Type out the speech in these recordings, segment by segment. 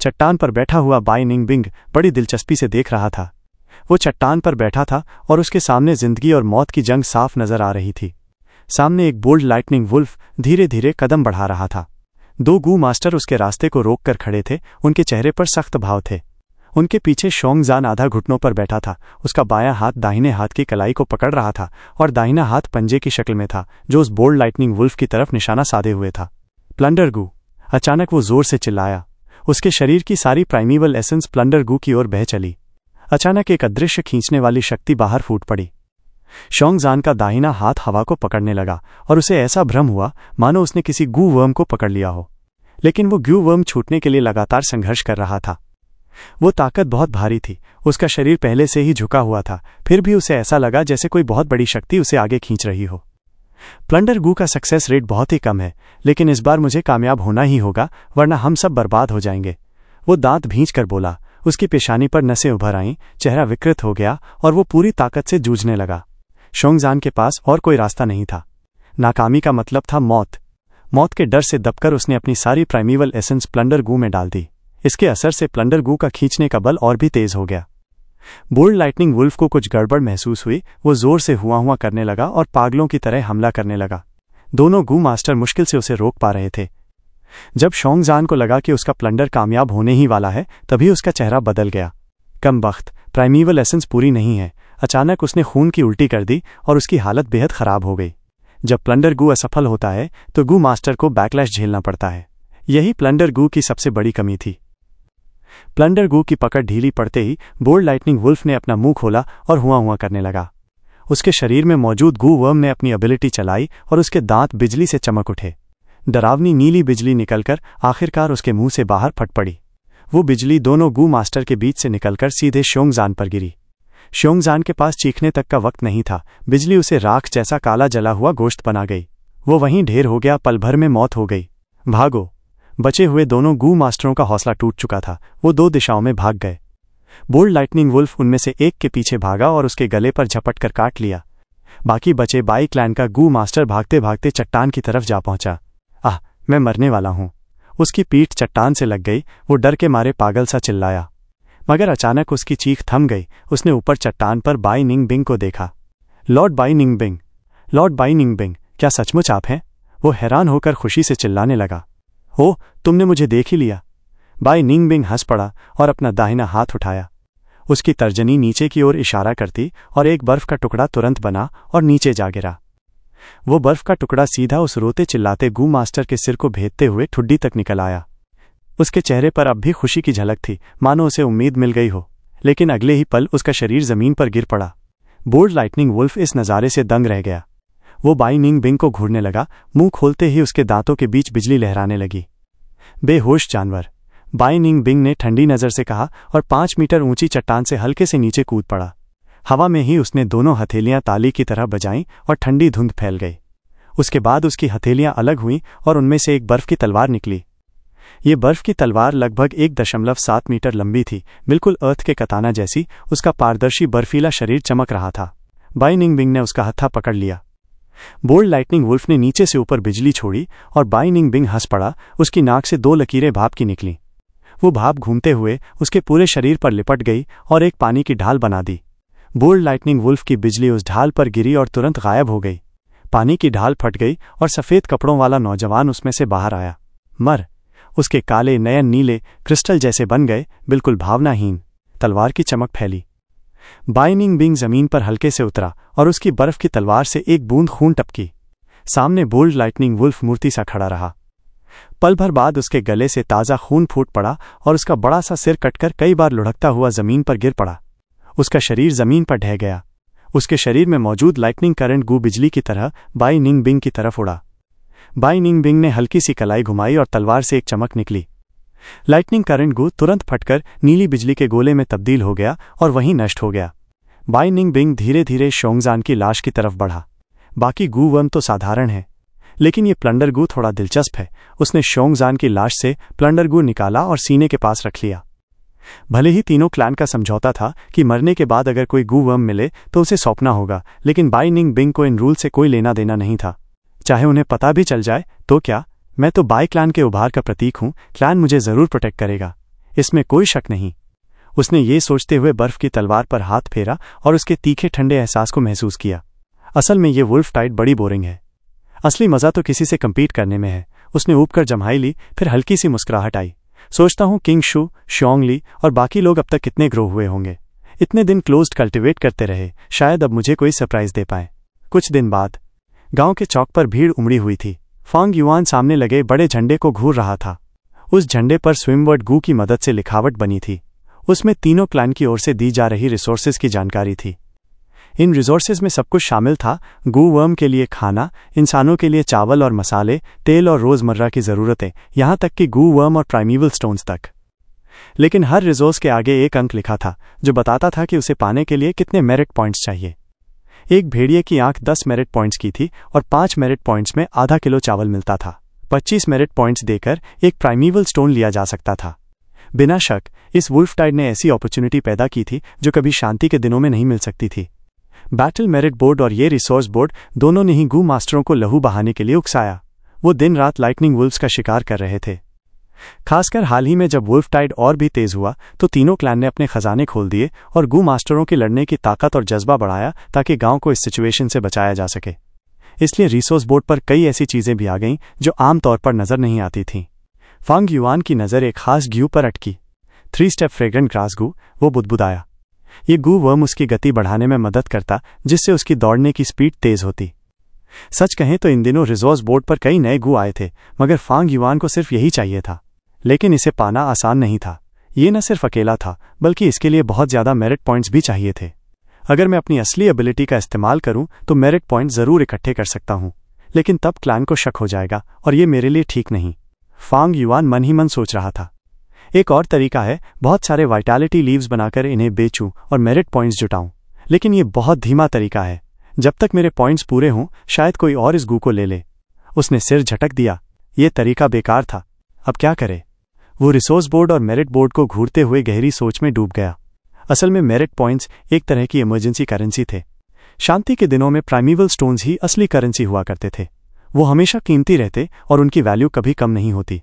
चट्टान पर बैठा हुआ बाई निंगबिंग बड़ी दिलचस्पी से देख रहा था। वो चट्टान पर बैठा था और उसके सामने जिंदगी और मौत की जंग साफ नजर आ रही थी। सामने एक बोल्ड लाइटनिंग वुल्फ धीरे धीरे कदम बढ़ा रहा था। दो गू मास्टर उसके रास्ते को रोक कर खड़े थे। उनके चेहरे पर सख्त भाव थे। उनके पीछे शोंगजान आधा घुटनों पर बैठा था। उसका बायां हाथ दाहिने हाथ की कलाई को पकड़ रहा था और दाहिना हाथ पंजे की शक्ल में था जो उस बोल्ड लाइटनिंग वुल्फ की तरफ निशाना साधे हुए था। प्लंडर गू! अचानक वो जोर से चिल्लाया। उसके शरीर की सारी प्राइमीवल एसेंस प्लंडर गू की ओर बह चली। अचानक एक अदृश्य खींचने वाली शक्ति बाहर फूट पड़ी। शोंगजान का दाहिना हाथ हवा को पकड़ने लगा और उसे ऐसा भ्रम हुआ मानो उसने किसी गू वर्म को पकड़ लिया हो। लेकिन वो गू वर्म छूटने के लिए लगातार संघर्ष कर रहा था। वो ताकत बहुत भारी थी। उसका शरीर पहले से ही झुका हुआ था, फिर भी उसे ऐसा लगा जैसे कोई बहुत बड़ी शक्ति उसे आगे खींच रही हो। प्लंडर गू का सक्सेस रेट बहुत ही कम है, लेकिन इस बार मुझे कामयाब होना ही होगा, वरना हम सब बर्बाद हो जाएंगे। वो दांत भींचकर बोला। उसकी पेशानी पर नसें उभर आईं, चेहरा विकृत हो गया और वो पूरी ताकत से जूझने लगा। शोंगजान के पास और कोई रास्ता नहीं था। नाकामी का मतलब था मौत। मौत के डर से दबकर उसने अपनी सारी प्राइमीवल एसेंस प्लंडर गू में डाल दी। इसके असर से प्लंडर गू का खींचने का बल और भी तेज हो गया। बोल्ड लाइटनिंग वुल्फ को कुछ गड़बड़ महसूस हुई। वो जोर से हुआ करने लगा और पागलों की तरह हमला करने लगा। दोनों गू मास्टर मुश्किल से उसे रोक पा रहे थे। जब शोंगजान को लगा कि उसका प्लंडर कामयाब होने ही वाला है, तभी उसका चेहरा बदल गया। कमबख्त, प्राइमीवल एसेंस पूरी नहीं है। अचानक उसने खून की उल्टी कर दी और उसकी हालत बेहद खराब हो गई। जब प्लंडर गू असफल होता है तो गू मास्टर को बैकलैश झेलना पड़ता है। यही प्लंडर गू की सबसे बड़ी कमी थी। प्लंडर गू की पकड़ ढीली पड़ते ही बोल्ड लाइटनिंग वुल्फ ने अपना मुंह खोला और हुआ करने लगा। उसके शरीर में मौजूद गू वर्म ने अपनी एबिलिटी चलाई और उसके दांत बिजली से चमक उठे। डरावनी नीली बिजली निकलकर आखिरकार उसके मुंह से बाहर फट पड़ी। वो बिजली दोनों गू मास्टर के बीच से निकलकर सीधे शोंगजान पर गिरी। शोंगजान के पास चीखने तक का वक्त नहीं था। बिजली उसे राख जैसा काला जला हुआ गोश्त बना गई। वो वहीं ढेर हो गया। पल भर में मौत हो गई। भागो! बचे हुए दोनों गू मास्टरों का हौसला टूट चुका था। वो दो दिशाओं में भाग गए। बोल्ड लाइटनिंग वुल्फ उनमें से एक के पीछे भागा और उसके गले पर झपट कर काट लिया। बाकी बचे बाई क्लैन का गू मास्टर भागते भागते चट्टान की तरफ जा पहुंचा। आह, मैं मरने वाला हूं! उसकी पीठ चट्टान से लग गई। वो डर के मारे पागल सा चिल्लाया, मगर अचानक उसकी चीख थम गई। उसने ऊपर चट्टान पर बाई निंगबिंग को देखा। Lord Bai Ningbing! Lord Bai Ningbing, क्या सचमुच आप हैं? वो हैरान होकर खुशी से चिल्लाने लगा। ओह, तुमने मुझे देख ही लिया! बाई निंगबिंग हंस पड़ा और अपना दाहिना हाथ उठाया। उसकी तर्जनी नीचे की ओर इशारा करती और एक बर्फ का टुकड़ा तुरंत बना और नीचे जा गिरा। वो बर्फ का टुकड़ा सीधा उस रोते चिल्लाते गू मास्टर के सिर को भेदते हुए ठुड्डी तक निकल आया। उसके चेहरे पर अब भी खुशी की झलक थी, मानो उसे उम्मीद मिल गई हो। लेकिन अगले ही पल उसका शरीर जमीन पर गिर पड़ा। बोल्ड लाइटनिंग वुल्फ इस नज़ारे से दंग रह गया। वो बाई निंगबिंग को घूरने लगा। मुंह खोलते ही उसके दांतों के बीच बिजली लहराने लगी। बेहोश जानवर! बाई निंगबिंग ने ठंडी नज़र से कहा और 5 मीटर ऊंची चट्टान से हल्के से नीचे कूद पड़ा। हवा में ही उसने दोनों हथेलियां ताली की तरह बजाईं और ठंडी धुंध फैल गई। उसके बाद उसकी हथेलियां अलग हुईं और उनमें से एक बर्फ की तलवार निकली। ये बर्फ की तलवार लगभग 1.7 मीटर लंबी थी, बिल्कुल अर्थ के कताना जैसी। उसका पारदर्शी बर्फीला शरीर चमक रहा था। बाई निंगबिंग ने उसका हत्था पकड़ लिया। बोल्ड लाइटनिंग वुल्फ ने नीचे से ऊपर बिजली छोड़ी और बाई निंगबिंग हंस पड़ा। उसकी नाक से 2 लकीरें भाप की निकलीं। वो भाप घूमते हुए उसके पूरे शरीर पर लिपट गई और एक पानी की ढाल बना दी। बोल्ड लाइटनिंग वुल्फ की बिजली उस ढाल पर गिरी और तुरंत गायब हो गई। पानी की ढाल फट गई और सफ़ेद कपड़ों वाला नौजवान उसमें से बाहर आया। उसके काले नयन नीले क्रिस्टल जैसे बन गए, बिल्कुल भावनाहीन। तलवार की चमक फैली। बाई निंगबिंग जमीन पर हल्के से उतरा और उसकी बर्फ की तलवार से एक बूंद खून टपकी। सामने बोल्ड लाइटनिंग वुल्फ मूर्ति सा खड़ा रहा। पल भर बाद उसके गले से ताज़ा खून फूट पड़ा और उसका बड़ा सा सिर कटकर कई बार लुढ़कता हुआ जमीन पर गिर पड़ा। उसका शरीर जमीन पर ढह गया। उसके शरीर में मौजूद लाइटनिंग करंट गू बिजली की तरह बाई निंगबिंग की तरफ उड़ा। बाई निंगबिंग ने हल्की सी कलाई घुमाई और तलवार से एक चमक निकली। लाइटनिंग करंट गू तुरंत फटकर नीली बिजली के गोले में तब्दील हो गया और वहीं नष्ट हो गया। बाई निंगबिंग धीरे धीरे शोंगजान की लाश की तरफ बढ़ा। बाकी गू वर्म तो साधारण है, लेकिन ये प्लंडर गू थोड़ा दिलचस्प है। उसने शोंगजान की लाश से प्लंडर गू निकाला और सीने के पास रख लिया। भले ही तीनों क्लैन का समझौता था कि मरने के बाद अगर कोई गू वर्म मिले तो उसे सौंपना होगा, लेकिन बाई निंगबिंग को इन रूल से कोई लेना देना नहीं था। चाहे उन्हें पता भी चल जाए तो क्या, मैं तो बाई क्लैन के उभार का प्रतीक हूं। क्लैन मुझे जरूर प्रोटेक्ट करेगा। इसमें कोई शक नहीं। उसने ये सोचते हुए बर्फ की तलवार पर हाथ फेरा और उसके तीखे ठंडे एहसास को महसूस किया। असल में ये वुल्फ टाइड बड़ी बोरिंग है। असली मज़ा तो किसी से कम्पीट करने में है। उसने ऊबकर जम्हाई ली, फिर हल्की सी मुस्कुराहट आई। सोचता हूँ किंग शू, शोंग ली और बाकी लोग अब तक कितने ग्रो हुए होंगे। इतने दिन क्लोज्ड कल्टिवेट करते रहे, शायद अब मुझे कोई सरप्राइज दे पाए। कुछ दिन बाद गांव के चौक पर भीड़ उमड़ी हुई थी। फांग युआन सामने लगे बड़े झंडे को घूर रहा था। उस झंडे पर स्विमवर्ड गू की मदद से लिखावट बनी थी। उसमें तीनों क्लैन की ओर से दी जा रही रिसोर्सेज की जानकारी थी। इन रिसोर्सेज में सब कुछ शामिल था, गू वर्म के लिए खाना, इंसानों के लिए चावल और मसाले, तेल और रोज़मर्रा की ज़रूरतें, यहाँ तक कि गू वर्म और प्राइमीवल स्टोन्स तक। लेकिन हर रिसोर्स के आगे एक अंक लिखा था जो बताता था कि उसे पाने के लिए कितने मेरिट पॉइंट्स चाहिए। एक भेड़िए की आंख 10 मेरिट पॉइंट्स की थी और 5 मेरिट पॉइंट्स में आधा किलो चावल मिलता था। 25 मेरिट पॉइंट्स देकर एक प्राइमीवल स्टोन लिया जा सकता था। बिना शक इस वुल्फ टाइड ने ऐसी अपॉर्चुनिटी पैदा की थी जो कभी शांति के दिनों में नहीं मिल सकती थी। बैटल मेरिट बोर्ड और ये रिसोर्स बोर्ड दोनों ने ही गू मास्टरों को लहू बहाने के लिए उकसाया। वो दिन रात लाइटनिंग वुल्फ्स का शिकार कर रहे थे। खासकर हाल ही में जब वुल्फ टाइड और भी तेज हुआ तो तीनों क्लैन ने अपने खजाने खोल दिए और गू मास्टरों के लड़ने की ताकत और जज्बा बढ़ाया ताकि गांव को इस सिचुएशन से बचाया जा सके। इसलिए रिसोर्स बोर्ड पर कई ऐसी चीजें भी आ गईं जो आमतौर पर नजर नहीं आती थीं। फांग युआन की नज़र एक खास ग्यू पर अटकी। 3 स्टेप फ्रेग्रेंट ग्रास गू। वो बुदबुदाया। ये गू वर्म उसकी गति बढ़ाने में मदद करता, जिससे उसकी दौड़ने की स्पीड तेज होती। सच कहें तो इन दिनों रिसोर्स बोर्ड पर कई नए गू आए थे, मगर फांग युआन को सिर्फ यही चाहिए था। लेकिन इसे पाना आसान नहीं था। ये न सिर्फ अकेला था, बल्कि इसके लिए बहुत ज़्यादा मेरिट पॉइंट्स भी चाहिए थे। अगर मैं अपनी असली एबिलिटी का इस्तेमाल करूं तो मेरिट पॉइंट ज़रूर इकट्ठे कर सकता हूं, लेकिन तब क्लैन को शक हो जाएगा और ये मेरे लिए ठीक नहीं। फांग युआन मन ही मन सोच रहा था। एक और तरीका है, बहुत सारे वाइटैलिटी लीव्स बनाकर इन्हें बेचूं और मेरिट पॉइंट्स जुटाऊं, लेकिन ये बहुत धीमा तरीका है। जब तक मेरे पॉइंट्स पूरे हों, शायद कोई और इस गू को ले ले। उसने सिर झटक दिया। ये तरीका बेकार था। अब क्या करे? वो रिसोर्स बोर्ड और मेरिट बोर्ड को घूरते हुए गहरी सोच में डूब गया। असल में मेरिट पॉइंट्स एक तरह की इमरजेंसी करेंसी थे। शांति के दिनों में प्राइमीवल स्टोन्स ही असली करेंसी हुआ करते थे। वो हमेशा कीमती रहते और उनकी वैल्यू कभी कम नहीं होती।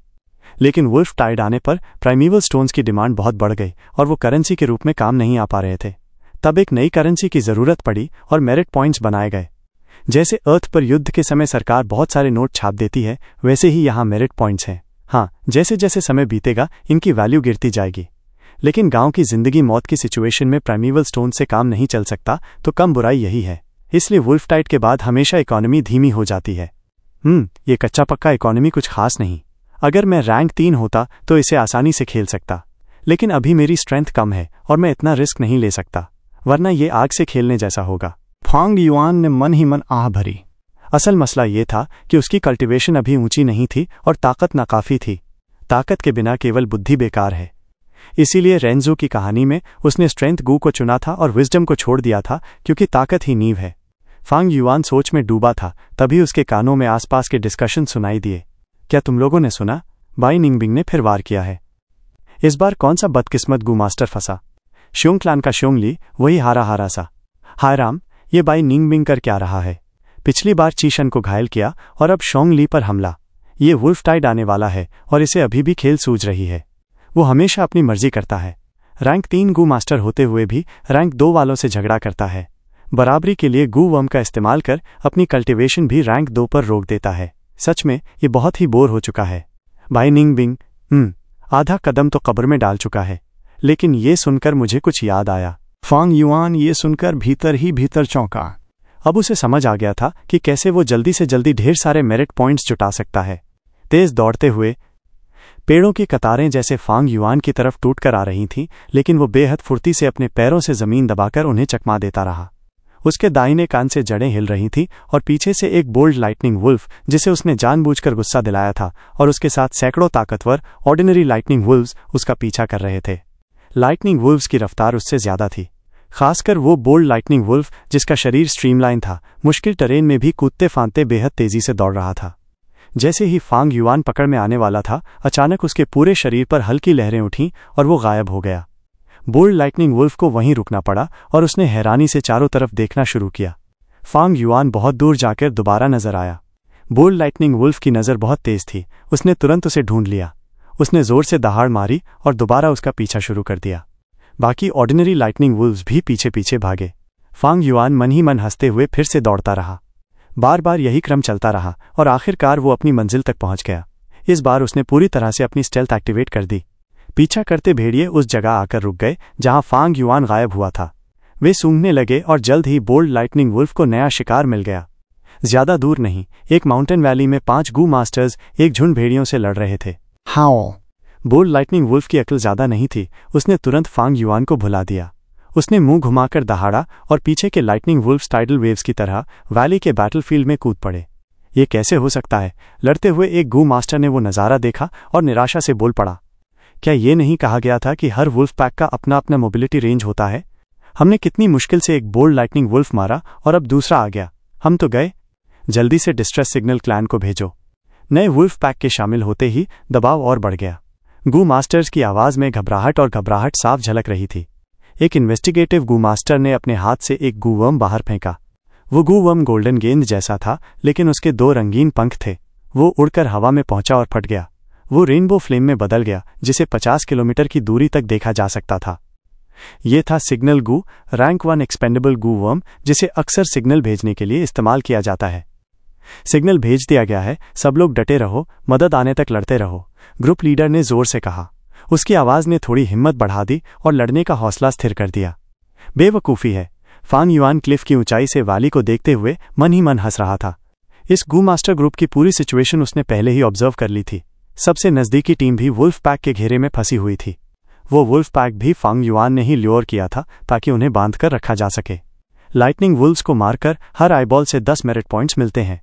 लेकिन वुल्फ टाइड आने पर प्राइमीवल स्टोन्स की डिमांड बहुत बढ़ गई और वो करेंसी के रूप में काम नहीं आ पा रहे थे। तब एक नई करेंसी की ज़रूरत पड़ी और मेरिट पॉइंट्स बनाए गए। जैसे अर्थ पर युद्ध के समय सरकार बहुत सारे नोट छाप देती है, वैसे ही यहाँ मेरिट पॉइंट्स हैं। हाँ, जैसे जैसे समय बीतेगा इनकी वैल्यू गिरती जाएगी। लेकिन गांव की जिंदगी मौत की सिचुएशन में प्राइमीवल स्टोन से काम नहीं चल सकता, तो कम बुराई यही है। इसलिए वुल्फ टाइड के बाद हमेशा इकोनॉमी धीमी हो जाती है। ये कच्चा पक्का इकोनॉमी कुछ खास नहीं। अगर मैं रैंक 3 होता तो इसे आसानी से खेल सकता, लेकिन अभी मेरी स्ट्रेंथ कम है और मैं इतना रिस्क नहीं ले सकता, वरना ये आग से खेलने जैसा होगा। फांग युआन ने मन ही मन आह भरी। असल मसला ये था कि उसकी कल्टीवेशन अभी ऊंची नहीं थी और ताकत नाकाफी थी। ताकत के बिना केवल बुद्धि बेकार है। इसीलिए रेंजो की कहानी में उसने स्ट्रेंथ गू को चुना था और विजडम को छोड़ दिया था, क्योंकि ताकत ही नींव है। फांग युआन सोच में डूबा था, तभी उसके कानों में आसपास के डिस्कशन सुनाई दिए। क्या तुम लोगों ने सुना? बाई निंगबिंग ने फिर वार किया है। इस बार कौन सा बदकिस्मत गू मास्टर फंसा? श्योंग क्लान का श्योंग ली, वही हारा सा। हाय राम, ये बाई निंगबिंग कर क्या रहा है? पिछली बार चीशन को घायल किया और अब शोंग ली पर हमला। ये वुल्फ टाइड आने वाला है और इसे अभी भी खेल सूझ रही है। वो हमेशा अपनी मर्जी करता है। रैंक 3 गू मास्टर होते हुए भी रैंक 2 वालों से झगड़ा करता है। बराबरी के लिए गू वर्म का इस्तेमाल कर अपनी कल्टीवेशन भी रैंक 2 पर रोक देता है। सच में ये बहुत ही बोर हो चुका है। बाई निंगबिंग आधा कदम तो कब्र में डाल चुका है। लेकिन ये सुनकर मुझे कुछ याद आया। फांग युआन ये सुनकर भीतर ही भीतर चौंका। अब उसे समझ आ गया था कि कैसे वो जल्दी से जल्दी ढेर सारे मेरिट पॉइंट्स जुटा सकता है। तेज दौड़ते हुए पेड़ों की कतारें जैसे फांग युआन की तरफ टूटकर आ रही थीं, लेकिन वो बेहद फुर्ती से अपने पैरों से जमीन दबाकर उन्हें चकमा देता रहा। उसके दाहिने कान से जड़ें हिल रही थीं और पीछे से एक बोल्ड लाइटनिंग वुल्फ, जिसे उसने जानबूझकर गुस्सा दिलाया था, और उसके साथ सैकड़ों ताकतवर ऑर्डिनरी लाइटनिंग वुल्व्स उसका पीछा कर रहे थे। लाइटनिंग वुल्व्स की रफ्तार उससे ज्यादा थी, खासकर वो बोल्ड लाइटनिंग वुल्फ जिसका शरीर स्ट्रीमलाइन था, मुश्किल टेरेन में भी कूदते फांदते बेहद तेजी से दौड़ रहा था। जैसे ही फांग युआन पकड़ में आने वाला था, अचानक उसके पूरे शरीर पर हल्की लहरें उठीं और वो गायब हो गया। बोल्ड लाइटनिंग वुल्फ को वहीं रुकना पड़ा और उसने हैरानी से चारों तरफ देखना शुरू किया। फांग युआन बहुत दूर जाकर दोबारा नजर आया। बोल्ड लाइटनिंग वुल्फ की नज़र बहुत तेज थी। उसने तुरंत उसे ढूंढ लिया। उसने जोर से दहाड़ मारी और दोबारा उसका पीछा शुरू कर दिया। बाकी ऑर्डिनरी लाइटनिंग वुल्व्स भी पीछे पीछे भागे। फांग युआन मन ही मन हंसते हुए फिर से दौड़ता रहा। बार बार यही क्रम चलता रहा और आखिरकार वो अपनी मंजिल तक पहुंच गया। इस बार उसने पूरी तरह से अपनी स्टेल्थ एक्टिवेट कर दी। पीछा करते भेड़िए उस जगह आकर रुक गए जहां फांग युआन गायब हुआ था। वे सूंघने लगे और जल्द ही बोल्ड लाइटनिंग वुल्फ को नया शिकार मिल गया। ज्यादा दूर नहीं, एक माउंटेन वैली में 5 गू मास्टर्स एक झुंड भेड़ियों से लड़ रहे थे। हाओ! बोल्ड लाइटनिंग वुल्फ की अक्ल ज्यादा नहीं थी। उसने तुरंत फांग युआन को भुला दिया। उसने मुंह घुमाकर दहाड़ा और पीछे के लाइटनिंग वुल्फ्स टाइडल वेव्स की तरह वैली के बैटलफील्ड में कूद पड़े। ये कैसे हो सकता है? लड़ते हुए एक गू मास्टर ने वो नज़ारा देखा और निराशा से बोल पड़ा, क्या ये नहीं कहा गया था कि हर वुल्फ पैक का अपना अपना मोबिलिटी रेंज होता है? हमने कितनी मुश्किल से एक बोल्ड लाइटनिंग वुल्फ मारा और अब दूसरा आ गया। हम तो गए। जल्दी से डिस्ट्रेस सिग्नल क्लैन को भेजो। नए वुल्फ पैक के शामिल होते ही दबाव और बढ़ गया। गू मास्टर्स की आवाज में घबराहट साफ झलक रही थी। एक इन्वेस्टिगेटिव गू मास्टर ने अपने हाथ से एक गूवर्म बाहर फेंका। वो गूवर्म गोल्डन गेंद जैसा था, लेकिन उसके 2 रंगीन पंख थे। वो उड़कर हवा में पहुंचा और फट गया। वो रेनबो फ्लेम में बदल गया, जिसे 50 किलोमीटर की दूरी तक देखा जा सकता था। ये था सिग्नल गू, रैंक 1 एक्सपेंडेबल गूवर्म, जिसे अक्सर सिग्नल भेजने के लिए इस्तेमाल किया जाता है। सिग्नल भेज दिया गया है, सब लोग डटे रहो, मदद आने तक लड़ते रहो, ग्रुप लीडर ने जोर से कहा। उसकी आवाज ने थोड़ी हिम्मत बढ़ा दी और लड़ने का हौसला स्थिर कर दिया। बेवकूफ़ी है। फांग युआन क्लिफ की ऊंचाई से वाली को देखते हुए मन ही मन हंस रहा था। इस गू मास्टर ग्रुप की पूरी सिचुएशन उसने पहले ही ऑब्जर्व कर ली थी। सबसे नज़दीकी टीम भी वुल्फ पैक के घेरे में फंसी हुई थी। वो वुल्फ पैक भी फांग युआन ने ही ल्योर किया था ताकि उन्हें बांधकर रखा जा सके। लाइटनिंग वुल्व्स को मारकर हर आईबॉल से 10 मेरिट पॉइंट्स मिलते हैं,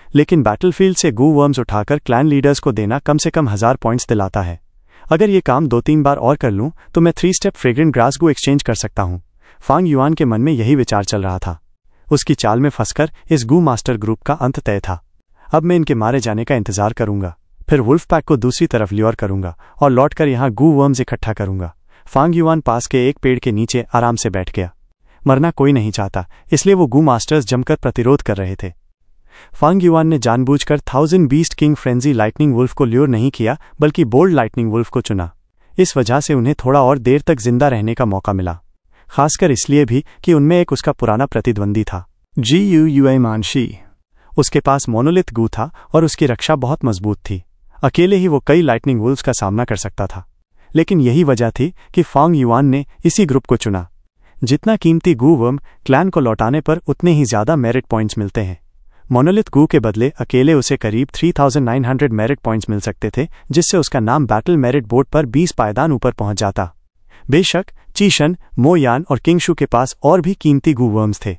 लेकिन बैटलफील्ड से गू वर्म्स उठाकर क्लैन लीडर्स को देना कम से कम 1000 पॉइंट्स दिलाता है। अगर ये काम 2-3 बार और कर लूं तो मैं 3 स्टेप फ्रेग्रेंट ग्रास गू एक्सचेंज कर सकता हूं। फांग युआन के मन में यही विचार चल रहा था। उसकी चाल में फंसकर इस गू मास्टर ग्रुप का अंत तय था। अब मैं इनके मारे जाने का इंतजार करूंगा, फिर वुल्फ पैक को दूसरी तरफ ल्योर करूंगा और लौटकर यहां गू वर्म्स इकट्ठा करूंगा। फांग युआन पास के एक पेड़ के नीचे आराम से बैठ गया। मरना कोई नहीं चाहता, इसलिए वो गू मास्टर्स जमकर प्रतिरोध कर रहे थे। फांग युआन ने जानबूझकर 1000 beast king frenzy lightning wolf को ल्योर नहीं किया, बल्कि बोल्ड लाइटनिंग वुल्फ को चुना। इस वजह से उन्हें थोड़ा और देर तक जिंदा रहने का मौका मिला, खासकर इसलिए भी कि उनमें एक उसका पुराना प्रतिद्वंदी था, GUUA मानशी। उसके पास मोनोलिथ गू था और उसकी रक्षा बहुत मजबूत थी। अकेले ही वो कई लाइटनिंग वुल्व्स का सामना कर सकता था। लेकिन यही वजह थी कि फांग युआन ने इसी ग्रुप को चुना। जितना कीमती गू वर्म क्लैन को लौटाने पर उतने ही ज्यादा मेरिट पॉइंट्स मिलते हैं। मोनोलिथ गू के बदले अकेले उसे करीब 3900 मेरिट पॉइंट्स मिल सकते थे, जिससे उसका नाम बैटल मेरिट बोर्ड पर 20 पायदान ऊपर पहुंच जाता। बेशक चीशन, मोयान और किंगशु के पास और भी कीमती गू वर्म्स थे,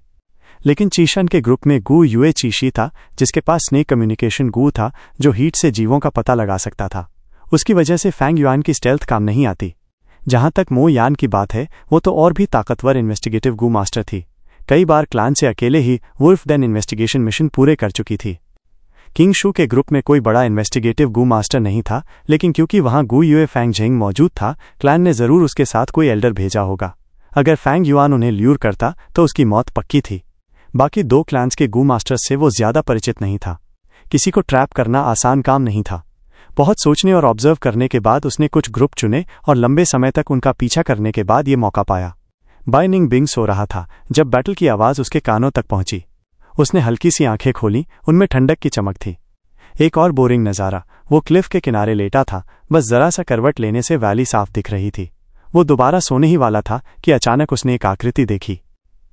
लेकिन चीशन के ग्रुप में गू युए चीशी था, जिसके पास स्नेक कम्युनिकेशन गू था जो हीट से जीवों का पता लगा सकता था। उसकी वजह से फैंग युआन की स्टेल्थ काम नहीं आती। जहां तक मो यान की बात है, वो तो और भी ताकतवर इन्वेस्टिगेटिव गू मास्टर थी। कई बार क्लान से अकेले ही वुल्फ डेन इन्वेस्टिगेशन मिशन पूरे कर चुकी थी। किंगशु के ग्रुप में कोई बड़ा इन्वेस्टिगेटिव गू मास्टर नहीं था, लेकिन क्योंकि वहां गू युए फैंग झेंग मौजूद था, क्लैन ने जरूर उसके साथ कोई एल्डर भेजा होगा। अगर फैंग युआन उन्हें ल्यूर करता तो उसकी मौत पक्की थी। बाकी 2 क्लैंस के गू मास्टर्स से वो ज्यादा परिचित नहीं था। किसी को ट्रैप करना आसान काम नहीं था। बहुत सोचने और ऑब्जर्व करने के बाद उसने कुछ ग्रुप चुने और लंबे समय तक उनका पीछा करने के बाद ये मौका पाया। बाय निंग बिंग सो रहा था जब बैटल की आवाज उसके कानों तक पहुंची। उसने हल्की सी आंखें खोली, उनमें ठंडक की चमक थी। एक और बोरिंग नज़ारा, वो क्लिफ के किनारे लेटा था, बस जरा सा करवट लेने से वैली साफ दिख रही थी। वो दोबारा सोने ही वाला था कि अचानक उसने एक आकृति देखी।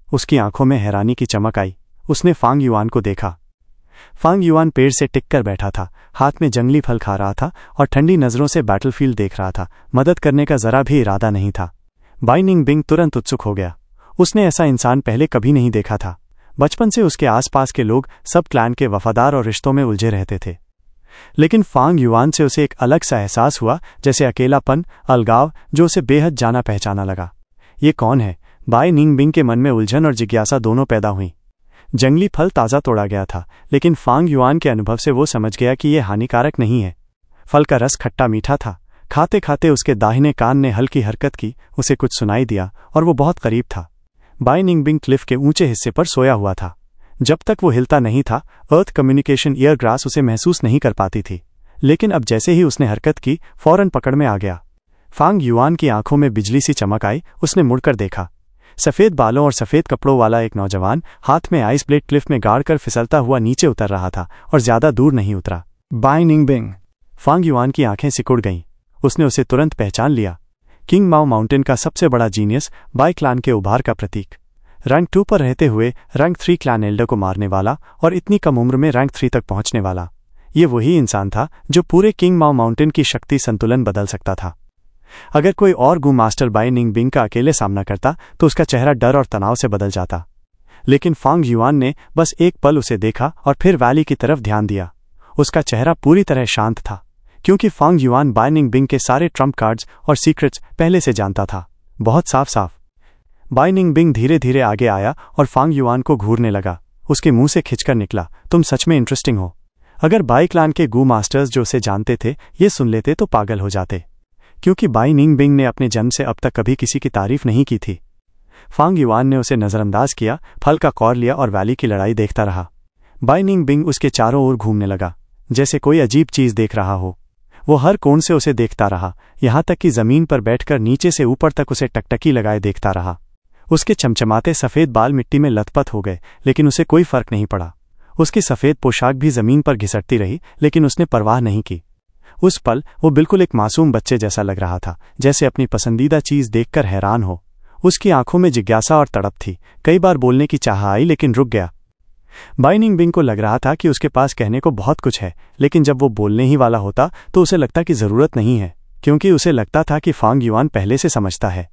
उसकी आंखों में हैरानी की चमक आई। उसने फांग युआन को देखा। फांग युआन पेड़ से टिककर बैठा था, हाथ में जंगली फल खा रहा था और ठंडी नजरों से बैटलफील्ड देख रहा था। मदद करने का जरा भी इरादा नहीं था। बाय निंग बिंग तुरंत उत्सुक हो गया। उसने ऐसा इंसान पहले कभी नहीं देखा था। बचपन से उसके आसपास के लोग सब क्लैन के वफादार और रिश्तों में उलझे रहते थे, लेकिन फांग युआन से उसे एक अलग सा एहसास हुआ, जैसे अकेलापन, अलगाव, जो उसे बेहद जाना पहचाना लगा। ये कौन है? बाय निंग बिंग के मन में उलझन और जिज्ञासा दोनों पैदा हुई। जंगली फल ताज़ा तोड़ा गया था, लेकिन फांग युआन के अनुभव से वो समझ गया कि यह हानिकारक नहीं है। फल का रस खट्टा मीठा था। खाते खाते उसके दाहिने कान ने हल्की हरकत की, उसे कुछ सुनाई दिया और वो बहुत करीब था। बाय निंग बिंग क्लिफ के ऊंचे हिस्से पर सोया हुआ था। जब तक वो हिलता नहीं था, अर्थ कम्युनिकेशन ईयर ग्रास उसे महसूस नहीं कर पाती थी, लेकिन अब जैसे ही उसने हरकत की फौरन पकड़ में आ गया। फांग युआन की आंखों में बिजली सी चमक आई। उसने मुड़कर देखा। सफ़ेद बालों और सफ़ेद कपड़ों वाला एक नौजवान हाथ में आइस प्लेट क्लिफ में गाड़ कर फिसलता हुआ नीचे उतर रहा था और ज्यादा दूर नहीं उतरा। बाई निंगबिंग। फांग युआन की आंखें सिकुड़ गईं। उसने उसे तुरंत पहचान लिया। किंग माओ माउंटेन का सबसे बड़ा जीनियस, बाई क्लान के उभार का प्रतीक। रैंक 2 पर रहते हुए रैंक 3 क्लैन एल्डर को मारने वाला और इतनी कम उम्र में रैंक 3 तक पहुंचने वाला। ये वही इंसान था जो पूरे किंग माओ माउंटेन की शक्ति संतुलन बदल सकता था। अगर कोई और गू मास्टर बाई निंगबिंग का अकेले सामना करता तो उसका चेहरा डर और तनाव से बदल जाता। लेकिन फांग युआन ने बस एक पल उसे देखा और फिर वैली की तरफ ध्यान दिया। उसका चेहरा पूरी तरह शांत था, क्योंकि फांग युआन बाई निंगबिंग के सारे ट्रम्प कार्ड्स और सीक्रेट्स पहले से जानता था, बहुत साफ साफ। बाई निंगबिंग धीरे धीरे आगे आया और फांग युआन को घूरने लगा। उसके मुंह से खिंचकर निकला, तुम सच में इंटरेस्टिंग हो। अगर बाई क्लान के गू मास्टर्स जो उसे जानते थे ये सुन लेते तो पागल हो जाते, क्योंकि बाई निंगबिंग ने अपने जन्म से अब तक कभी किसी की तारीफ नहीं की थी। फांग युआन ने उसे नजरअंदाज किया, फल का कौर लिया और वैली की लड़ाई देखता रहा। बाई निंगबिंग उसके चारों ओर घूमने लगा, जैसे कोई अजीब चीज देख रहा हो। वो हर कोण से उसे देखता रहा, यहां तक कि जमीन पर बैठकर नीचे से ऊपर तक उसे टकटकी लगाए देखता रहा। उसके चमचमाते सफेद बाल मिट्टी में लथपथ हो गए, लेकिन उसे कोई फर्क नहीं पड़ा। उसकी सफेद पोशाक भी जमीन पर घिसटती रही, लेकिन उसने परवाह नहीं की। उस पल वो बिल्कुल एक मासूम बच्चे जैसा लग रहा था, जैसे अपनी पसंदीदा चीज देखकर हैरान हो। उसकी आंखों में जिज्ञासा और तड़प थी। कई बार बोलने की चाह आई, लेकिन रुक गया। बाई निंगबिंग को लग रहा था कि उसके पास कहने को बहुत कुछ है, लेकिन जब वो बोलने ही वाला होता तो उसे लगता कि जरूरत नहीं है, क्योंकि उसे लगता था कि फांग युआन पहले से समझता है।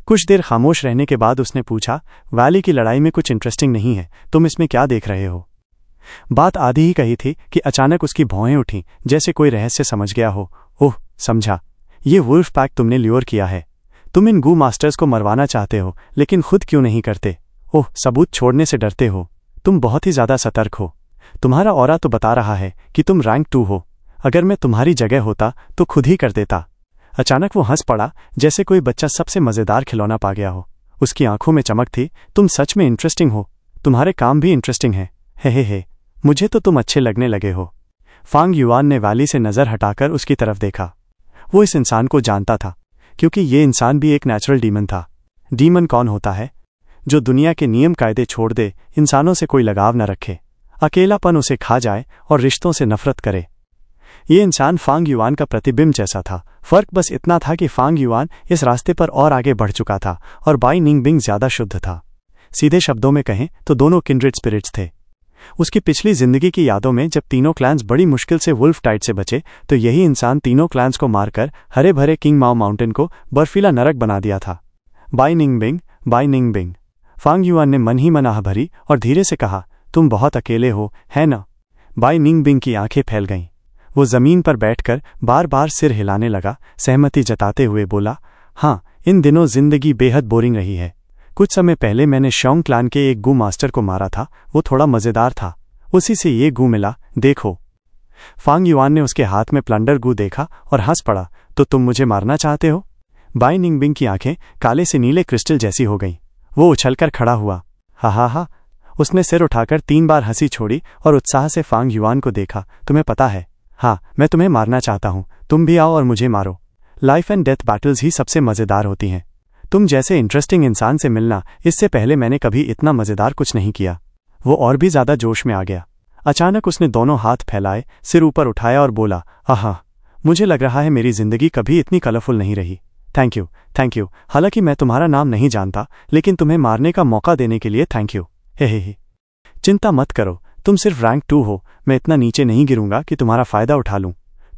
कुछ देर खामोश रहने के बाद उसने पूछा, वैली की लड़ाई में कुछ इंटरेस्टिंग नहीं है, तुम इसमें क्या देख रहे हो? बात आधी ही कही थी कि अचानक उसकी भौहें उठीं, जैसे कोई रहस्य समझ गया हो। ओह, समझा, ये वुल्फ पैक तुमने ल्योर किया है। तुम इन गू मास्टर्स को मरवाना चाहते हो, लेकिन खुद क्यों नहीं करते? ओह, सबूत छोड़ने से डरते हो। तुम बहुत ही ज्यादा सतर्क हो। तुम्हारा ऑरा तो बता रहा है कि तुम रैंक 2 हो। अगर मैं तुम्हारी जगह होता तो खुद ही कर देता। अचानक वो हंस पड़ा, जैसे कोई बच्चा सबसे मजेदार खिलौना पा गया हो। उसकी आंखों में चमक थी। तुम सच में इंटरेस्टिंग हो। तुम्हारे काम भी इंटरेस्टिंग है। हे, मुझे तो तुम अच्छे लगने लगे हो। फांग युआन ने वैली से नजर हटाकर उसकी तरफ देखा। वो इस इंसान को जानता था, क्योंकि ये इंसान भी एक नेचुरल डीमन था। डीमन कौन होता है? जो दुनिया के नियम कायदे छोड़ दे, इंसानों से कोई लगाव न रखे, अकेलापन उसे खा जाए और रिश्तों से नफरत करे। ये इंसान फांग युआन का प्रतिबिंब जैसा था। फर्क बस इतना था कि फांग युआन इस रास्ते पर और आगे बढ़ चुका था और बाई निंगबिंग ज्यादा शुद्ध था। सीधे शब्दों में कहें तो दोनों किंड्रेड स्पिरिट्स थे। उसकी पिछली जिंदगी की यादों में जब तीनों क्लैंस बड़ी मुश्किल से वुल्फ टाइड से बचे, तो यही इंसान तीनों क्लैंस को मारकर हरे भरे किंग माओ माउंटेन को बर्फीला नरक बना दिया था। बाई निंगबिंग। फांग युआन ने मन ही मन आह भरी और धीरे से कहा, तुम बहुत अकेले हो, है ना? बाई निंगबिंग की आंखें फैल गईं। वो जमीन पर बैठकर बार बार सिर हिलाने लगा, सहमति जताते हुए बोला, हाँ, इन दिनों जिंदगी बेहद बोरिंग रही है। कुछ समय पहले मैंने शॉन्ग क्लान के एक गू मास्टर को मारा था। वो थोड़ा मजेदार था, उसी से ये गू मिला, देखो। फांग युआन ने उसके हाथ में प्लंडर गू देखा और हंस पड़ा, तो तुम मुझे मारना चाहते हो? बाई निंगबिंग की आंखें काले से नीले क्रिस्टल जैसी हो गईं। वो उछलकर खड़ा हुआ। हा। उसने सिर उठाकर 3 बार हंसी छोड़ी और उत्साह से फांग युआन को देखा। तुम्हें पता है, हाँ, मैं तुम्हें मारना चाहता हूं। तुम भी आओ और मुझे मारो। लाइफ एंड डेथ बैटल्स ही सबसे मजेदार होती हैं। तुम जैसे इंटरेस्टिंग इंसान से मिलना, इससे पहले मैंने कभी इतना मजेदार कुछ नहीं किया। वो और भी ज्यादा जोश में आ गया। अचानक उसने दोनों हाथ फैलाए, सिर ऊपर उठाया और बोला, आहा, मुझे लग रहा है मेरी जिंदगी कभी इतनी कलरफुल नहीं रही। Thank you. हालांकि मैं तुम्हारा नाम नहीं जानता, लेकिन तुम्हें मारने का मौका देने के लिए थैंक यू। हे। चिंता मत करो, तुम सिर्फ रैंक 2 हो। मैं इतना नीचे नहीं गिरूंगा कि तुम्हारा फायदा उठा लूं।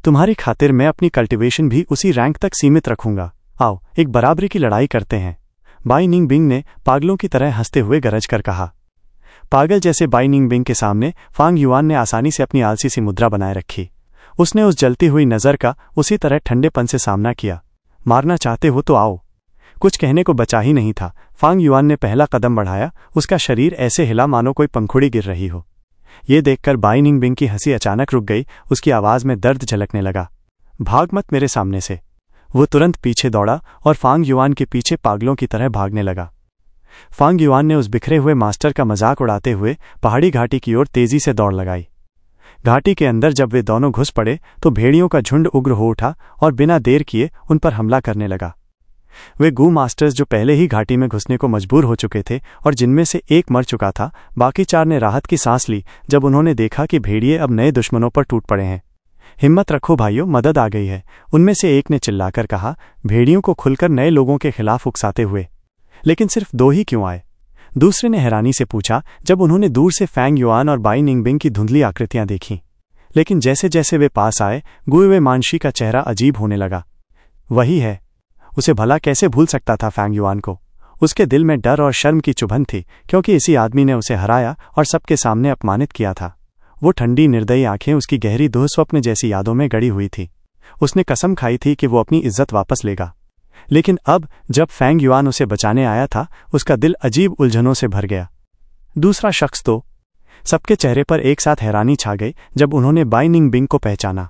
तुम्हारी खातिर मैं अपनी कल्टीवेशन भी उसी रैंक तक सीमित रखूंगा। आओ, एक बराबरी की लड़ाई करते हैं। बाई निंगबिंग ने पागलों की तरह हंसते हुए गरज कर कहा। पागल जैसे बाई निंगबिंग के सामने फांग युआन ने आसानी से अपनी आलसी सी मुद्रा बनाए रखी। उसने उस जलती हुई नजर का उसी तरह ठंडेपन से सामना किया। मारना चाहते हो तो आओ। कुछ कहने को बचा ही नहीं था। फांग युआन ने पहला कदम बढ़ाया। उसका शरीर ऐसे हिला मानो कोई पंखुड़ी गिर रही हो। ये देखकर बाई निंगबिंग की हंसी अचानक रुक गई। उसकी आवाज में दर्द झलकने लगा। भाग मत मेरे सामने से। वो तुरंत पीछे दौड़ा और फांग युआन के पीछे पागलों की तरह भागने लगा। फांग युआन ने उस बिखरे हुए मास्टर का मजाक उड़ाते हुए पहाड़ी घाटी की ओर तेजी से दौड़ लगाई। घाटी के अंदर जब वे दोनों घुस पड़े तो भेड़ियों का झुंड उग्र हो उठा और बिना देर किए उन पर हमला करने लगा। वे गू मास्टर्स जो पहले ही घाटी में घुसने को मजबूर हो चुके थे और जिनमें से एक मर चुका था, बाकी 4 ने राहत की सांस ली जब उन्होंने देखा कि भेड़िए अब नए दुश्मनों पर टूट पड़े हैं। हिम्मत रखो भाइयों, मदद आ गई है, उनमें से एक ने चिल्लाकर कहा, भेड़ियों को खुलकर नए लोगों के खिलाफ उकसाते हुए। लेकिन सिर्फ 2 ही क्यों आए? दूसरे ने हैरानी से पूछा जब उन्होंने दूर से फैंग युआन और बाई निंगबिंग की धुंधली आकृतियां देखीं। लेकिन जैसे जैसे वे पास आए, गुए मानशी का चेहरा अजीब होने लगा। वही है, उसे भला कैसे भूल सकता था फैंग युआन को। उसके दिल में डर और शर्म की चुभन थी, क्योंकि इसी आदमी ने उसे हराया और सबके सामने अपमानित किया था। वो ठंडी निर्दयी आंखें उसकी गहरी दुःस्वप्न जैसी यादों में गड़ी हुई थी। उसने कसम खाई थी कि वो अपनी इज्जत वापस लेगा। लेकिन अब जब फैंग युआन उसे बचाने आया था, उसका दिल अजीब उलझनों से भर गया। दूसरा शख्स तो सबके चेहरे पर एक साथ हैरानी छा गई जब उन्होंने बाई निंगबिंग को पहचाना।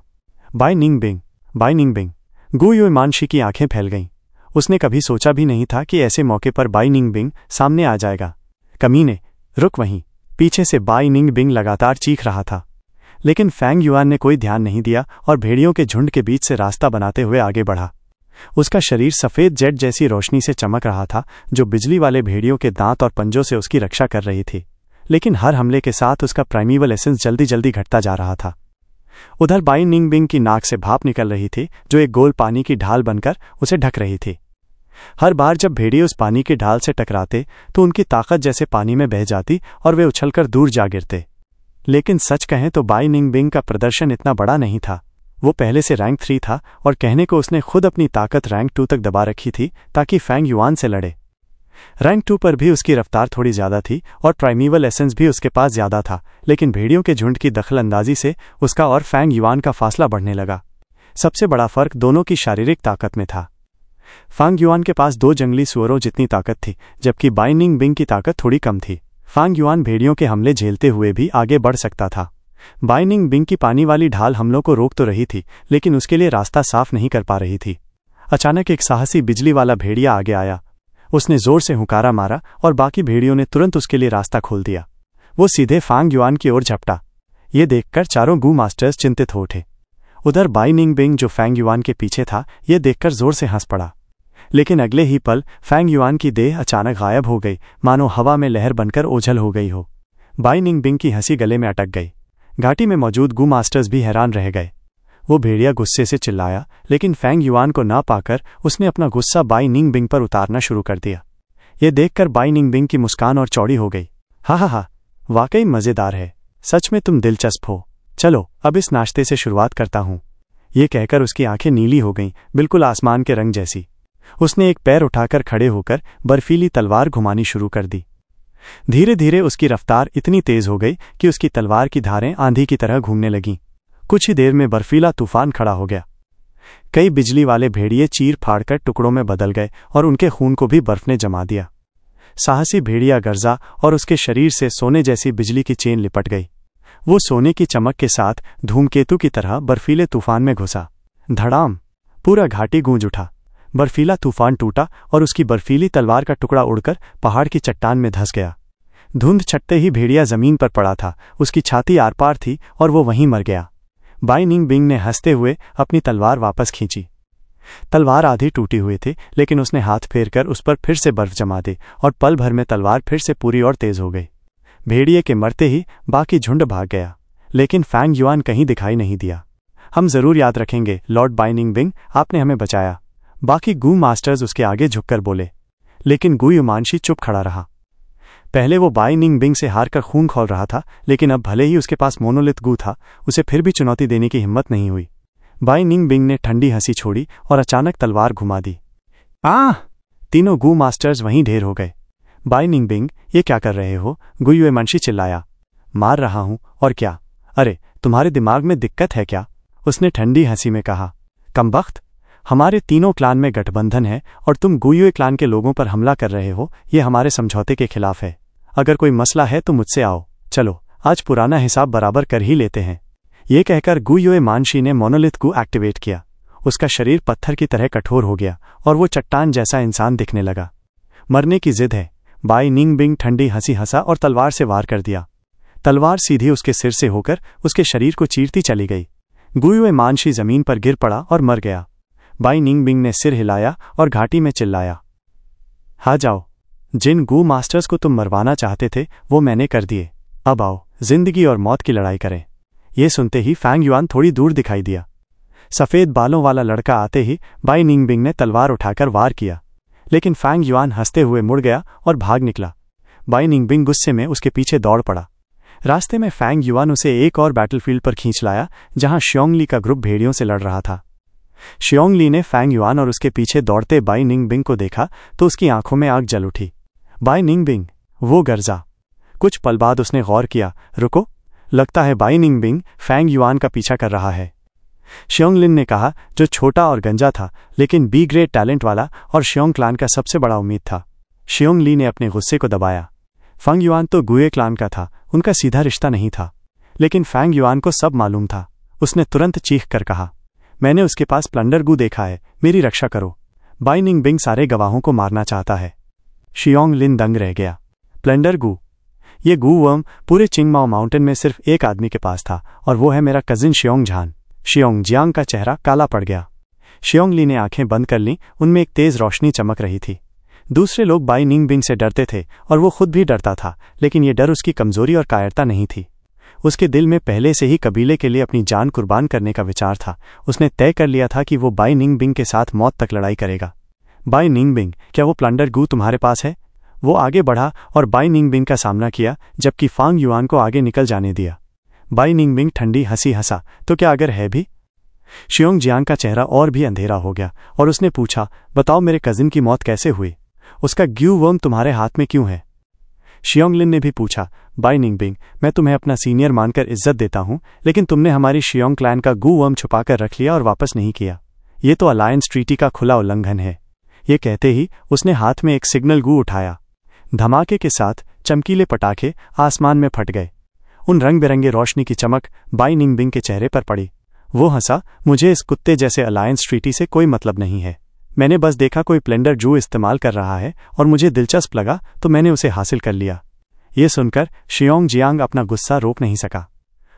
बाई निंगबिंग। गुए मानशी की आंखें फैल गईं। उसने कभी सोचा भी नहीं था कि ऐसे मौके पर बाई निंगबिंग सामने आ जाएगा। कमीने, रुक वहीं। पीछे से बाई निंगबिंग लगातार चीख रहा था। लेकिन फैंग युआन ने कोई ध्यान नहीं दिया और भेड़ियों के झुंड के बीच से रास्ता बनाते हुए आगे बढ़ा। उसका शरीर सफ़ेद जेट जैसी रोशनी से चमक रहा था, जो बिजली वाले भेड़ियों के दांत और पंजों से उसकी रक्षा कर रही थी। लेकिन हर हमले के साथ उसका प्राइमीवल एसेंस जल्दी जल्दी घटता जा रहा था। उधर बाई निंगबिंग की नाक से भाप निकल रही थी, जो एक गोल पानी की ढाल बनकर उसे ढक रही थी। हर बार जब भेड़िए उस पानी की ढाल से टकराते तो उनकी ताकत जैसे पानी में बह जाती और वे उछलकर दूर जा गिरते। लेकिन सच कहें तो बाई निंगबिंग का प्रदर्शन इतना बड़ा नहीं था। वो पहले से रैंक 3 था और कहने को उसने खुद अपनी ताकत रैंक 2 तक दबा रखी थी ताकि फैंग युआन से लड़े। रैंक 2 पर भी उसकी रफ्तार थोड़ी ज्यादा थी और प्राइमीवल एसेंस भी उसके पास ज्यादा था, लेकिन भेड़ियों के झुंड की दखलंदाजी से उसका और फैंग युआन का फासला बढ़ने लगा। सबसे बड़ा फर्क दोनों की शारीरिक ताकत में था। फैंग युआन के पास 2 जंगली सुअरों जितनी ताकत थी, जबकि बाई निंगबिंग की ताकत थोड़ी कम थी। फैंग युआन भेड़ियों के हमले झेलते हुए भी आगे बढ़ सकता था। बाई निंगबिंग की पानी वाली ढाल हमलों को रोक तो रही थी, लेकिन उसके लिए रास्ता साफ नहीं कर पा रही थी। अचानक एक साहसी बिजली वाला भेड़िया आगे आया। उसने जोर से हुंकारा मारा और बाकी भेड़ियों ने तुरंत उसके लिए रास्ता खोल दिया। वो सीधे फैंग युआन की ओर झपटा। ये देखकर चारों गू मास्टर्स चिंतित हो उठे। उधर बाई निंगबिंग जो फैंग युआन के पीछे था, ये देखकर जोर से हंस पड़ा। लेकिन अगले ही पल फैंग युआन की देह अचानक गायब हो गई, मानो हवा में लहर बनकर ओझल हो गई हो। बाई निंगबिंग की हंसी गले में अटक गई। घाटी में मौजूद गू मास्टर्स भी हैरान रह गए। वो भेड़िया गुस्से से चिल्लाया, लेकिन फैंग युआन को ना पाकर उसने अपना गुस्सा बाई निंगबिंग पर उतारना शुरू कर दिया। ये देखकर बाई निंगबिंग की मुस्कान और चौड़ी हो गई। हा, वाकई मज़ेदार है। सच में तुम दिलचस्प हो। चलो अब इस नाश्ते से शुरुआत करता हूँ। ये कहकर उसकी आंखें नीली हो गईं, बिल्कुल आसमान के रंग जैसी। उसने एक पैर उठाकर खड़े होकर बर्फीली तलवार घुमानी शुरू कर दी। धीरे धीरे उसकी रफ्तार इतनी तेज हो गई कि उसकी तलवार की धारें आंधी की तरह घूमने लगीं। कुछ ही देर में बर्फीला तूफान खड़ा हो गया। कई बिजली वाले भेड़िए चीर फाड़कर टुकड़ों में बदल गए और उनके खून को भी बर्फ ने जमा दिया। साहसी भेड़िया गर्जा और उसके शरीर से सोने जैसी बिजली की चेन लिपट गई। वो सोने की चमक के साथ धूमकेतु की तरह बर्फीले तूफान में घुसा। धड़ाम! पूरा घाटी गूंज उठा। बर्फीला तूफान टूटा और उसकी बर्फीली तलवार का टुकड़ा उड़कर पहाड़ की चट्टान में धंस गया। धुंध छटते ही भेड़िया जमीन पर पड़ा था। उसकी छाती आर पार थी और वो वहीं मर गया। बाई निंगबिंग ने हंसते हुए अपनी तलवार वापस खींची। तलवार आधी टूटी हुई थी, लेकिन उसने हाथ फेरकर उस पर फिर से बर्फ जमा दी और पल भर में तलवार फिर से पूरी और तेज हो गई। भेड़िए के मरते ही बाकी झुंड भाग गया, लेकिन फैंग युआन कहीं दिखाई नहीं दिया। हम जरूर याद रखेंगे लॉर्ड बाई निंगबिंग, आपने हमें बचाया। बाकी गू मास्टर्स उसके आगे झुककर बोले, लेकिन गुई मानशी चुप खड़ा रहा। पहले वो बाई निंगबिंग से हारकर खून खौल रहा था, लेकिन अब भले ही उसके पास मोनोलिथ गू था, उसे फिर भी चुनौती देने की हिम्मत नहीं हुई। बाई निंगबिंग ने ठंडी हंसी छोड़ी और अचानक तलवार घुमा दी। तीनों गू मास्टर्स वहीं ढेर हो गए। बाई निंगबिंग, ये क्या कर रहे हो? गुई मानशी चिल्लाया। मार रहा हूं, और क्या? अरे तुम्हारे दिमाग में दिक्कत है क्या? उसने ठंडी हंसी में कहा। कमबख्त, हमारे तीनों क्लान में गठबंधन है और तुम गुयुए क्लान के लोगों पर हमला कर रहे हो। ये हमारे समझौते के खिलाफ है। अगर कोई मसला है तो मुझसे आओ। चलो आज पुराना हिसाब बराबर कर ही लेते हैं। ये कहकर गुयुए मानशी ने मोनोलिथ को एक्टिवेट किया। उसका शरीर पत्थर की तरह कठोर हो गया और वो चट्टान जैसा इंसान दिखने लगा। मरने की जिद है। बाई निंगबिंग ठंडी हंसी हंसा और तलवार से वार कर दिया। तलवार सीधी उसके सिर से होकर उसके शरीर को चीरती चली गई। गुयुए मानशी जमीन पर गिर पड़ा और मर गया। बाई निंगबिंग ने सिर हिलाया और घाटी में चिल्लाया, हा जाओ, जिन गू मास्टर्स को तुम मरवाना चाहते थे वो मैंने कर दिए, अब आओ जिंदगी और मौत की लड़ाई करें। ये सुनते ही फैंग युआन थोड़ी दूर दिखाई दिया। सफ़ेद बालों वाला लड़का आते ही बाई निंगबिंग ने तलवार उठाकर वार किया, लेकिन फैंग युआन हंसते हुए मुड़ गया और भाग निकला। बाई निंगबिंग गुस्से में उसके पीछे दौड़ पड़ा। रास्ते में फैंग युआन उसे एक और बैटलफील्ड पर खींच लाया जहां शियोंगली का ग्रुप भेड़ियों से लड़ रहा था। शियोंगली ने फैंग युआन और उसके पीछे दौड़ते बाई निंगबिंग को देखा तो उसकी आंखों में आग जल उठी। बाई निंगबिंग, वो गर्जा। कुछ पल बाद उसने गौर किया, रुको, लगता है बाई निंगबिंग फैंग युआन का पीछा कर रहा है। शियोंगलिन ने कहा, जो छोटा और गंजा था लेकिन बी ग्रेड टैलेंट वाला और शियोंग क्लान का सबसे बड़ा उम्मीद था। शियोंगली ने अपने गुस्से को दबाया। फैंग युआन तो गुए क्लान का था, उनका सीधा रिश्ता नहीं था, लेकिन फैंग युआन को सब मालूम था। उसने तुरंत चीख कर कहा, मैंने उसके पास प्लंडर गू देखा है, मेरी रक्षा करो। बाई निंगबिंग सारे गवाहों को मारना चाहता है। शियोंगलिन दंग रह गया। प्लंडर गू? ये गू वर्म पूरे चिंगमाओ माउंटेन में सिर्फ एक आदमी के पास था और वो है मेरा कजिन शियोंग झान। शियोंग जियांग का चेहरा काला पड़ गया। शियोंगली ने आंखें बंद कर लीं, उनमें एक तेज रोशनी चमक रही थी। दूसरे लोग बाई निंगबिंग से डरते थे और वो खुद भी डरता था, लेकिन ये डर उसकी कमजोरी और कायरता नहीं थी। उसके दिल में पहले से ही कबीले के लिए अपनी जान कुर्बान करने का विचार था। उसने तय कर लिया था कि वो बाई निंगबिंग के साथ मौत तक लड़ाई करेगा। बाई निंगबिंग, क्या वो प्लंडर गू तुम्हारे पास है? वो आगे बढ़ा और बाई निंगबिंग का सामना किया, जबकि फैंग युआन को आगे निकल जाने दिया। बाई निंगबिंग ठंडी हंसी हंसा, तो क्या अगर है भी? शियोंग जियांग का चेहरा और भी अंधेरा हो गया और उसने पूछा, बताओ मेरे कजिन की मौत कैसे हुई? उसका ग्यू वर्म तुम्हारे हाथ में क्यों है? शियोंगलिन ने भी पूछा, बाई निंगबिंग, मैं तुम्हें अपना सीनियर मानकर इज्जत देता हूं, लेकिन तुमने हमारी शियोंग क्लैन का गू वर्म छुपाकर रख लिया और वापस नहीं किया। ये तो अलायंस ट्रीटी का खुला उल्लंघन है। ये कहते ही उसने हाथ में एक सिग्नल गू उठाया। धमाके के साथ चमकीले पटाखे आसमान में फट गए। उन रंग बिरंगे रोशनी की चमक बाई निंगबिंग के चेहरे पर पड़ी। वो हंसा, मुझे इस कुत्ते जैसे अलायंस ट्रीटी से कोई मतलब नहीं है। मैंने बस देखा कोई प्लेंडर जू इस्तेमाल कर रहा है और मुझे दिलचस्प लगा तो मैंने उसे हासिल कर लिया। ये सुनकर शियोंग जियांग अपना गुस्सा रोक नहीं सका।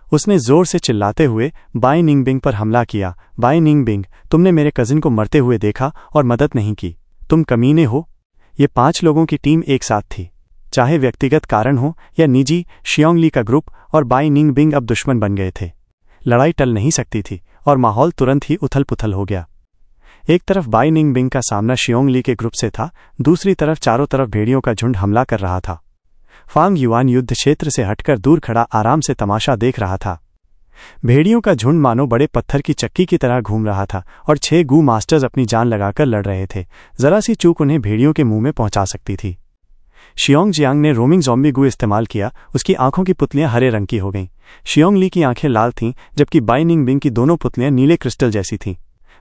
उसने जोर से चिल्लाते हुए बाई निंगबिंग पर हमला किया। बाई निंगबिंग, तुमने मेरे कजिन को मरते हुए देखा और मदद नहीं की। तुम कमीने हो। ये 5 लोगों की टीम एक साथ थी। चाहे व्यक्तिगत कारण हो या निजी, शियोंगली का ग्रुप और बाई निंगबिंग अब दुश्मन बन गए थे। लड़ाई टल नहीं सकती थी और माहौल तुरंत ही उथल पुथल हो गया। एक तरफ बाई निंगबिंग का सामना शियोंगली के ग्रुप से था, दूसरी तरफ चारों तरफ भेड़ियों का झुंड हमला कर रहा था। फैंग युआन युद्ध क्षेत्र से हटकर दूर खड़ा आराम से तमाशा देख रहा था। भेड़ियों का झुंड मानो बड़े पत्थर की चक्की की तरह घूम रहा था और 6 गू मास्टर्स अपनी जान लगाकर लड़ रहे थे। जरा सी चूक उन्हें भेड़ियों के मुंह में पहुंचा सकती थी। शियोंग जियांग ने रोमिंग ज़ॉम्बी गू इस्तेमाल किया। उसकी आंखों की पुतलियां हरे रंग की हो गईं। शियोंगली की आंखें लाल थीं, जबकि बाई निंगबिंग की दोनों पुतलियां नीले क्रिस्टल जैसी थीं।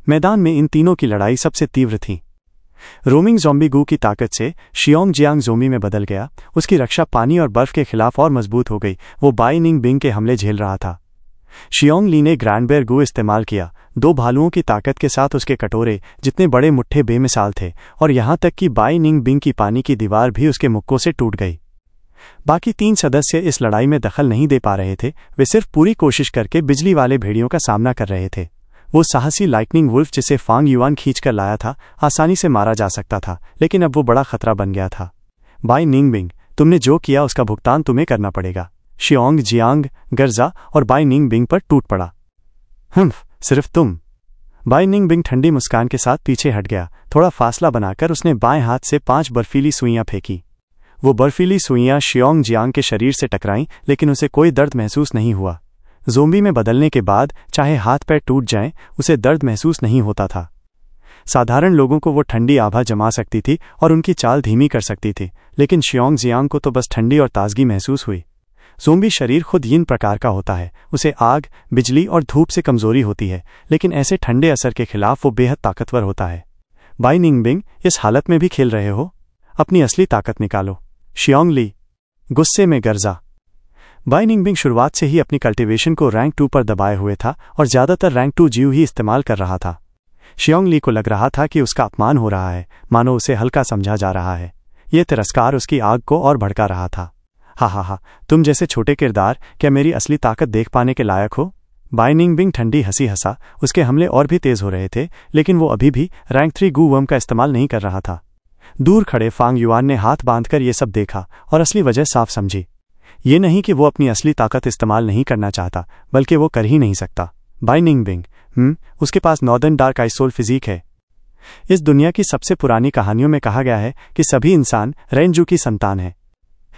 मैदान में इन तीनों की लड़ाई सबसे तीव्र थी। रोमिंग ज़ॉम्बी गू की ताकत से शियोंग जियांग ज़ोंबी में बदल गया। उसकी रक्षा पानी और बर्फ के खिलाफ और मजबूत हो गई। वो बाई निंगबिंग के हमले झेल रहा था। शियोंगली ने ग्रैंडबेयर गू इस्तेमाल किया। 2 भालुओं की ताकत के साथ उसके कटोरे जितने बड़े मुट्ठे बेमिसाल थे और यहां तक कि बाई निंगबिंग की पानी की दीवार भी उसके मुक्कों से टूट गई। बाकी 3 सदस्य इस लड़ाई में दखल नहीं दे पा रहे थे। वे सिर्फ पूरी कोशिश करके बिजली वाले भेड़ियों का सामना कर रहे थे। वो साहसी लाइटनिंग वुल्फ जिसे फैंग युआन खींचकर लाया था आसानी से मारा जा सकता था, लेकिन अब वो बड़ा खतरा बन गया था। बाई निंगबिंग, तुमने जो किया उसका भुगतान तुम्हें करना पड़ेगा। शियोंग जियांग गर्जा और बाई निंगबिंग पर टूट पड़ा। सिर्फ तुम? बाई निंगबिंग ठंडी मुस्कान के साथ पीछे हट गया। थोड़ा फासला बनाकर उसने बाएं हाथ से 5 बर्फीली सुइयां फेंकी। वो बर्फीली सुइयां शियोंग जियांग के शरीर से टकराईं, लेकिन उसे कोई दर्द महसूस नहीं हुआ। ज़ोंबी में बदलने के बाद चाहे हाथ पैर टूट जाएं, उसे दर्द महसूस नहीं होता था। साधारण लोगों को वो ठंडी आभा जमा सकती थी और उनकी चाल धीमी कर सकती थी, लेकिन शियोंग जियांग को तो बस ठंडी और ताजगी महसूस हुई। ज़ोंबी शरीर खुद यिन प्रकार का होता है। उसे आग, बिजली और धूप से कमजोरी होती है, लेकिन ऐसे ठंडे असर के खिलाफ वो बेहद ताकतवर होता है। बाई निंगबिंग, इस हालत में भी खेल रहे हो? अपनी असली ताकत निकालो। शियोंगली गुस्से में गर्जा। बाई निंगबिंग शुरुआत से ही अपनी कल्टीवेशन को रैंक 2 पर दबाए हुए था और ज्यादातर रैंक 2 जीव ही इस्तेमाल कर रहा था। शियोंगली को लग रहा था कि उसका अपमान हो रहा है, मानो उसे हल्का समझा जा रहा है। यह तिरस्कार उसकी आग को और भड़का रहा था। हा, तुम जैसे छोटे किरदार क्या मेरी असली ताकत देख पाने के लायक हो? बाई निंगबिंग ठंडी हंसी हंसा। उसके हमले और भी तेज हो रहे थे, लेकिन वो अभी भी रैंक 3 गू वर्म का इस्तेमाल नहीं कर रहा था। दूर खड़े फांग युआन ने हाथ बांधकर ये सब देखा और असली वजह साफ समझी। ये नहीं कि वो अपनी असली ताकत इस्तेमाल नहीं करना चाहता, बल्कि वो कर ही नहीं सकता। बाई निंगबिंग उसके पास northern dark ice soul physique है। इस दुनिया की सबसे पुरानी कहानियों में कहा गया है कि सभी इंसान रेंजू की संतान है।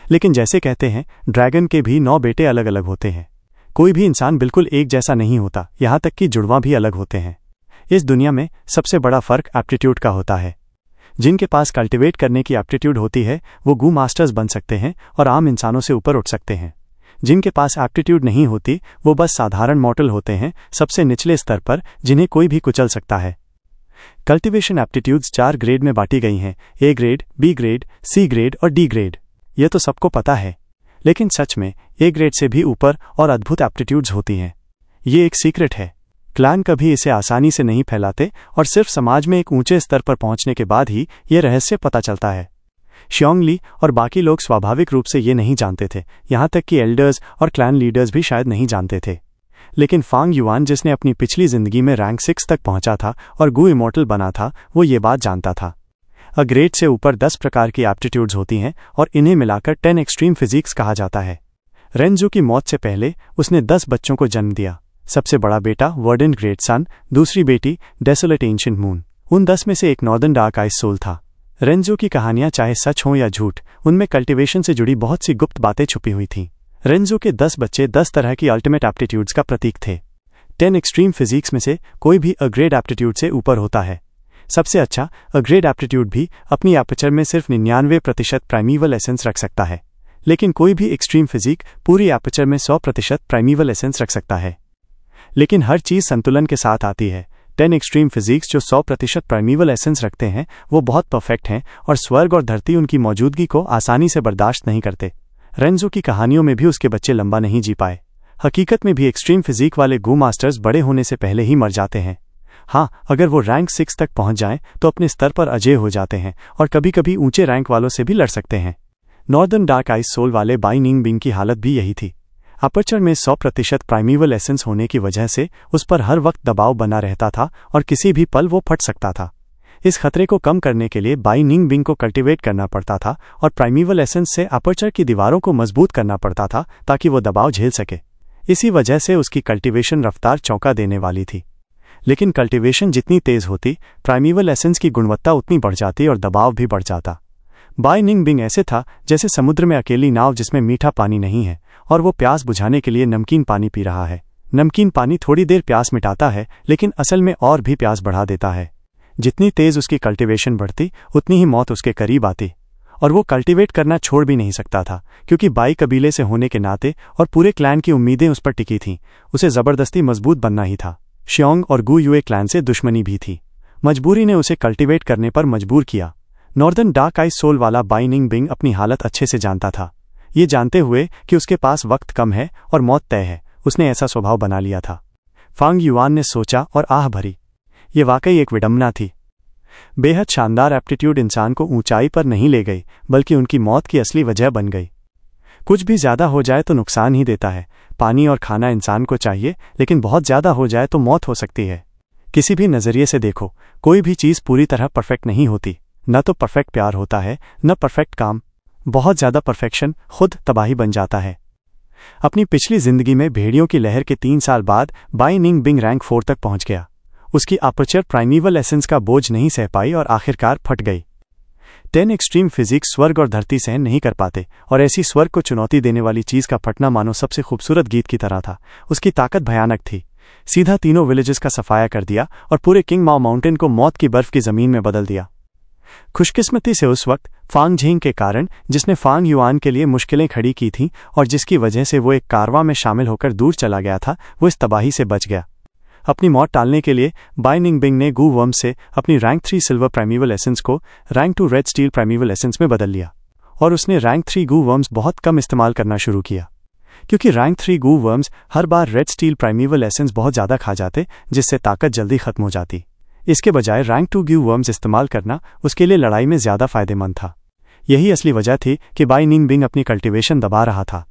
लेकिन जैसे कहते हैं, ड्रैगन के भी 9 बेटे अलग अलग होते हैं। कोई भी इंसान बिल्कुल एक जैसा नहीं होता, यहाँ तक कि जुड़वां भी अलग होते हैं। इस दुनिया में सबसे बड़ा फर्क एप्टीट्यूड का होता है। जिनके पास कल्टिवेट करने की एप्टीट्यूड होती है वो गू मास्टर्स बन सकते हैं और आम इंसानों से ऊपर उठ सकते हैं। जिनके पास एप्टीट्यूड नहीं होती वो बस साधारण मॉर्टल होते हैं, सबसे निचले स्तर पर, जिन्हें कोई भी कुचल सकता है। कल्टिवेशन एप्टीट्यूड्स 4 ग्रेड में बांटी गई हैं: A grade, B grade, C grade और डी ग्रेड। यह तो सबको पता है, लेकिन सच में ए ग्रेड से भी ऊपर और अद्भुत एप्टीट्यूड्स होती हैं। ये एक सीक्रेट है। क्लैन कभी इसे आसानी से नहीं फैलाते और सिर्फ समाज में एक ऊंचे स्तर पर पहुंचने के बाद ही ये रहस्य पता चलता है। शियोंगली और बाकी लोग स्वाभाविक रूप से ये नहीं जानते थे, यहाँ तक कि एल्डर्स और क्लैन लीडर्स भी शायद नहीं जानते थे। लेकिन फांग युआन, जिसने अपनी पिछली जिंदगी में रैंक 6 तक पहुंचा था और गू इमॉर्टल बना था, वो ये बात जानता था। अ ग्रेड से ऊपर 10 प्रकार की एप्टीट्यूड्स होती हैं और इन्हें मिलाकर 10 एक्सट्रीम फिजिक्स कहा जाता है। रेंजू की मौत से पहले उसने 10 बच्चों को जन्म दिया। सबसे बड़ा बेटा वर्डेंट ग्रेट सन, दूसरी बेटी डेसोलेट एंशिएंट मून। उन 10 में से एक नॉर्दर्न डार्क आइस सोल था। रेंजू की कहानियां चाहे सच हों या झूठ, उनमें कल्टिवेशन से जुड़ी बहुत सी गुप्त बातें छुपी हुई थीं। रेंजू के 10 बच्चे 10 तरह की अल्टीमेट एप्टीट्यूड्स का प्रतीक थे। 10 एक्सट्रीम फिजिक्स में से कोई भी अ ग्रेड एप्टीट्यूड से ऊपर होता है। सबसे अच्छा अ ग्रेड एप्टीट्यूड भी अपनी एपर्चर में सिर्फ 99% प्राइमीवल एसेंस रख सकता है, लेकिन कोई भी एक्सट्रीम फिजिक पूरी एपर्चर में 100% प्राइमीवल एसेंस रख सकता है। लेकिन हर चीज संतुलन के साथ आती है। 10 एक्सट्रीम फिजिक्स जो 100% प्राइमीवल एसेंस रखते हैं वो बहुत परफेक्ट हैं और स्वर्ग और धरती उनकी मौजूदगी को आसानी से बर्दाश्त नहीं करते। रेंजो की कहानियों में भी उसके बच्चे लंबा नहीं जी पाए। हकीकत में भी एक्सट्रीम फिजिक वाले गू मास्टर्स बड़े होने से पहले ही मर जाते हैं। हाँ, अगर वो रैंक 6 तक पहुंच जाएं तो अपने स्तर पर अजेय हो जाते हैं और कभी कभी ऊंचे रैंक वालों से भी लड़ सकते हैं। नॉर्दर्न डार्क आइस सोल वाले बाई निंगबिंग की हालत भी यही थी। अपर्चर में 100% प्राइमीवल एसेंस होने की वजह से उस पर हर वक्त दबाव बना रहता था और किसी भी पल वो फट सकता था। इस खतरे को कम करने के लिए बाई निंगबिंग को कल्टिवेट करना पड़ता था और प्राइमीवल एसेंस से अपर्चर की दीवारों को मजबूत करना पड़ता था ताकि वो दबाव झेल सके। इसी वजह से उसकी कल्टिवेशन रफ्तार चौंका देने वाली थी। लेकिन कल्टिवेशन जितनी तेज होती, प्राइमीवल एसेंस की गुणवत्ता उतनी बढ़ जाती और दबाव भी बढ़ जाता। बाई निंगबिंग ऐसे था जैसे समुद्र में अकेली नाव जिसमें मीठा पानी नहीं है और वो प्यास बुझाने के लिए नमकीन पानी पी रहा है। नमकीन पानी थोड़ी देर प्यास मिटाता है, लेकिन असल में और भी प्यास बढ़ा देता है। जितनी तेज उसकी कल्टिवेशन बढ़ती, उतनी ही मौत उसके करीब आती। और वो कल्टिवेट करना छोड़ भी नहीं सकता था, क्योंकि बाई कबीले से होने के नाते और पूरे क्लैन की उम्मीदें उस पर टिकी थीं। उसे जबरदस्ती मजबूत बनना ही था। शियोंग और गू युए क्लैन से दुश्मनी भी थी। मजबूरी ने उसे कल्टिवेट करने पर मजबूर किया। नॉर्दर्न डार्क आइस सोल वाला बाई निंगबिंग अपनी हालत अच्छे से जानता था। ये जानते हुए कि उसके पास वक्त कम है और मौत तय है, उसने ऐसा स्वभाव बना लिया था। फांग युआन ने सोचा और आह भरी। ये वाकई एक विडंबना थी। बेहद शानदार एप्टीट्यूड इंसान को ऊंचाई पर नहीं ले गई, बल्कि उनकी मौत की असली वजह बन गई। कुछ भी ज्यादा हो जाए तो नुकसान ही देता है। पानी और खाना इंसान को चाहिए, लेकिन बहुत ज्यादा हो जाए तो मौत हो सकती है। किसी भी नजरिए से देखो, कोई भी चीज पूरी तरह परफेक्ट नहीं होती। न तो परफेक्ट प्यार होता है, न परफेक्ट काम। बहुत ज्यादा परफेक्शन खुद तबाही बन जाता है। अपनी पिछली जिंदगी में भेड़ियों की लहर के 3 साल बाद बाई निंगबिंग रैंक 4 तक पहुंच गया। उसकी अपर्चर प्राइमीवल एसेंस का बोझ नहीं सह पाई और आखिरकार फट गई। 10 एक्सट्रीम फिजिक्स स्वर्ग और धरती सहन नहीं कर पाते, और ऐसी स्वर्ग को चुनौती देने वाली चीज का फटना मानो सबसे खूबसूरत गीत की तरह था। उसकी ताकत भयानक थी। सीधा तीनों विलेजेस का सफाया कर दिया और पूरे किंग माओ माउंटेन को मौत की बर्फ की जमीन में बदल दिया। खुशकिस्मती से उस वक्त फांग झिंग के कारण, जिसने फांग युआन के लिए मुश्किलें खड़ी की थीं और जिसकी वजह से वो एक कारवां में शामिल होकर दूर चला गया था, वो इस तबाही से बच गया। अपनी मौत टालने के लिए बाई निंगबिंग ने गू वर्म से अपनी रैंक 3 सिल्वर प्राइमीवल एसेंस को रैंक 2 रेड स्टील प्राइमीवल एसेंस में बदल लिया, और उसने रैंक 3 गू वर्म्स बहुत कम इस्तेमाल करना शुरू किया, क्योंकि रैंक 3 गू वर्म्स हर बार रेड स्टील प्राइमीवल एसेंस बहुत ज़्यादा खा जाते, जिससे ताकत जल्दी खत्म हो जाती। इसके बजाय रैंक 2 गू वर्म्स इस्तेमाल करना उसके लिए लड़ाई में ज़्यादा फायदेमंद था। यही असली वजह थी कि बाई निंग बिंग अपनी कल्टीवेशन दबा रहा था,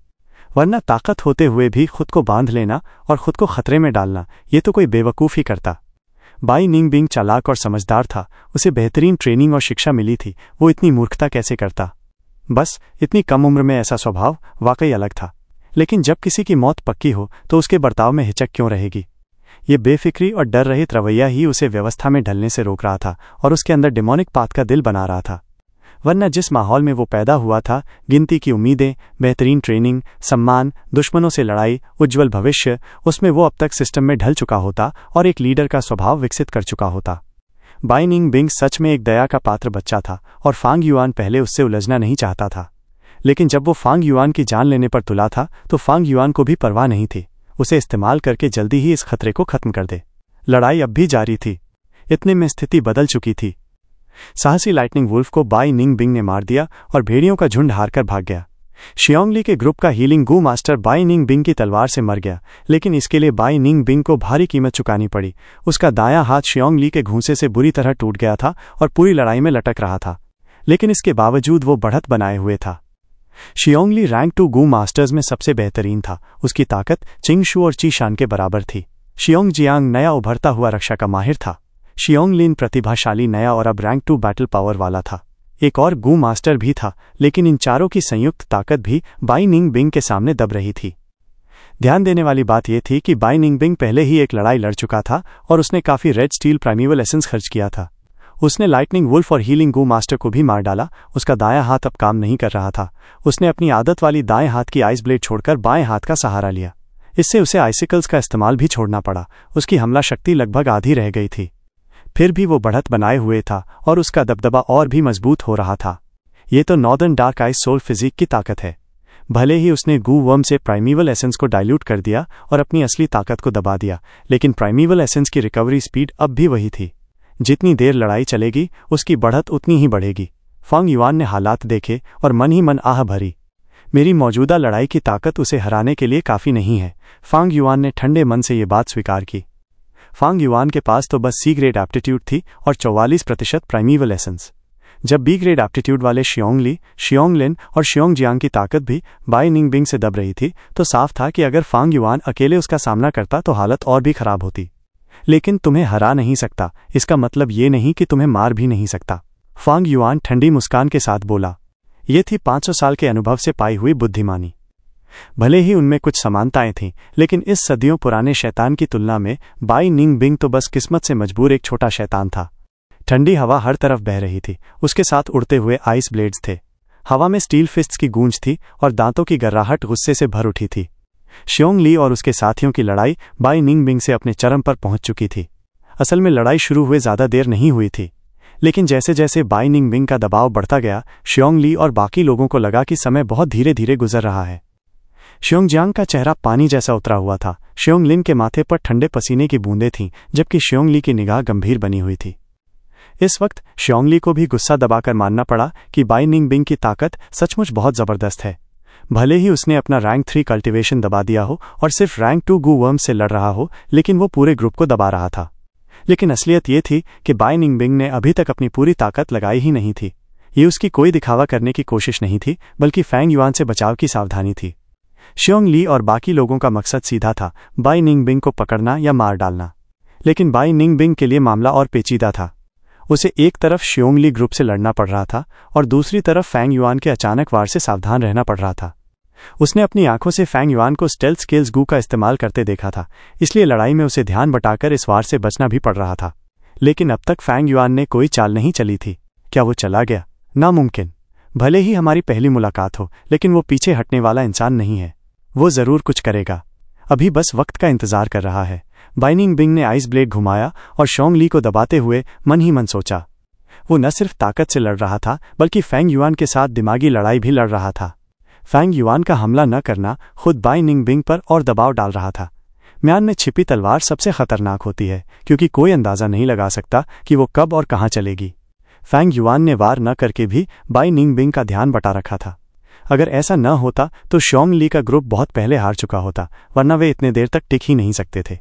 वरना ताकत होते हुए भी खुद को बांध लेना और खुद को खतरे में डालना ये तो कोई बेवकूफ़ ही करता। बाई निंग बिंग चालाक और समझदार था, उसे बेहतरीन ट्रेनिंग और शिक्षा मिली थी, वो इतनी मूर्खता कैसे करता। बस इतनी कम उम्र में ऐसा स्वभाव वाकई अलग था। लेकिन जब किसी की मौत पक्की हो तो उसके बर्ताव में हिचक क्यों रहेगी। ये बेफिक्री और डर रहित रवैया ही उसे व्यवस्था में ढलने से रोक रहा था और उसके अंदर डिमोनिक पात का दिल बना रहा था। वरना जिस माहौल में वो पैदा हुआ था, गिनती की उम्मीदें, बेहतरीन ट्रेनिंग, सम्मान, दुश्मनों से लड़ाई, उज्ज्वल भविष्य, उसमें वो अब तक सिस्टम में ढल चुका होता और एक लीडर का स्वभाव विकसित कर चुका होता। बाई निंग बिंग सच में एक दया का पात्र बच्चा था और फांग युआन पहले उससे उलझना नहीं चाहता था। लेकिन जब वो फांग युआन की जान लेने पर तुला था तो फांग युआन को भी परवाह नहीं थी, उसे इस्तेमाल करके जल्दी ही इस खतरे को खत्म कर दे। लड़ाई अब भी जारी थी। इतने में स्थिति बदल चुकी थी। साहसी लाइटनिंग वुल्फ को बाई निंग बिंग ने मार दिया और भेड़ियों का झुंड हारकर भाग गया। शियोंगली के ग्रुप का healing Gu master Bai Ningbing की तलवार से मर गया, लेकिन इसके लिए बाई निंग बिंग को भारी कीमत चुकानी पड़ी। उसका दायां हाथ शियोंगली के घूंसे से बुरी तरह टूट गया था और पूरी लड़ाई में लटक रहा था, लेकिन इसके बावजूद वो बढ़त बनाए हुए था। शियोंगली रैंक 2 गू मास्टर्स में सबसे बेहतरीन था। उसकी ताकत चिंगशू और चीशान के बराबर थी। शियोंग जियांग नया उभरता हुआ रक्षा का माहिर था। शियोंगलिन प्रतिभाशाली नया और अब रैंक 2 बैटल पावर वाला था। एक और गू मास्टर भी था, लेकिन इन चारों की संयुक्त ताकत भी बाई निंग बिंग के सामने दब रही थी। ध्यान देने वाली बात यह थी कि बाई निंग बिंग पहले ही एक लड़ाई लड़ चुका था और उसने काफी रेड स्टील प्राइमेवल एसेंस खर्च किया था। उसने लाइटनिंग वुल्फ और हीलिंग गू मास्टर को भी मार डाला। उसका दायां हाथ अब काम नहीं कर रहा था। उसने अपनी आदत वाली दाएं हाथ की आइस ब्लेड छोड़कर बाएं हाथ का सहारा लिया। इससे उसे आइसिकल्स का इस्तेमाल भी छोड़ना पड़ा। उसकी हमला शक्ति लगभग आधी रह गई थी। फिर भी वो बढ़त बनाए हुए था और उसका दबदबा और भी मजबूत हो रहा था। ये तो northern dark ice soul physique की ताकत है। भले ही उसने गू वर्म से प्राइमेवल एसेंस को डाइल्यूट कर दिया और अपनी असली ताकत को दबा दिया, लेकिन प्राइमेवल एसेंस की रिकवरी स्पीड अब भी वही थी। जितनी देर लड़ाई चलेगी उसकी बढ़त उतनी ही बढ़ेगी। फांग युआन ने हालात देखे और मन ही मन आह भरी। मेरी मौजूदा लड़ाई की ताकत उसे हराने के लिए काफ़ी नहीं है। फांग युआन ने ठंडे मन से ये बात स्वीकार की। फांग युआन के पास तो बस सी ग्रेड एप्टीट्यूड थी और 44% प्राइमेवल एसेंस। जब बी ग्रेड एप्टीट्यूड वाले शियोंगली, शियोंगलिन और शियोंगजियांग की ताकत भी बाई निंग बिंग से दब रही थी, तो साफ था कि अगर फांग युआन अकेले उसका सामना करता तो हालत और भी खराब होती। लेकिन तुम्हें हरा नहीं सकता, इसका मतलब ये नहीं कि तुम्हें मार भी नहीं सकता, फांग युआन ठंडी मुस्कान के साथ बोला। ये थी 500 साल के अनुभव से पाई हुई बुद्धिमानी। भले ही उनमें कुछ समानताएं थीं, लेकिन इस सदियों पुराने शैतान की तुलना में बाई निंग बिंग तो बस किस्मत से मजबूर एक छोटा शैतान था। ठंडी हवा हर तरफ बह रही थी। उसके साथ उड़ते हुए आइस ब्लेड्स थे। हवा में स्टील फिस्ट्स की गूंज थी और दांतों की गर्राहट गुस्से से भर उठी थी। शियोंगली और उसके साथियों की लड़ाई बाई निंग बिंग से अपने चरम पर पहुंच चुकी थी। असल में लड़ाई शुरू हुए ज़्यादा देर नहीं हुई थी, लेकिन जैसे जैसे बाई निंग बिंग का दबाव बढ़ता गया, शियोंगली और बाकी लोगों को लगा कि समय बहुत धीरे धीरे गुजर रहा है। शियोंगजियांग का चेहरा पानी जैसा उतरा हुआ था। शियोंगलिन के माथे पर ठंडे पसीने की बूंदें थीं, जबकि शियोंगली की निगाह गंभीर बनी हुई थी। इस वक्त शियोंगली को भी गुस्सा दबाकर मानना पड़ा कि बाई निंग बिंग की ताकत सचमुच बहुत जबरदस्त है। भले ही उसने अपना रैंक 3 कल्टीवेशन दबा दिया हो और सिर्फ रैंक 2 गू वर्म से लड़ रहा हो, लेकिन वो पूरे ग्रुप को दबा रहा था। लेकिन असलियत ये थी कि बाई निंग बिंग ने अभी तक अपनी पूरी ताकत लगाई ही नहीं थी। ये उसकी कोई दिखावा करने की कोशिश नहीं थी, बल्कि फैंग युआन से बचाव की सावधानी थी। शियोंगली और बाकी लोगों का मकसद सीधा था, बाई निंग बिंग को पकड़ना या मार डालना। लेकिन बाई निंग बिंग के लिए मामला और पेचीदा था। उसे एक तरफ शियोंगली ग्रुप से लड़ना पड़ रहा था और दूसरी तरफ फैंग युआन के अचानक वार से सावधान रहना पड़ रहा था। उसने अपनी आंखों से फैंग युआन को स्टेल्थ स्किल्स गू का इस्तेमाल करते देखा था, इसलिए लड़ाई में उसे ध्यान बटाकर इस वार से बचना भी पड़ रहा था। लेकिन अब तक फैंग युआन ने कोई चाल नहीं चली थी। क्या वो चला गया? नामुमकिन। भले ही हमारी पहली मुलाकात हो, लेकिन वो पीछे हटने वाला इंसान नहीं है। वो जरूर कुछ करेगा। अभी बस वक्त का इंतजार कर रहा है। बाई निंग बिंग ने आइस ब्लेड घुमाया और शियोंगली को दबाते हुए मन ही मन सोचा। वो न सिर्फ ताकत से लड़ रहा था, बल्कि फैंग युआन के साथ दिमागी लड़ाई भी लड़ रहा था। फैंग युआन का हमला न करना खुद बाई निंग बिंग पर और दबाव डाल रहा था। म्यान में छिपी तलवार सबसे खतरनाक होती है, क्योंकि कोई अंदाजा नहीं लगा सकता कि वो कब और कहाँ चलेगी। फैंग युआन ने वार न करके भी बाई निंग बिंग का ध्यान बटा रखा था। अगर ऐसा न होता तो शियोंगली का ग्रुप बहुत पहले हार चुका होता, वरना वे इतने देर तक टिक ही नहीं सकते थे।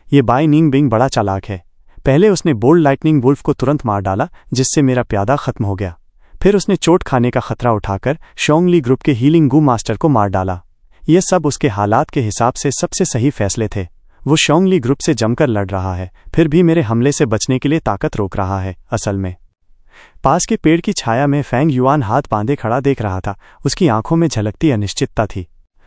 ये बाई निंग बिंग बड़ा चालाक है। पहले उसने बोल्ड लाइटनिंग वुल्फ को तुरंत मार डाला, जिससे मेरा प्यादा खत्म हो गया। फिर उसने चोट खाने का खतरा उठाकर शोंगली ग्रुप के हीलिंग गू मास्टर को मार डाला। ये सब उसके हालात के हिसाब से सबसे सही फैसले थे। वो शोंगली ग्रुप से जमकर लड़ रहा है, फिर भी मेरे हमले से बचने के लिए ताकत रोक रहा है। असल में पास के पेड़ की छाया में फेंग युआन हाथ बांधे खड़ा देख रहा था। उसकी आंखों में झलकती अनिश्चितता थी।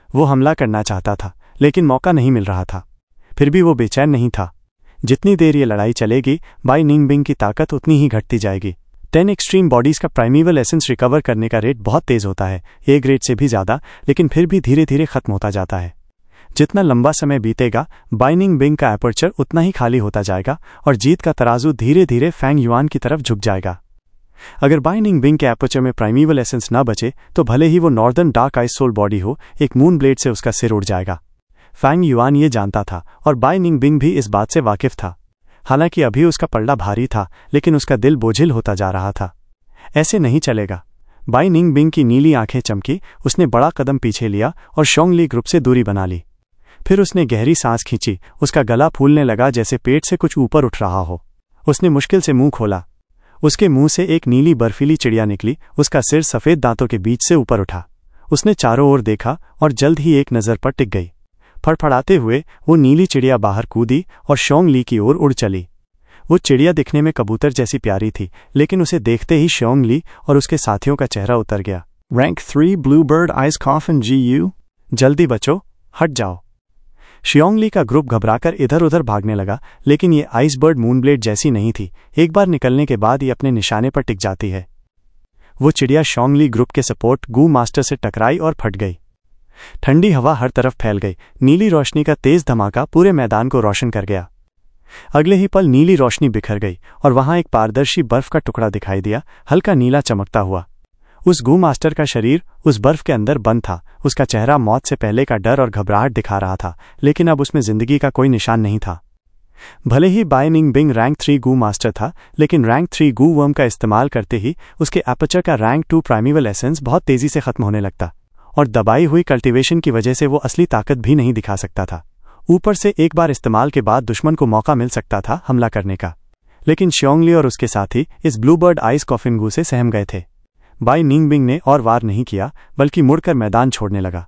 वो हमला करना चाहता था, लेकिन मौका नहीं मिल रहा था। फिर भी वो बेचैन नहीं था। जितनी देर ये लड़ाई चलेगी, बाई निंगबिंग की ताकत उतनी ही घटती जाएगी। 10 एक्सट्रीम बॉडीज का प्राइमेवल एसेंस रिकवर करने का रेट बहुत तेज होता है, ए ग्रेड से भी ज़्यादा, लेकिन फिर भी धीरे धीरे खत्म होता जाता है। जितना लंबा समय बीतेगा, बाई निंगबिंग का एपर्चर उतना ही खाली होता जाएगा और जीत का तराजू धीरे धीरे फेंग युआन की तरफ झुक जाएगा। अगर बाई निंगबिंग के एपर्चर में प्राइमेवल एसेंस न बचे तो भले ही वो northern dark ice soul body हो, एक मून ब्लेड से उसका सिर उड़ जाएगा। फेंग युआन ये जानता था और बाई निंगबिंग भी इस बात से वाकिफ था। हालांकि अभी उसका पल्ला भारी था, लेकिन उसका दिल बोझिल होता जा रहा था। ऐसे नहीं चलेगा। बाई निंगबिंग की नीली आंखें चमकी। उसने बड़ा कदम पीछे लिया और शोंगली ग्रुप से दूरी बना ली। फिर उसने गहरी सांस खींची। उसका गला फूलने लगा जैसे पेट से कुछ ऊपर उठ रहा हो। उसने मुश्किल से मुंह खोला। उसके मुंह से एक नीली बर्फीली चिड़िया निकली। उसका सिर सफ़ेद दांतों के बीच से ऊपर उठा। उसने चारों ओर देखा और जल्द ही एक नज़र पर टिक गई। फड़फड़ाते हुए वो नीली चिड़िया बाहर कूदी और शोंगली की ओर उड़ चली। वो चिड़िया दिखने में कबूतर जैसी प्यारी थी, लेकिन उसे देखते ही शोंगली और उसके साथियों का चेहरा उतर गया। Rank 3 blue bird ice coffin GU। जल्दी बचो, हट जाओ। शियोंगली का ग्रुप घबराकर इधर उधर भागने लगा, लेकिन ये आइसबर्ड मूनब्लेड जैसी नहीं थी। एक बार निकलने के बाद ये अपने निशाने पर टिक जाती है। वो चिड़िया शोंगली ग्रुप के सपोर्ट गू मास्टर से टकराई और फट गई। ठंडी हवा हर तरफ फैल गई। नीली रोशनी का तेज धमाका पूरे मैदान को रोशन कर गया। अगले ही पल नीली रोशनी बिखर गई और वहां एक पारदर्शी बर्फ का टुकड़ा दिखाई दिया, हल्का नीला चमकता हुआ। उस गू मास्टर का शरीर उस बर्फ के अंदर बंद था। उसका चेहरा मौत से पहले का डर और घबराहट दिखा रहा था, लेकिन अब उसमें जिंदगी का कोई निशान नहीं था। भले ही बाई निंगबिंग रैंक 3 गू मास्टर था, लेकिन रैंक 3 गू वर्म का इस्तेमाल करते ही उसके एपर्चर का रैंक 2 प्राइमेवल एसेंस बहुत तेजी से खत्म होने लगता और दबाई हुई कल्टीवेशन की वजह से वो असली ताकत भी नहीं दिखा सकता था। ऊपर से एक बार इस्तेमाल के बाद दुश्मन को मौका मिल सकता था हमला करने का, लेकिन शियोंगली और उसके साथी इस ब्लूबर्ड आइस कॉफिन गू से सहम गए थे। बाई निंगबिंग ने और वार नहीं किया, बल्कि मुड़कर मैदान छोड़ने लगा।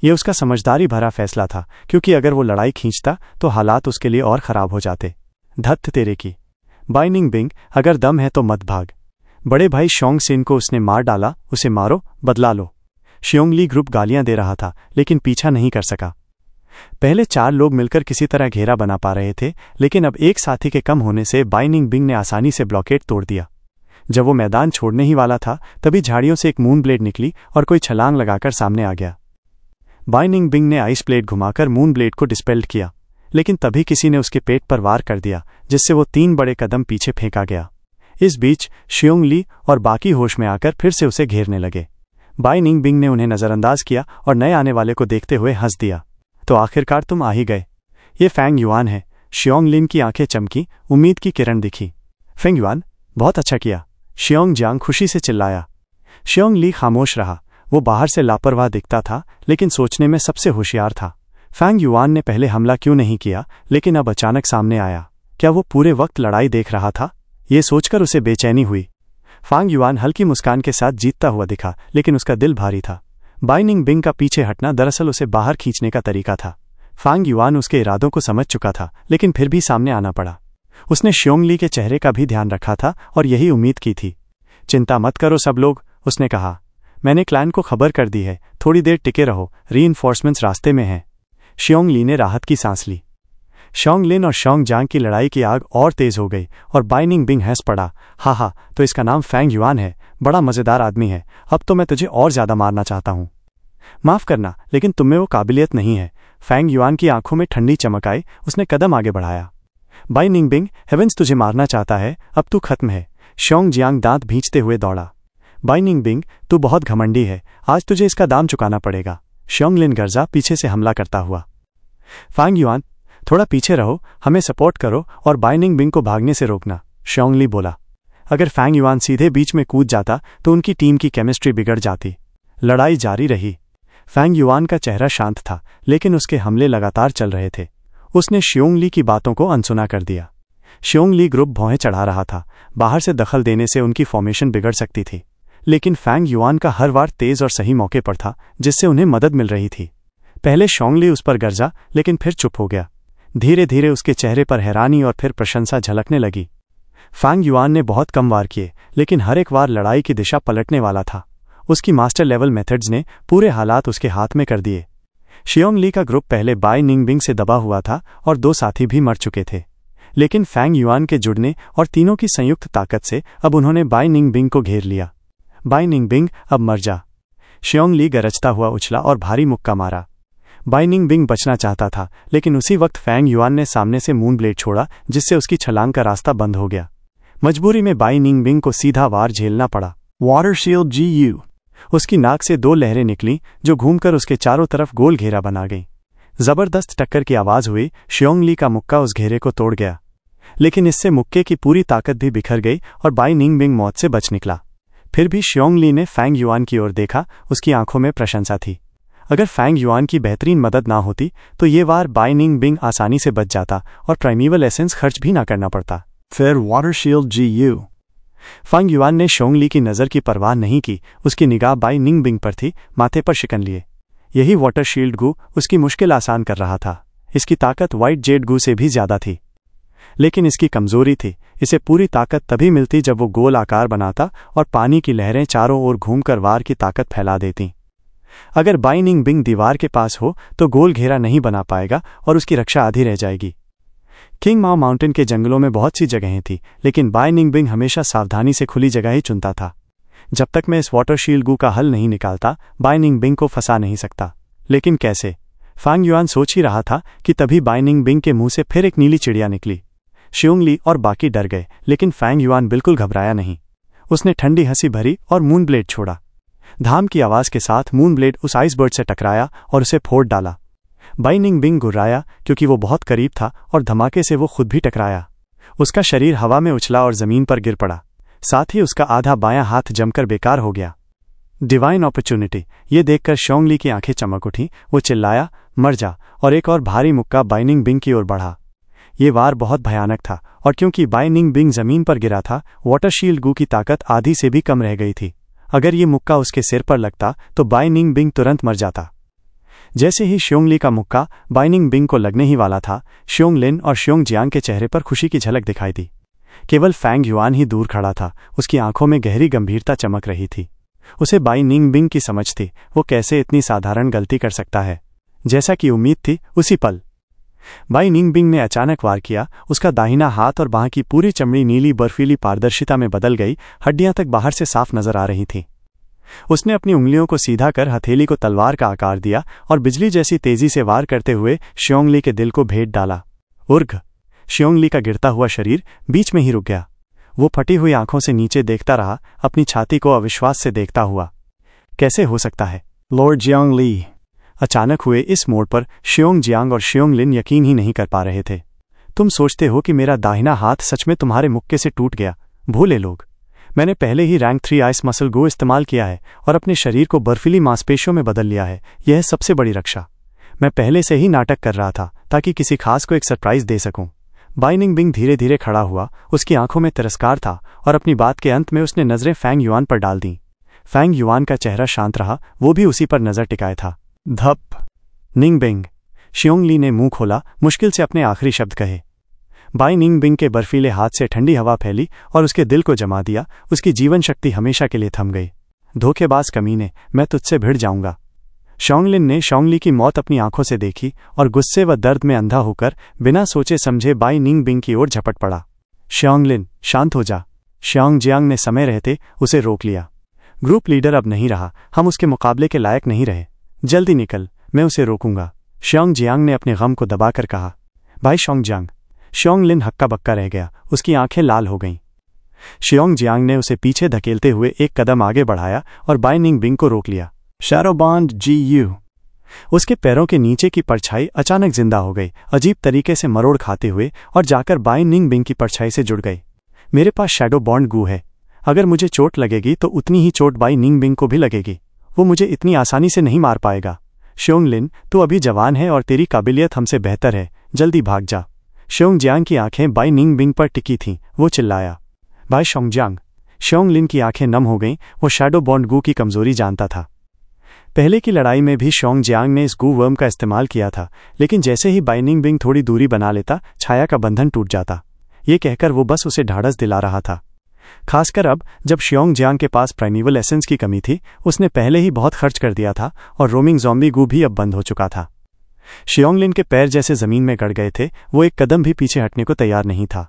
यह उसका समझदारी भरा फैसला था, क्योंकि अगर वो लड़ाई खींचता तो हालात उसके लिए और खराब हो जाते। धत्त तेरे की। बाई निंगबिंग, अगर दम है तो मत भाग। बड़े भाई शोंग सिन को उसने मार डाला, उसे मारो, बदला लो। शियोंगली ग्रुप गालियां दे रहा था, लेकिन पीछा नहीं कर सका। पहले 4 लोग मिलकर किसी तरह घेरा बना पा रहे थे, लेकिन अब एक साथी के कम होने से बाई निंगबिंग ने आसानी से ब्लॉकेड तोड़ दिया। जब वो मैदान छोड़ने ही वाला था, तभी झाड़ियों से एक मून ब्लेड निकली और कोई छलांग लगाकर सामने आ गया। बाई निंगबिंग ने आइस प्लेट घुमाकर मून ब्लेड को डिस्पेल्ड किया, लेकिन तभी किसी ने उसके पेट पर वार कर दिया, जिससे वो 3 बड़े कदम पीछे फेंका गया। इस बीच शियोंगली और बाकी होश में आकर फिर से उसे घेरने लगे। बाई निंगबिंग ने उन्हें नज़रअंदाज किया और नए आने वाले को देखते हुए हंस दिया। तो आखिरकार तुम आ ही गए। ये फेंग युआन है। शियोंगलिन की आंखें चमकी, उम्मीद की किरण दिखी। फेंग युआन, बहुत अच्छा किया। शियोंग जियांग खुशी से चिल्लाया। शियोंगली खामोश रहा। वो बाहर से लापरवाह दिखता था, लेकिन सोचने में सबसे होशियार था। फेंग युआन ने पहले हमला क्यों नहीं किया, लेकिन अब अचानक सामने आया। क्या वो पूरे वक्त लड़ाई देख रहा था? ये सोचकर उसे बेचैनी हुई। फेंग युआन हल्की मुस्कान के साथ जीतता हुआ दिखा, लेकिन उसका दिल भारी था। बाई निंगबिंग का पीछे हटना दरअसल उसे बाहर खींचने का तरीका था। फेंग युआन उसके इरादों को समझ चुका था, लेकिन फिर भी सामने आना पड़ा। उसने शियोंगली के चेहरे का भी ध्यान रखा था और यही उम्मीद की थी। चिंता मत करो सब लोग, उसने कहा। मैंने क्लैन को खबर कर दी है, थोड़ी देर टिके रहो, रीइंफोर्समेंट्स रास्ते में हैं। शियोंगली ने राहत की सांस ली। शोंगलिन और शोंग जियांग की लड़ाई की आग और तेज हो गई और बाई निंगबिंग हंस पड़ा। हा, तो इसका नाम फेंग युआन है, बड़ा मजेदार आदमी है। अब तो मैं तुझे और ज्यादा मारना चाहता हूँ। माफ करना, लेकिन तुममें वो काबिलियत नहीं है। फेंग युआन की आंखों में ठंडी चमक आई। उसने कदम आगे बढ़ाया। बाई निंगबिंग, हेवेंस तुझे मारना चाहता है, अब तू खत्म है। शोंग जियांग दांत भींचते हुए दौड़ा। बाई निंगबिंग, तू बहुत घमंडी है, आज तुझे इसका दाम चुकाना पड़ेगा। शियोंगलिन गर्जा पीछे से हमला करता हुआ। फेंग युआन, थोड़ा पीछे रहो, हमें सपोर्ट करो और बाई निंगबिंग को भागने से रोकना, शियोंगली बोला। अगर फेंग युआन सीधे बीच में कूद जाता तो उनकी टीम की केमिस्ट्री बिगड़ जाती। लड़ाई जारी रही। फेंग युआन का चेहरा शांत था, लेकिन उसके हमले लगातार चल रहे थे। उसने शियोंगली की बातों को अनसुना कर दिया। शियोंगली ग्रुप भौहें चढ़ा रहा था। बाहर से दखल देने से उनकी फॉर्मेशन बिगड़ सकती थी, लेकिन फैंग युआन का हर वार तेज और सही मौके पर था, जिससे उन्हें मदद मिल रही थी। पहले शोंगली उस पर गरजा, लेकिन फिर चुप हो गया। धीरे धीरे उसके चेहरे पर हैरानी और फिर प्रशंसा झलकने लगी। फैंग युआन ने बहुत कम वार किए, लेकिन हर एक वार लड़ाई की दिशा पलटने वाला था। उसकी मास्टर लेवल मेथड्स ने पूरे हालात उसके हाथ में कर दिए। शियोंग ली का ग्रुप पहले बाई निंगबिंग से दबा हुआ था और 2 साथी भी मर चुके थे, लेकिन फैंग युआन के जुड़ने और तीनों की संयुक्त ताकत से अब उन्होंने बाई निंगबिंग को घेर लिया। बाई निंगबिंग, अब मर जा। शियोंग ली गरजता हुआ उछला और भारी मुक्का मारा। बाई निंगबिंग बचना चाहता था, लेकिन उसी वक्त फैंग युआन ने सामने से मून ब्लेड छोड़ा, जिससे उसकी छलांग का रास्ता बंद हो गया। मजबूरी में बाई निंगबिंग को सीधा वार झेलना पड़ा। Water shield GU। उसकी नाक से 2 लहरें निकलीं, जो घूमकर उसके चारों तरफ गोल घेरा बना गईं। जबरदस्त टक्कर की आवाज हुई। शियोंग ली का मुक्का उस घेरे को तोड़ गया, लेकिन इससे मुक्के की पूरी ताकत भी बिखर गई और बाई निंगबिंग मौत से बच निकला। फिर भी शियोंग ली ने फैंग युआन की ओर देखा। उसकी आंखों में प्रशंसा थी। अगर फैंग युआन की बेहतरीन मदद ना होती तो ये वार बाई निंगबिंग आसानी से बच जाता और प्राइमीवल एसेंस खर्च भी ना करना पड़ता। फिर water shield GU। Fang Yuan ने शियोंग ली की नज़र की परवाह नहीं की। उसकी निगाह बाई निंगबिंग पर थी, माथे पर शिकन लिए। यही वाटर शील्ड गू उसकी मुश्किल आसान कर रहा था। इसकी ताकत व्हाइट जेड गू से भी ज्यादा थी, लेकिन इसकी कमजोरी थी। इसे पूरी ताकत तभी मिलती जब वो गोल आकार बनाता और पानी की लहरें चारों ओर घूमकर वार की ताकत फैला देती। अगर बाई निंगबिंग दीवार के पास हो तो गोल घेरा नहीं बना पाएगा और उसकी रक्षा आधी रह जाएगी। किंग माओ माउंटेन के जंगलों में बहुत सी जगहें थी, लेकिन बाई निंगबिंग हमेशा सावधानी से खुली जगह ही चुनता था। जब तक मैं इस वाटर शील्ड गू का हल नहीं निकालता, बाई निंगबिंग को फंसा नहीं सकता। लेकिन कैसे? फैंग युआन सोच ही रहा था कि तभी बाई निंगबिंग के मुंह से फिर एक नीली चिड़िया निकली। शियोंग ली और बाकी डर गए, लेकिन फैंग युआन बिल्कुल घबराया नहीं। उसने ठंडी हंसी भरी और मून ब्लेड छोड़ा। धाम की आवाज के साथ मून ब्लेड उस आइसबर्ड से टकराया और उसे फोड़ डाला। बाई निंगबिंग गुर्राया, क्योंकि वो बहुत करीब था और धमाके से वो खुद भी टकराया। उसका शरीर हवा में उछला और जमीन पर गिर पड़ा। साथ ही उसका आधा बायां हाथ जमकर बेकार हो गया। डिवाइन अपॉर्चुनिटी, ये देखकर शियोंग ली की आंखें चमक उठीं। वो चिल्लाया, मर जा, और एक और भारी मुक्का बाई निंगबिंग की ओर बढ़ा। ये वार बहुत भयानक था, और क्योंकि बाई निंगबिंग जमीन पर गिरा था, वाटर शील्ड गू की ताकत आधी से भी कम रह गई थी। अगर ये मुक्का उसके सिर पर लगता तो बाई निंगबिंग तुरंत मर जाता। जैसे ही शियोंग ली का मुक्का बाई निंगबिंग को लगने ही वाला था, शियोंग लिन और शियोंग जियांग के चेहरे पर खुशी की झलक दिखाई दी। केवल फैंग युआन ही दूर खड़ा था। उसकी आंखों में गहरी गंभीरता चमक रही थी। उसे बाई निंगबिंग की समझ थी। वो कैसे इतनी साधारण गलती कर सकता है। जैसा कि उम्मीद थी, उसी पल बाई निंगबिंग ने अचानक वार किया। उसका दाहिना हाथ और बाह की पूरी चमड़ी नीली बर्फीली पारदर्शिता में बदल गई। हड्डियां तक बाहर से साफ नजर आ रही थीं। उसने अपनी उंगलियों को सीधा कर हथेली को तलवार का आकार दिया और बिजली जैसी तेजी से वार करते हुए शियोंग ली के दिल को भेद डाला। उर्घ! शियोंग ली का गिरता हुआ शरीर बीच में ही रुक गया। वो फटी हुई आंखों से नीचे देखता रहा, अपनी छाती को अविश्वास से देखता हुआ। कैसे हो सकता है? लॉर्ड जियांग ली! अचानक हुए इस मोड़ पर शियोंग जियांग और शियोंग लिन यकीन ही नहीं कर पा रहे थे। तुम सोचते हो कि मेरा दाहिना हाथ सच में तुम्हारे मुक्के से टूट गया? भोले लोग! मैंने पहले ही रैंक 3 आइस मसल गो इस्तेमाल किया है और अपने शरीर को बर्फीली मांसपेशियों में बदल लिया है। यह है सबसे बड़ी रक्षा। मैं पहले से ही नाटक कर रहा था ताकि किसी खास को एक सरप्राइज दे सकूं। बाई निंगबिंग धीरे धीरे खड़ा हुआ। उसकी आंखों में तिरस्कार था और अपनी बात के अंत में उसने नजरें फैंग युआन पर डाल दी। फैंग युआन का चेहरा शांत रहा, वो भी उसी पर नजर टिकाए था। धप! निंगबिंग! शियोंग ली ने मुंह खोला, मुश्किल से अपने आखिरी शब्द कहे। बाई निंगबिंग के बर्फीले हाथ से ठंडी हवा फैली और उसके दिल को जमा दिया। उसकी जीवन शक्ति हमेशा के लिए थम गई। धोखेबाज कमीने, मैं तुझसे भिड़ जाऊंगा। शियोंग लिन ने शियोंग ली की मौत अपनी आंखों से देखी और गुस्से व दर्द में अंधा होकर बिना सोचे समझे बाई निंगबिंग की ओर झपट पड़ा। शियोंग लिन, शांत हो जा। शियोंग जियांग ने समय रहते उसे रोक लिया। ग्रुप लीडर अब नहीं रहा। हम उसके मुकाबले के लायक नहीं रहे। जल्दी निकल, मैं उसे रोकूंगा। शियोंग जियांग ने अपने गम को दबाकर कहा। भाई शियोंग जियांग! शियोंग लिन हक्का बक्का रह गया। उसकी आंखें लाल हो गईं। शियोंग जियांग ने उसे पीछे धकेलते हुए एक कदम आगे बढ़ाया और बाई निंगबिंग को रोक लिया। Shadow bond GU। उसके पैरों के नीचे की परछाई अचानक जिंदा हो गई, अजीब तरीके से मरोड़ खाते हुए, और जाकर बाई निंगबिंग की परछाई से जुड़ गई। मेरे पास शैडो बॉन्ड गू है। अगर मुझे चोट लगेगी तो उतनी ही चोट बाई निंगबिंग को भी लगेगी। वो मुझे इतनी आसानी से नहीं मार पाएगा। शियोंग लिन, तू अभी जवान है और तेरी काबिलियत हमसे बेहतर है। जल्दी भाग जा। शियोंग जियांग की आंखें बाई निंगबिंग पर टिकी थीं। वो चिल्लाया, भाई शियोंग जियांग! शियोंगलिन की आंखें नम हो गईं। वो शैडो बॉन्ड गू की कमजोरी जानता था। पहले की लड़ाई में भी शोंग जियांग ने इस गू वर्म का इस्तेमाल किया था, लेकिन जैसे ही बाइनिंग बिंग थोड़ी दूरी बना लेता, छाया का बंधन टूट जाता। ये कहकर वो बस उसे ढाढ़स दिला रहा था। खासकर अब जब शियोंग जियांग के पास प्राइमेवल एसेंस की कमी थी। उसने पहले ही बहुत खर्च कर दिया था और रोमिंग ज़ॉम्बी गू भी अब बंद हो चुका था। शियोंगलिन के पैर जैसे जमीन में गड़ गए थे। वो एक कदम भी पीछे हटने को तैयार नहीं था।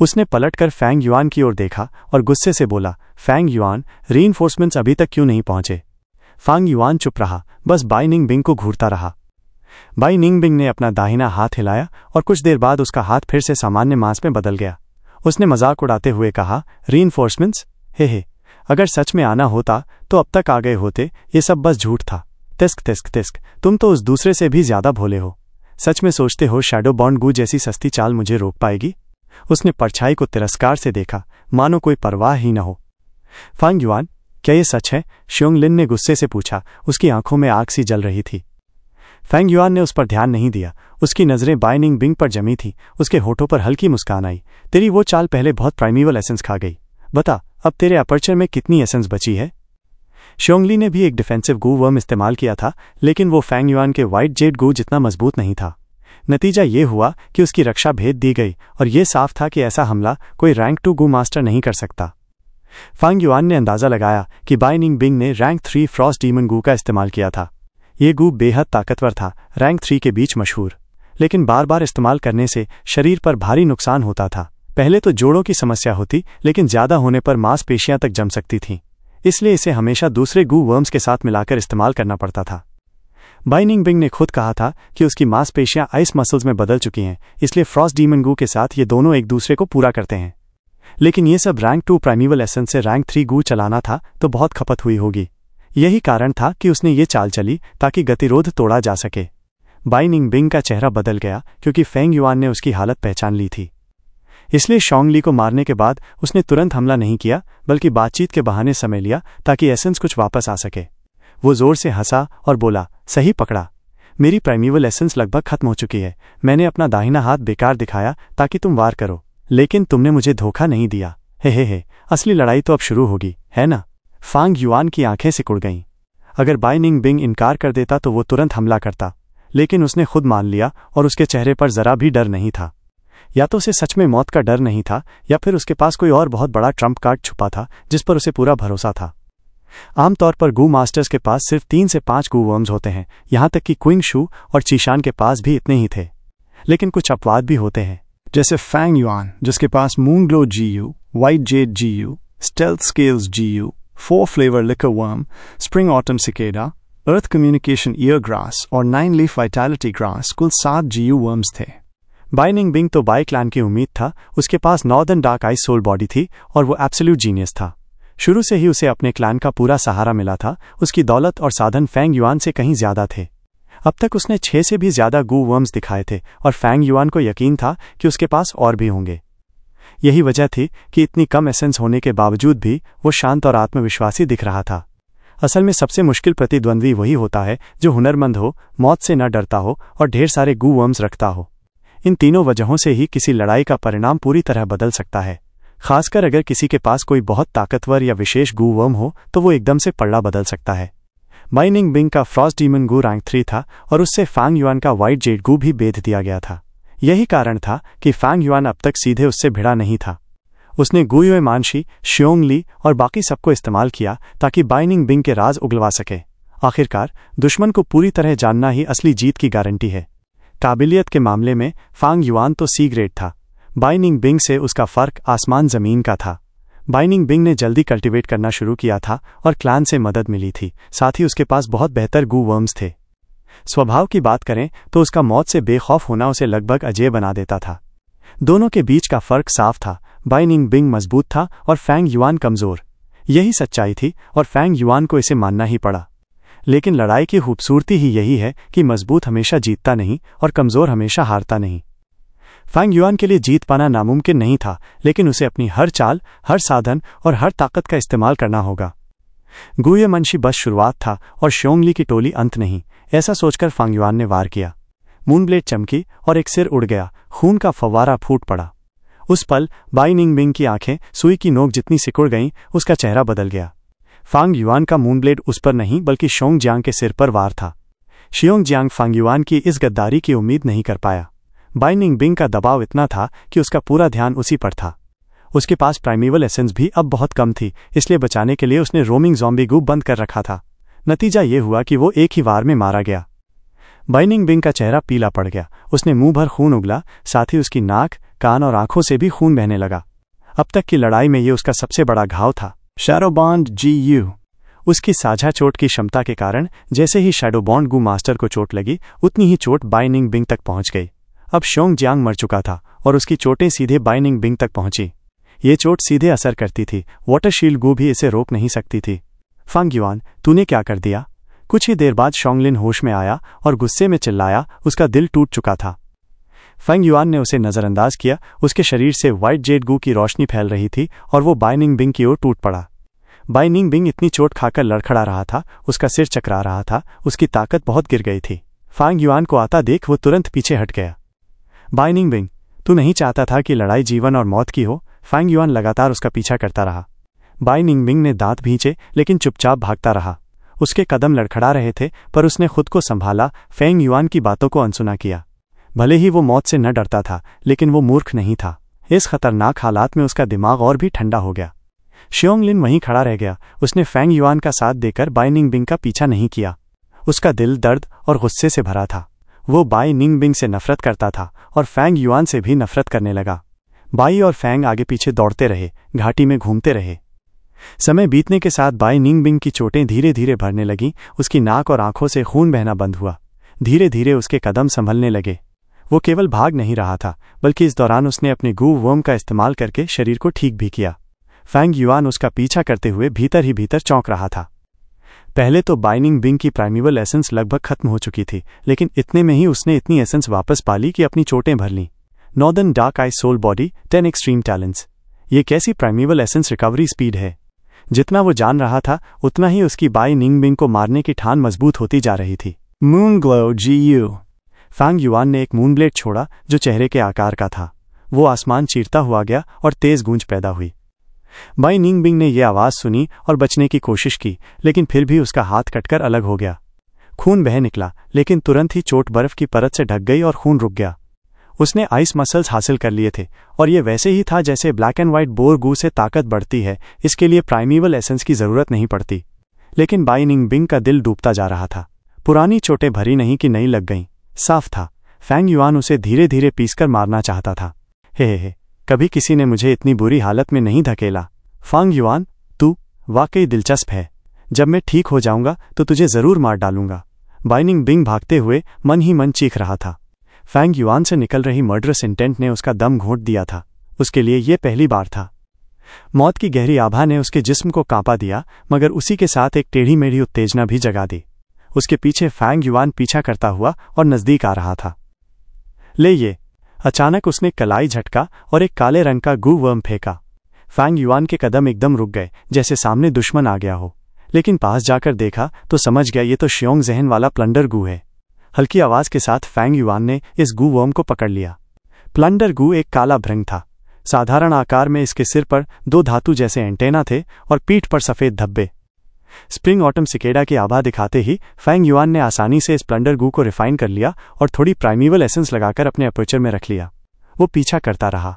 उसने पलटकर फैंग युआन की ओर देखा और गुस्से से बोला, फैंग युआन, रीइंफोर्समेंट्स अभी तक क्यों नहीं पहुंचे? फैंग युआन चुप रहा, बस बाई निंगबिंग को घूरता रहा। बाई निंगबिंग ने अपना दाहिना हाथ हिलाया और कुछ देर बाद उसका हाथ फिर से सामान्य मांस में बदल गया। उसने मजाक उड़ाते हुए कहा, रीइंफोर्समेंट्स? हे, अगर सच में आना होता तो अब तक आ गए होते। ये सब बस झूठ था। तिस्क तिस्क तिस्क, तुम तो उस दूसरे से भी ज्यादा भोले हो। सच में सोचते हो शैडो बॉन्ड गू जैसी सस्ती चाल मुझे रोक पाएगी? उसने परछाई को तिरस्कार से देखा, मानो कोई परवाह ही न हो। फैंग युआन, क्या ये सच है? शियोंगलिन ने गुस्से से पूछा। उसकी आंखों में आग सी जल रही थी। फैंग युआन ने उस पर ध्यान नहीं दिया। उसकी नजरें बाई निंगबिंग पर जमी थी। उसके होठों पर हल्की मुस्कान आई। तेरी वो चाल पहले बहुत प्राइमेवल एसेंस खा गई। बता, अब तेरे अपर्चर में कितनी एसेंस बची है? शियोंगली ने भी एक डिफेंसिव गू वर्म इस्तेमाल किया था, लेकिन वो फैंग युआन के व्हाइट जेड गू जितना मजबूत नहीं था। नतीजा ये हुआ कि उसकी रक्षा भेद दी गई और ये साफ था कि ऐसा हमला कोई रैंक 2 गू मास्टर नहीं कर सकता। फैंग युआन ने अंदाजा लगाया कि बाई निंगबिंग ने रैंक 3 फ्रॉस्ट डीमन गू का इस्तेमाल किया था। ये गू बेहद ताकतवर था, रैंक 3 के बीच मशहूर, लेकिन बार बार इस्तेमाल करने से शरीर पर भारी नुकसान होता था। पहले तो जोड़ों की समस्या होती, लेकिन ज्यादा होने पर मांसपेशियां तक जम सकती थीं। इसलिए इसे हमेशा दूसरे गू वर्म्स के साथ मिलाकर इस्तेमाल करना पड़ता था। बाई निंगबिंग ने खुद कहा था कि उसकी मांसपेशियां आइस मसल्स में बदल चुकी हैं, इसलिए फ्रॉस्ट डीमन गू के साथ ये दोनों एक दूसरे को पूरा करते हैं। लेकिन ये सब रैंक 2 प्राइमेवल एसेंस से रैंक 3 गू चलाना था तो बहुत खपत हुई होगी। यही कारण था कि उसने ये चाल चली ताकि गतिरोध तोड़ा जा सके। बाई निंगबिंग का चेहरा बदल गया क्योंकि फैंग युआन ने उसकी हालत पहचान ली थी। इसलिए शियोंगली को मारने के बाद उसने तुरंत हमला नहीं किया, बल्कि बातचीत के बहाने समय लिया ताकि एसेंस कुछ वापस आ सके। वो जोर से हंसा और बोला, सही पकड़ा, मेरी प्राइमेवल एसेंस लगभग खत्म हो चुकी है। मैंने अपना दाहिना हाथ बेकार दिखाया ताकि तुम वार करो, लेकिन तुमने मुझे धोखा नहीं दिया। हे, असली लड़ाई तो अब शुरू होगी, है ना? फैंग युआन की आंखें सिकुड़ गईं। अगर बाई निंगबिंग इनकार कर देता तो वो तुरंत हमला करता, लेकिन उसने खुद मान लिया और उसके चेहरे पर जरा भी डर नहीं था। या तो उसे सच में मौत का डर नहीं था, या फिर उसके पास कोई और बहुत बड़ा ट्रम्प कार्ड छुपा था जिस पर उसे पूरा भरोसा था। आमतौर पर गू मास्टर्स के पास सिर्फ 3 से 5 गू वर्म्स होते हैं, यहां तक कि क्विंग शू और चीशान के पास भी इतने ही थे। लेकिन कुछ अपवाद भी होते हैं, जैसे फैंग युआन जिसके पास moon glow GU, white jade GU, stealth scales GU, 4 flavour liquor worm, spring autumn cicada, earth communication ear grass और 9 लीफ वाइटैलिटी ग्रास, कुल 7 जीयू वर्म्स थे। बाई निंगबिंग तो बाई क्लैन की उम्मीद था। उसके पास northern dark ice soul body थी और वो एब्सोल्यूट जीनियस था। शुरू से ही उसे अपने क्लैन का पूरा सहारा मिला था। उसकी दौलत और साधन फैंग युआन से कहीं ज्यादा थे। अब तक उसने 6 से भी ज्यादा गू वर्म्स दिखाए थे और फैंग युआन को यकीन था कि उसके पास और भी होंगे। यही वजह थी कि इतनी कम एसेंस होने के बावजूद भी वो शांत और आत्मविश्वासी दिख रहा था। असल में सबसे मुश्किल प्रतिद्वंद्वी वही होता है जो हुनरमंद हो, मौत से न डरता हो और ढेर सारे गू वर्म्स रखता हो। इन तीनों वजहों से ही किसी लड़ाई का परिणाम पूरी तरह बदल सकता है। खासकर अगर किसी के पास कोई बहुत ताकतवर या विशेष गू वर्म हो तो वो एकदम से पलड़ा बदल सकता है। बाई निंगबिंग का फ्रॉस्ट डीमन गू रैंक 3 था और उससे फैंग युआन का व्हाइट जेड गू भी बेच दिया गया था। यही कारण था कि फैंग युआन अब तक सीधे उससे भिड़ा नहीं था। उसने गुयुए मानशी, शियोंगली और बाकी सबको इस्तेमाल किया ताकि बाई निंगबिंग के राज उगलवा सके। आखिरकार दुश्मन को पूरी तरह जानना ही असली जीत की गारंटी है। काबिलियत के मामले में फैंग युआन तो सी ग्रेड था। बाई निंगबिंग से उसका फर्क आसमान जमीन का था। बाई निंगबिंग ने जल्दी कल्टीवेट करना शुरू किया था और क्लैन से मदद मिली थी। साथ ही उसके पास बहुत बेहतर गू वर्म्स थे। स्वभाव की बात करें तो उसका मौत से बेखौफ होना उसे लगभग अजेय बना देता था। दोनों के बीच का फर्क साफ था। बाई निंगबिंग मजबूत था और फैंग युआन कमजोर। यही सच्चाई थी और फैंग युआन को इसे मानना ही पड़ा। लेकिन लड़ाई की खूबसूरती ही यही है कि मजबूत हमेशा जीतता नहीं और कमजोर हमेशा हारता नहीं। फैंग युआन के लिए जीत पाना नामुमकिन नहीं था, लेकिन उसे अपनी हर चाल, हर साधन और हर ताकत का इस्तेमाल करना होगा। गुये मनशी बस शुरुआत था और शियोंगली की टोली अंत नहीं, ऐसा सोचकर फैंग युआन ने वार किया। मूनब्लेड चमकी और एक सिर उड़ गया। खून का फव्वारा फूट पड़ा उस पल बाई निंगबिंग की आंखें सुई की नोक जितनी सिकुड़ गईं, उसका चेहरा बदल गया। फांग युआन का मूनब्लेड उस पर नहीं बल्कि शोंग जियांग के सिर पर वार था। शियोंग जियांग फांग युआन की इस गद्दारी की उम्मीद नहीं कर पाया। बाई निंगबिंग का दबाव इतना था कि उसका पूरा ध्यान उसी पर था। उसके पास प्राइमेवल एसेंस भी अब बहुत कम थी, इसलिए बचाने के लिए उसने रोमिंग ज़ॉम्बी गू बंद कर रखा था। नतीजा ये हुआ कि वो एक ही वार में मारा गया। बाई निंगबिंग का चेहरा पीला पड़ गया। उसने मुंह भर खून उगला, साथ ही उसकी नाक, कान और आंखों से भी खून बहने लगा। अब तक की लड़ाई में ये उसका सबसे बड़ा घाव था। शैडोबॉन्ड GU। उसकी साझा चोट की क्षमता के कारण जैसे ही शैडोबॉन्ड गू मास्टर को चोट लगी, उतनी ही चोट बाई निंगबिंग तक पहुंच गई। अब शोंग जियांग मर चुका था और उसकी चोटें सीधे बाई निंगबिंग तक पहुंची। ये चोट सीधे असर करती थी, वाटर शील्ड गू भी इसे रोक नहीं सकती थी। फांग युआन, तूने क्या कर दिया? कुछ ही देर बाद शोंगलिन होश में आया और गुस्से में चिल्लाया। उसका दिल टूट चुका था। फेंग युआन ने उसे नज़रअंदाज किया। उसके शरीर से व्हाइट जेड गू की रोशनी फैल रही थी और वो बाई निंगबिंग की ओर टूट पड़ा। बाई निंगबिंग इतनी चोट खाकर लड़खड़ा रहा था, उसका सिर चकरा रहा था, उसकी ताकत बहुत गिर गई थी। फांग युआन को आता देख वो तुरंत पीछे हट गया। बाई निंगबिंग, तू नहीं चाहता था कि लड़ाई जीवन और मौत की हो? फेंग युआन लगातार उसका पीछा करता रहा। बाई निंगबिंग ने दांत भींचे लेकिन चुपचाप भागता रहा। उसके कदम लड़खड़ा रहे थे, पर उसने खुद को संभाला, फेंग युआन की बातों को अनसुना किया। भले ही वो मौत से न डरता था, लेकिन वो मूर्ख नहीं था। इस खतरनाक हालात में उसका दिमाग और भी ठंडा हो गया। शियोंगलिन वहीं खड़ा रह गया। उसने फेंग युआन का साथ देकर बाई निंगबिंग का पीछा नहीं किया। उसका दिल दर्द और गुस्से से भरा था। वो बाई निंगबिंग से नफरत करता था और फेंग युआन से भी नफरत करने लगा। बाई और फेंग आगे पीछे दौड़ते रहे, घाटी में घूमते रहे। समय बीतने के साथ बाई निंगबिंग की चोटें धीरे धीरे भरने लगीं। उसकी नाक और आंखों से खून बहना बंद हुआ। धीरे धीरे उसके कदम संभलने लगे। वो केवल भाग नहीं रहा था, बल्कि इस दौरान उसने अपने गू वर्म का इस्तेमाल करके शरीर को ठीक भी किया। फेंग युआन उसका पीछा करते हुए भीतर ही भीतर चौंक रहा था। पहले तो बाई निंगबिंग की प्राइमेवल एसेंस लगभग खत्म हो चुकी थी, लेकिन इतने में ही उसने इतनी एसेंस वापस पा ली कि अपनी चोटें भर लीं। नॉर्दर्न डार्क आई सोल बॉडी 10 एक्सट्रीम टैलेंट्स। ये कैसी प्राइमेवल एसेंस रिकवरी स्पीड है! जितना वो जान रहा था, उतना ही उसकी बाई निंगबिंग को मारने की ठान मजबूत होती जा रही थी। मूनग्लो GU। फेंग युआन ने एक मूनब्लेड छोड़ा जो चेहरे के आकार का था। वो आसमान चीरता हुआ गया और तेज गूंज पैदा हुई। बाई निंगबिंग ने यह आवाज़ सुनी और बचने की कोशिश की, लेकिन फिर भी उसका हाथ कटकर अलग हो गया। खून बह निकला, लेकिन तुरंत ही चोट बर्फ की परत से ढक गई और खून रुक गया। उसने आइस मसल्स हासिल कर लिए थे और ये वैसे ही था जैसे ब्लैक एंड व्हाइट बोर गू से ताकत बढ़ती है। इसके लिए प्राइमेवल एसेंस की जरूरत नहीं पड़ती। लेकिन बाई निंगबिंग का दिल डूबता जा रहा था। पुरानी चोटें भरी नहीं कि नई लग गईं। साफ था, फेंग युआन उसे धीरे धीरे पीसकर मारना चाहता था। हे, कभी किसी ने मुझे इतनी बुरी हालत में नहीं धकेला। फेंग युआन, तू वाकई दिलचस्प है। जब मैं ठीक हो जाऊंगा तो तुझे जरूर मार डालूंगा। बाई निंगबिंग भागते हुए मन ही मन चीख रहा था। फेंग युआन से निकल रही मर्डरस इंटेंट ने उसका दम घोंट दिया था। उसके लिए यह पहली बार था। मौत की गहरी आभा ने उसके जिस्म को कांपा दिया, मगर उसी के साथ एक टेढ़ी मेढ़ी उत्तेजना भी जगा दी। उसके पीछे फेंग युआन पीछा करता हुआ और नजदीक आ रहा था। ले ये! अचानक उसने कलाई झटका और एक काले रंग का गू वर्म फेंका। फेंग युआन के कदम एकदम रुक गए, जैसे सामने दुश्मन आ गया हो। लेकिन पास जाकर देखा तो समझ गया ये तो शियोंग जहन वाला प्लंडर गू है। हल्की आवाज के साथ फेंग युआन ने इस गू वर्म को पकड़ लिया। प्लंडर गू एक काला भृंग था। साधारण आकार में इसके सिर पर 2 धातु जैसे एंटेना थे और पीठ पर सफेद धब्बे। स्प्रिंग ऑटम सिकेडा की आभा दिखाते ही फेंग युआन ने आसानी से इस प्लंडर गू को रिफाइन कर लिया और थोड़ी प्राइमेवल एसेंस लगाकर अपने अपर्चर में रख लिया। वो पीछा करता रहा।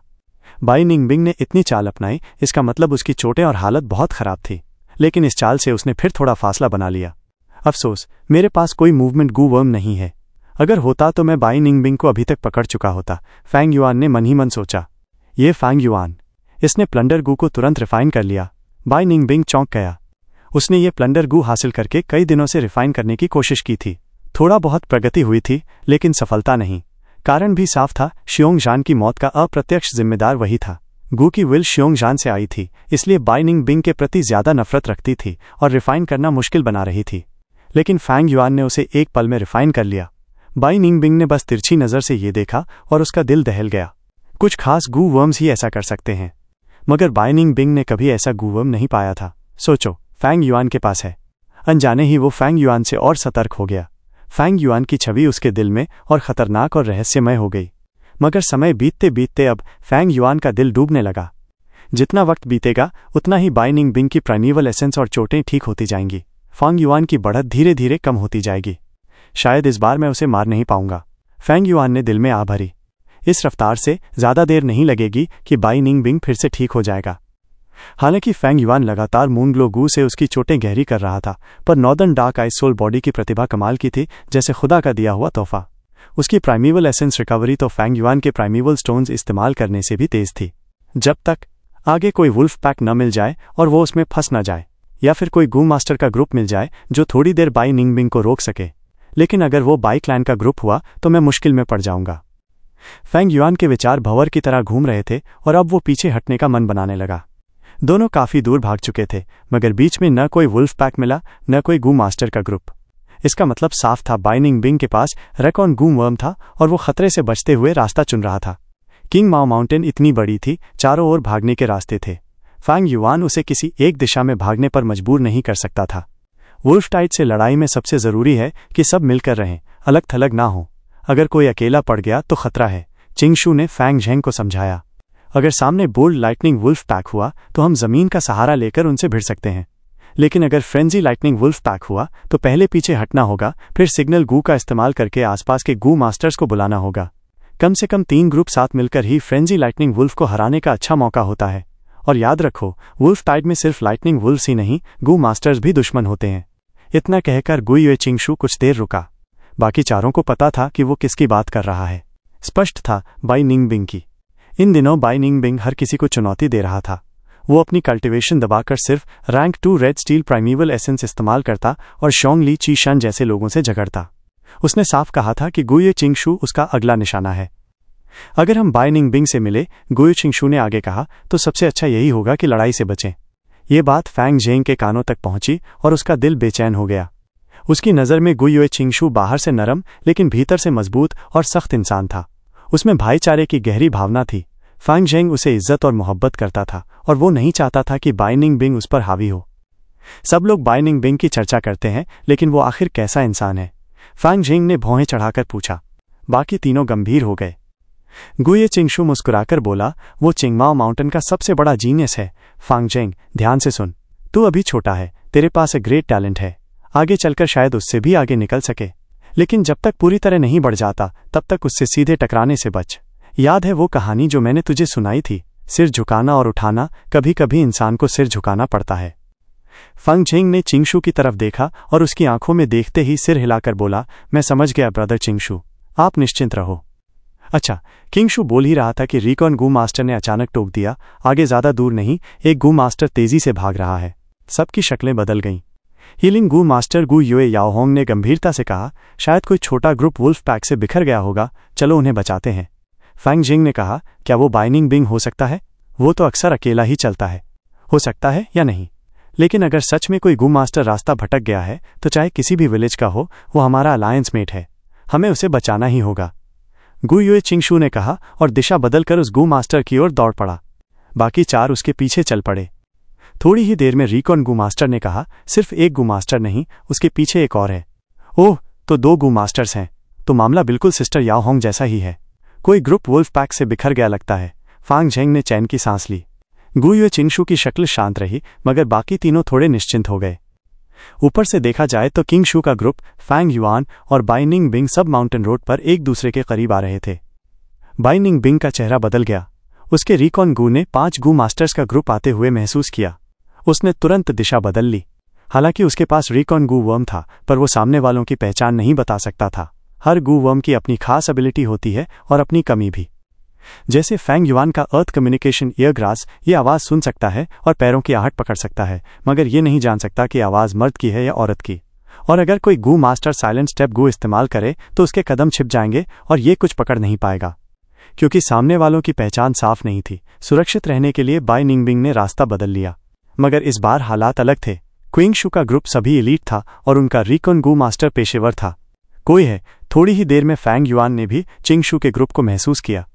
बाई निंगबिंग ने इतनी चाल अपनाई, इसका मतलब उसकी चोटें और हालत बहुत खराब थी। लेकिन इस चाल से उसने फिर थोड़ा फासला बना लिया। अफसोस, मेरे पास कोई मूवमेंट गू वर्म नहीं है। अगर होता तो मैं बाई निंगबिंग को अभी तक पकड़ चुका होता, फेंग युआन ने मन ही मन सोचा। ये फेंग युआन, इसने प्लंडर गू को तुरंत रिफाइन कर लिया। बाई निंगबिंग चौंक गया। उसने ये प्लंडर गू हासिल करके कई दिनों से रिफाइन करने की कोशिश की थी। थोड़ा बहुत प्रगति हुई थी, लेकिन सफलता नहीं। कारण भी साफ था, शियोंग जान की मौत का अप्रत्यक्ष जिम्मेदार वही था। गू की विल शियोंग जान से आई थी, इसलिए बाई निंगबिंग के प्रति ज्यादा नफरत रखती थी और रिफाइन करना मुश्किल बना रही थी। लेकिन फेंग युआन ने उसे एक पल में रिफाइन कर लिया। बाई निंगबिंग ने बस तिरछी नजर से ये देखा और उसका दिल दहल गया। कुछ खास गू वर्म्स ही ऐसा कर सकते हैं, मगर बाई निंगबिंग ने कभी ऐसा गू वर्म नहीं पाया था। सोचो, फेंग युआन के पास है। अनजाने ही वो फेंग युआन से और सतर्क हो गया। फेंग युआन की छवि उसके दिल में और खतरनाक और रहस्यमय हो गई। मगर समय बीतते बीतते अब फैंग युआन का दिल डूबने लगा। जितना वक्त बीतेगा उतना ही बाई निंगबिंग की प्राइमेवल एसेंस और चोटें ठीक होती जाएंगी। फैंग युआन की बढ़त धीरे धीरे कम होती जाएगी। शायद इस बार मैं उसे मार नहीं पाऊंगा, फैंग युआन ने दिल में आ भरी। इस रफ्तार से ज़्यादा देर नहीं लगेगी कि बाई निंगबिंग फिर से ठीक हो जाएगा। हालांकि फैंग युआन लगातार मूनग्लो गू से उसकी चोटें गहरी कर रहा था, पर northern dark ice soul body की प्रतिभा कमाल की थी, जैसे खुदा का दिया हुआ तोहफा। उसकी प्राइमेवल एसेंस रिकवरी तो फैंग युआन के प्राइमेवल स्टोन्स इस्तेमाल करने से भी तेज थी। जब तक आगे कोई वुल्फ पैक न मिल जाए और वो उसमें फंस न जाए, या फिर कोई गू मास्टर का ग्रुप मिल जाए जो थोड़ी देर बाई निंगबिंग को रोक सके। लेकिन अगर वो बाई क्लैन का ग्रुप हुआ तो मैं मुश्किल में पड़ जाऊंगा। फैंग युआन के विचार भंवर की तरह घूम रहे थे और अब वो पीछे हटने का मन बनाने लगा। दोनों काफी दूर भाग चुके थे, मगर बीच में न कोई वुल्फ पैक मिला न कोई गू मास्टर का ग्रुप। इसका मतलब साफ था, बाई निंगबिंग के पास रेकॉन गू वर्म था और वो खतरे से बचते हुए रास्ता चुन रहा था। किंग माओ माउंटेन इतनी बड़ी थी, चारों ओर भागने के रास्ते थे। फैंग युआन उसे किसी एक दिशा में भागने पर मजबूर नहीं कर सकता था। वुल्फ टाइड से लड़ाई में सबसे जरूरी है कि सब मिलकर रहें, अलग थलग ना हो। अगर कोई अकेला पड़ गया तो खतरा है, चिंगशू ने फैंग झेंग को समझाया। अगर सामने बोल्ड लाइटनिंग वुल्फ पैक हुआ तो हम जमीन का सहारा लेकर उनसे भिड़ सकते हैं, लेकिन अगर फ्रेंजी लाइटनिंग वुल्फ पैक हुआ तो पहले पीछे हटना होगा, फिर सिग्नल गू का इस्तेमाल करके आसपास के गू मास्टर्स को बुलाना होगा। कम से कम 3 ग्रुप साथ मिलकर ही फ्रेंजी लाइटनिंग वुल्फ को हराने का अच्छा मौका होता है। और याद रखो, वुल्फ टाइड में सिर्फ लाइटनिंग वुल्फ्स ही नहीं, गू मास्टर्स भी दुश्मन होते हैं। इतना कहकर गुयुए चिंगशू कुछ देर रुका। बाकी चारों को पता था कि वो किसकी बात कर रहा है। स्पष्ट था, बाई निंगबिंग की। इन दिनों बाई निंगबिंग हर किसी को चुनौती दे रहा था। वो अपनी कल्टिवेशन दबाकर सिर्फ रैंक 2 रेड स्टील प्राइमेवल एसेंस इस्तेमाल करता और शोंग ली ची शन जैसे लोगों से झगड़ता। उसने साफ कहा था कि गुयुए चिंगशू उसका अगला निशाना है। अगर हम बाई निंगबिंग से मिले, गुयुए चिंगशू ने आगे कहा, तो सबसे अच्छा यही होगा कि लड़ाई से बचें। ये बात फैंग झेंग के कानों तक पहुंची और उसका दिल बेचैन हो गया। उसकी नज़र में गुयुए चिंगशू बाहर से नरम लेकिन भीतर से मजबूत और सख्त इंसान था। उसमें भाईचारे की गहरी भावना थी। फैंग झेंग उसे इज्जत और मोहब्बत करता था और वो नहीं चाहता था कि बाई निंगबिंग उस पर हावी हो। सब लोग बाई निंगबिंग की चर्चा करते हैं, लेकिन वो आखिर कैसा इंसान है? फैंग झेंग ने भौहें चढ़ाकर पूछा। बाकी तीनों गंभीर हो गए। गुयुए चिंगशू मुस्कुराकर बोला, वो चिंगमाओ माउंटेन का सबसे बड़ा जीनियस है। फैंग झेंग, ध्यान से सुन। तू अभी छोटा है, तेरे पास एक ग्रेट टैलेंट है। आगे चलकर शायद उससे भी आगे निकल सके, लेकिन जब तक पूरी तरह नहीं बढ़ जाता तब तक उससे सीधे टकराने से बच। याद है वो कहानी जो मैंने तुझे सुनाई थी, सिर झुकाना और उठाना? कभी कभी इंसान को सिर झुकाना पड़ता है। फैंग झेंग ने चिंगशू की तरफ देखा और उसकी आंखों में देखते ही सिर हिलाकर बोला, मैं समझ गया ब्रदर चिंगशू, आप निश्चिंत रहो। अच्छा, किंगशू बोल ही रहा था कि रिकॉन गू मास्टर ने अचानक टोक दिया। आगे ज्यादा दूर नहीं, एक गू मास्टर तेजी से भाग रहा है। सबकी शक्लें बदल गईं। हीलिंग गू मास्टर गू युए याओहोंग ने गंभीरता से कहा, शायद कोई छोटा ग्रुप वुल्फ पैक से बिखर गया होगा, चलो उन्हें बचाते हैं। फैंग झेंग ने कहा, क्या वो बाई निंगबिंग हो सकता है? वो तो अक्सर अकेला ही चलता है। हो सकता है या नहीं, लेकिन अगर सच में कोई गू मास्टर रास्ता भटक गया है तो चाहे किसी भी विलेज का हो, वो हमारा अलायंस मेट है। हमें उसे बचाना ही होगा, गुयुए चिंगशू ने कहा और दिशा बदलकर उस गू मास्टर की ओर दौड़ पड़ा। बाकी 4 उसके पीछे चल पड़े। थोड़ी ही देर में रिकॉन गू मास्टर ने कहा, सिर्फ एक गू मास्टर नहीं, उसके पीछे एक और है। ओह, तो 2 गू मास्टर्स हैं। तो मामला बिल्कुल सिस्टर याओहोंग जैसा ही है। कोई ग्रुप वुल्फ पैक से बिखर गया लगता है। फैंग झेंग ने चैन की सांस ली। गुयुए चिंगशू की शक्ल शांत रही, मगर बाकी तीनों थोड़े निश्चिंत हो गए। ऊपर से देखा जाए तो किंगशू का ग्रुप, फैंग युआन और बाई निंगबिंग सब माउंटेन रोड पर एक दूसरे के करीब आ रहे थे। बाई निंगबिंग का चेहरा बदल गया। उसके रिकॉन गू ने 5 गू मास्टर्स का ग्रुप आते हुए महसूस किया। उसने तुरंत दिशा बदल ली। हालांकि उसके पास रिकॉन गू वर्म था, पर वो सामने वालों की पहचान नहीं बता सकता था। हर गू वर्म की अपनी खास एबिलिटी होती है और अपनी कमी भी। जैसे फैंग युआन का अर्थ कम्युनिकेशन ईयरग्रास ये आवाज़ सुन सकता है और पैरों की आहट पकड़ सकता है, मगर ये नहीं जान सकता कि आवाज़ मर्द की है या औरत की। और अगर कोई गू मास्टर साइलेंट स्टेप गू इस्तेमाल करे तो उसके कदम छिप जाएंगे और ये कुछ पकड़ नहीं पाएगा, क्योंकि सामने वालों की पहचान साफ नहीं थी। सुरक्षित रहने के लिए बाई निंगबिंग ने रास्ता बदल लिया, मगर इस बार हालात अलग थे। क्विंगशू का ग्रुप सभी एलीट था और उनका रिकॉन गू मास्टर पेशेवर था। कोई है। थोड़ी ही देर में फैंग युआन ने भी चिंगशू के ग्रुप को महसूस किया।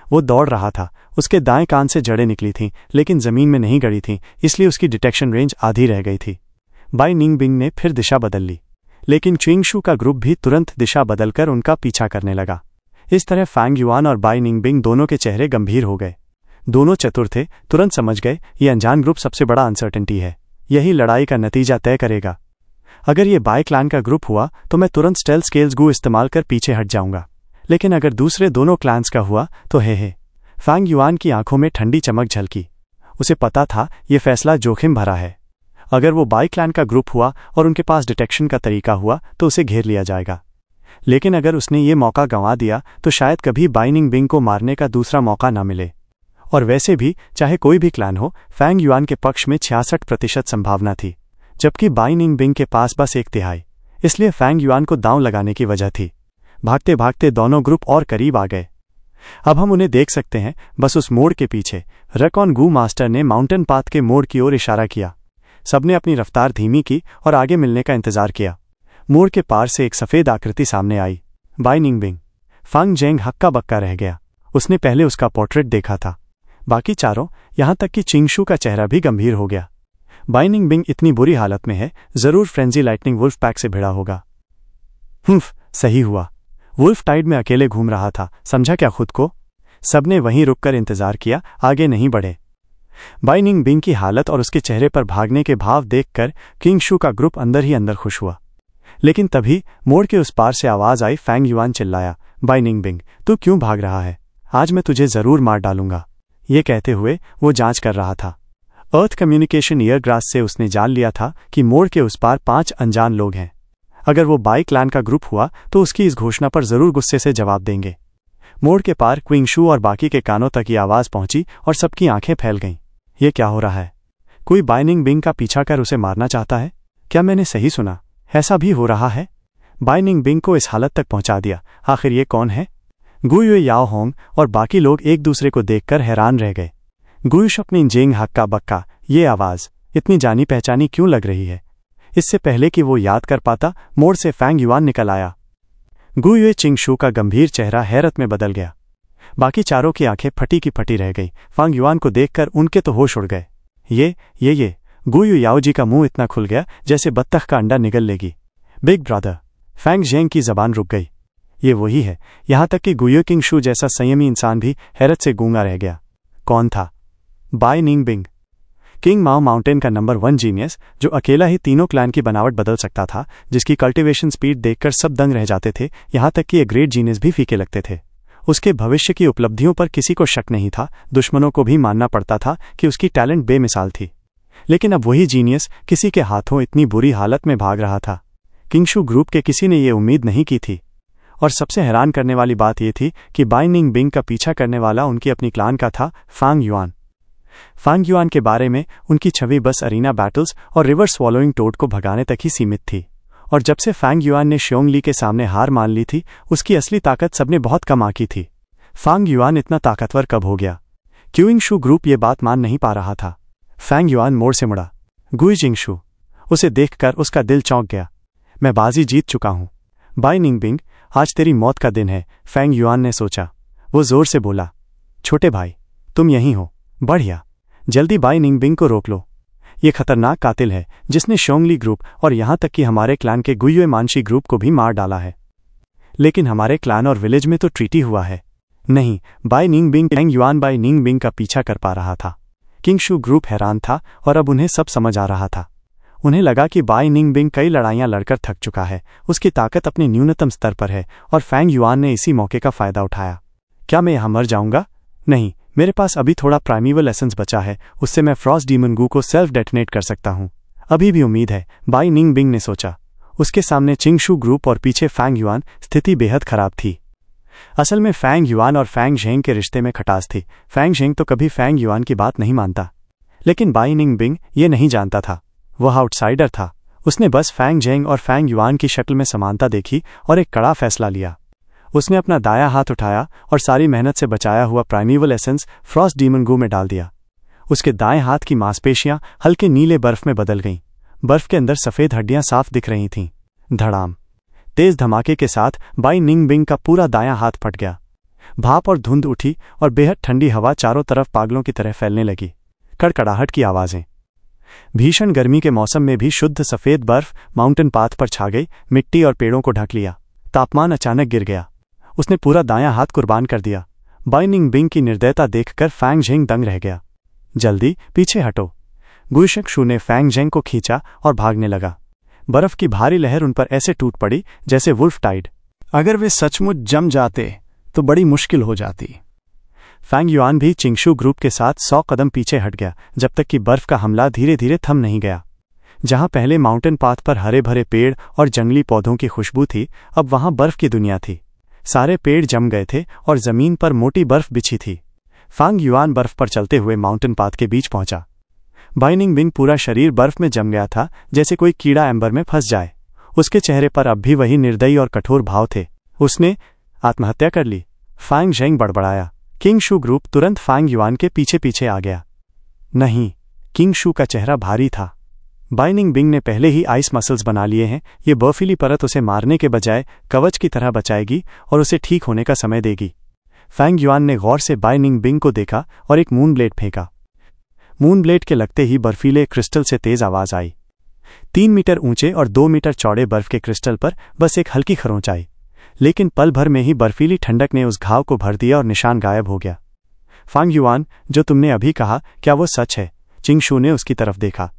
वो दौड़ रहा था। उसके दाएं कान से जड़ें निकली थीं, लेकिन जमीन में नहीं गड़ी थीं, इसलिए उसकी डिटेक्शन रेंज आधी रह गई थी। बाई निंगबिंग ने फिर दिशा बदल ली, लेकिन चिंगशू का ग्रुप भी तुरंत दिशा बदलकर उनका पीछा करने लगा। इस तरह फैंग युआन और बाई निंगबिंग दोनों के चेहरे गंभीर हो गए। दोनों चतुर थे, तुरंत समझ गए ये अनजान ग्रुप सबसे बड़ा अनसर्टेनिटी है, यही लड़ाई का नतीजा तय करेगा। अगर ये बाई क्लैन का ग्रुप हुआ तो मैं तुरंत स्टेल्थ स्केल्स गू इस्तेमाल कर पीछे हट जाऊंगा, लेकिन अगर दूसरे दोनों क्लैंस का हुआ तो हे। फैंग युआन की आंखों में ठंडी चमक झलकी। उसे पता था ये फैसला जोखिम भरा है। अगर वो बाई क्लैन का ग्रुप हुआ और उनके पास डिटेक्शन का तरीका हुआ तो उसे घेर लिया जाएगा, लेकिन अगर उसने ये मौका गंवा दिया तो शायद कभी बाई निंगबिंग को मारने का दूसरा मौका ना मिले। और वैसे भी चाहे कोई भी क्लैन हो, फैंग युआन के पक्ष में 66% संभावना थी, जबकि बाई निंगबिंग के पास बस 1/3। इसलिए फैंग युआन को दांव लगाने की वजह थी। भागते भागते दोनों ग्रुप और करीब आ गए। अब हम उन्हें देख सकते हैं, बस उस मोड़ के पीछे। रकॉन गू मास्टर ने माउंटेन पाथ के मोड़ की ओर इशारा किया। सबने अपनी रफ्तार धीमी की और आगे मिलने का इंतजार किया। मोड़ के पार से एक सफेद आकृति सामने आई, बाई निंगबिंग। फांग जेंग हक्का बक्का रह गया। उसने पहले उसका पोर्ट्रेट देखा था, बाकी चारों, यहां तक कि चिंगशू का चेहरा भी गंभीर हो गया। बाई निंगबिंग इतनी बुरी हालत में है, जरूर फ्रेंजी लाइटनिंग वुल्फ पैक से भिड़ा होगा। सही हुआ, वुल्फ टाइड में अकेले घूम रहा था, समझा क्या खुद को? सबने वहीं रुककर इंतजार किया, आगे नहीं बढ़े। बाई निंगबिंग की हालत और उसके चेहरे पर भागने के भाव देखकर किंगशू का ग्रुप अंदर ही अंदर खुश हुआ। लेकिन तभी मोड़ के उस पार से आवाज आई। फैंग युआन चिल्लाया, बाई निंगबिंग, तू क्यों भाग रहा है? आज मैं तुझे जरूर मार डालूंगा। ये कहते हुए वो जांच कर रहा था। अर्थ कम्युनिकेशन ईयरग्रास से उसने जान लिया था कि मोड़ के उस पार 5 अनजान लोग हैं। अगर वो बाई क्लैन का ग्रुप हुआ तो उसकी इस घोषणा पर जरूर गुस्से से जवाब देंगे। मोड़ के पार क्विंगशू और बाकी के कानों तक ये आवाज पहुंची और सबकी आंखें फैल गईं। ये क्या हो रहा है? कोई बाई निंगबिंग का पीछा कर उसे मारना चाहता है? क्या मैंने सही सुना? ऐसा भी हो रहा है? बाई निंगबिंग को इस हालत तक पहुंचा दिया। आखिर ये कौन है? गुयुए याओ होंग और बाकी लोग एक दूसरे को देखकर हैरान रह गए। गुयुश अपनी जेंग हक्का बक्का, ये आवाज इतनी जानी पहचानी क्यों लग रही है? इससे पहले कि वो याद कर पाता, मोड़ से फैंग युआन निकल आया। गुयुए चिंगशू का गंभीर चेहरा हैरत में बदल गया। बाकी चारों की आंखें फटी की फटी रह गई। फैंग युआन को देखकर उनके तो होश उड़ गए। ये गुयु याओजी का मुंह इतना खुल गया जैसे बत्तख का अंडा निगल लेगी। बिग ब्रदर, फैंग जेंग की जबान रुक गई। ये वही है। यहां तक कि गुयु किंगशू जैसा संयमी इंसान भी हैरत से गूंगा रह गया। कौन था? बाई निंगबिंग, किंग माओ माउंटेन का नंबर 1 जीनियस, जो अकेला ही तीनों क्लैन की बनावट बदल सकता था, जिसकी कल्टीवेशन स्पीड देखकर सब दंग रह जाते थे, यहां तक कि ये ग्रेट जीनियस भी फीके लगते थे। उसके भविष्य की उपलब्धियों पर किसी को शक नहीं था, दुश्मनों को भी मानना पड़ता था कि उसकी टैलेंट बेमिसाल थी। लेकिन अब वही जीनियस किसी के हाथों इतनी बुरी हालत में भाग रहा था। किंगशू ग्रुप के किसी ने ये उम्मीद नहीं की थी। और सबसे हैरान करने वाली बात यह थी कि बाई निंगबिंग का पीछा करने वाला उनकी अपनी क्लान का था, फैंग युआन। फैंग युआन के बारे में उनकी छवि बस अरीना बैटल्स और रिवर स्वॉलोइंग टोड को भगाने तक ही सीमित थी। और जब से फैंग युआन ने शियोंग ली के सामने हार मान ली थी, उसकी असली ताकत सबने बहुत कम आंकी थी। फैंग युआन इतना ताकतवर कब हो गया? क्यूइंगशू ग्रुप ये बात मान नहीं पा रहा था। फैंग युआन मोड़ से मुड़ा। गुई जिंगशू, उसे देखकर उसका दिल चौंक गया। मैं बाजी जीत चुका हूं। बाई निंगबिंग, आज तेरी मौत का दिन है, फैंग युआन ने सोचा। वो जोर से बोला, छोटे भाई, तुम यहीं हो? बढ़िया, जल्दी बाई निंगबिंग को रोक लो। ये खतरनाक कातिल है जिसने शियोंगली ग्रुप और यहां तक कि हमारे क्लैन के गुयुए मानशी ग्रुप को भी मार डाला है। लेकिन हमारे क्लैन और विलेज में तो ट्रीटी हुआ है। नहीं, बाई निंगबिंग, फैंग युआन बाई निंगबिंग का पीछा कर पा रहा था। किंगशू ग्रुप हैरान था और अब उन्हें सब समझ आ रहा था। उन्हें लगा कि बाई निंगबिंग कई लड़ाइयां लड़कर थक चुका है, उसकी ताकत अपने न्यूनतम स्तर पर है और फैंग युआन ने इसी मौके का फायदा उठाया। क्या मैं यहां मर जाऊंगा? नहीं, मेरे पास अभी थोड़ा प्राइमिवल एसेंस बचा है, उससे मैं फ्रॉस्ट डीमन गू को सेल्फ डेटोनेट कर सकता हूं। अभी भी उम्मीद है, बाई निंगबिंग ने सोचा। उसके सामने चिंगशू ग्रुप और पीछे फैंग युआन। स्थिति बेहद खराब थी। असल में फैंग युआन और फैंग झेंग के रिश्ते में खटास थी। फैंग झेंग तो कभी फैंग युआन की बात नहीं मानता, लेकिन बाई निंगबिंग ये नहीं जानता था। वह आउटसाइडर था। उसने बस फैंग झेंग और फैंग युआन की शक्ल में समानता देखी और एक कड़ा फैसला लिया। उसने अपना दायां हाथ उठाया और सारी मेहनत से बचाया हुआ प्राइमिवल एसेंस फ्रॉस्ट डीमन गू में डाल दिया। उसके दाएं हाथ की मांसपेशियां हल्के नीले बर्फ में बदल गईं। बर्फ के अंदर सफेद हड्डियां साफ दिख रही थीं। धड़ाम, तेज धमाके के साथ बाई निंगबिंग का पूरा दायां हाथ फट गया। भाप और धुंध उठी और बेहद ठंडी हवा चारों तरफ पागलों की तरह फैलने लगी। कड़कड़ाहट की आवाजें। भीषण गर्मी के मौसम में भी शुद्ध सफेद बर्फ माउंटेन पाथ पर छा गई, मिट्टी और पेड़ों को ढक लिया। तापमान अचानक गिर गया। उसने पूरा दायां हाथ कुर्बान कर दिया। बाई निंगबिंग की निर्दयता देखकर फैंग झेंग दंग रह गया। जल्दी पीछे हटो। गुई शिंगशू ने फैंग झेंग को खींचा और भागने लगा। बर्फ की भारी लहर उन पर ऐसे टूट पड़ी जैसे वुल्फ टाइड। अगर वे सचमुच जम जाते तो बड़ी मुश्किल हो जाती। फैंग युआन भी चिंगशू ग्रुप के साथ 100 कदम पीछे हट गया जब तक कि बर्फ का हमला धीरे धीरे थम नहीं गया। जहां पहले माउंटेन पाथ पर हरे भरे पेड़ और जंगली पौधों की खुशबू थी, अब वहां बर्फ की दुनिया थी। सारे पेड़ जम गए थे और जमीन पर मोटी बर्फ बिछी थी। फैंग युआन बर्फ पर चलते हुए माउंटेन पाथ के बीच पहुंचा। बाई निंगबिंग पूरा शरीर बर्फ में जम गया था, जैसे कोई कीड़ा एम्बर में फंस जाए। उसके चेहरे पर अब भी वही निर्दयी और कठोर भाव थे। उसने आत्महत्या कर ली। फैंग झेंग बड़बड़ाया। किंग शू ग्रुप तुरंत फैंग युआन के पीछे पीछे आ गया। नहीं, किंग शू का चेहरा भारी था। बाई निंगबिंग ने पहले ही आइस मसल्स बना लिए हैं। ये बर्फीली परत उसे मारने के बजाय कवच की तरह बचाएगी और उसे ठीक होने का समय देगी। फैंग युआन ने गौर से बाई निंगबिंग को देखा और एक मून ब्लेड फेंका। मून ब्लेड के लगते ही बर्फीले क्रिस्टल से तेज आवाज आई। 3 मीटर ऊंचे और 2 मीटर चौड़े बर्फ के क्रिस्टल पर बस एक हल्की खरोंच आई, लेकिन पल भर में ही बर्फीली ठंडक ने उस घाव को भर दिया और निशान गायब हो गया। फैंग युआन, जो तुमने अभी कहा, क्या वो सच है? चिंगशू ने उसकी तरफ देखा।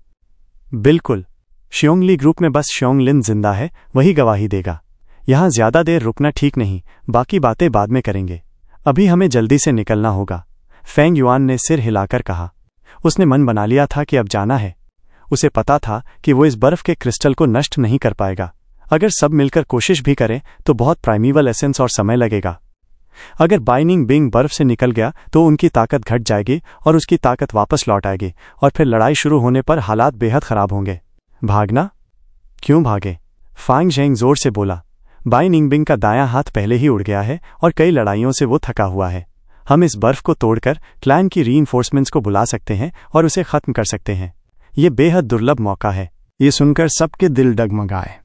बिल्कुल। श्योंगली ग्रुप में बस श्योंगलिन जिंदा है, वही गवाही देगा। यहां ज्यादा देर रुकना ठीक नहीं, बाकी बातें बाद में करेंगे। अभी हमें जल्दी से निकलना होगा, फैंग युआन ने सिर हिलाकर कहा। उसने मन बना लिया था कि अब जाना है। उसे पता था कि वो इस बर्फ के क्रिस्टल को नष्ट नहीं कर पाएगा। अगर सब मिलकर कोशिश भी करें तो बहुत प्राइमीवल एसेंस और समय लगेगा। अगर बाई निंगबिंग बर्फ से निकल गया तो उनकी ताकत घट जाएगी और उसकी ताकत वापस लौट आएगी और फिर लड़ाई शुरू होने पर हालात बेहद खराब होंगे। भागना? क्यों भागे? फैंग झेंग जोर से बोला। बाई निंगबिंग का दायां हाथ पहले ही उड़ गया है और कई लड़ाइयों से वो थका हुआ है। हम इस बर्फ को तोड़कर क्लैन की रीइंफोर्समेंट्स को बुला सकते हैं और उसे खत्म कर सकते हैं। ये बेहद दुर्लभ मौका है। ये सुनकर सबके दिल डगमगाए।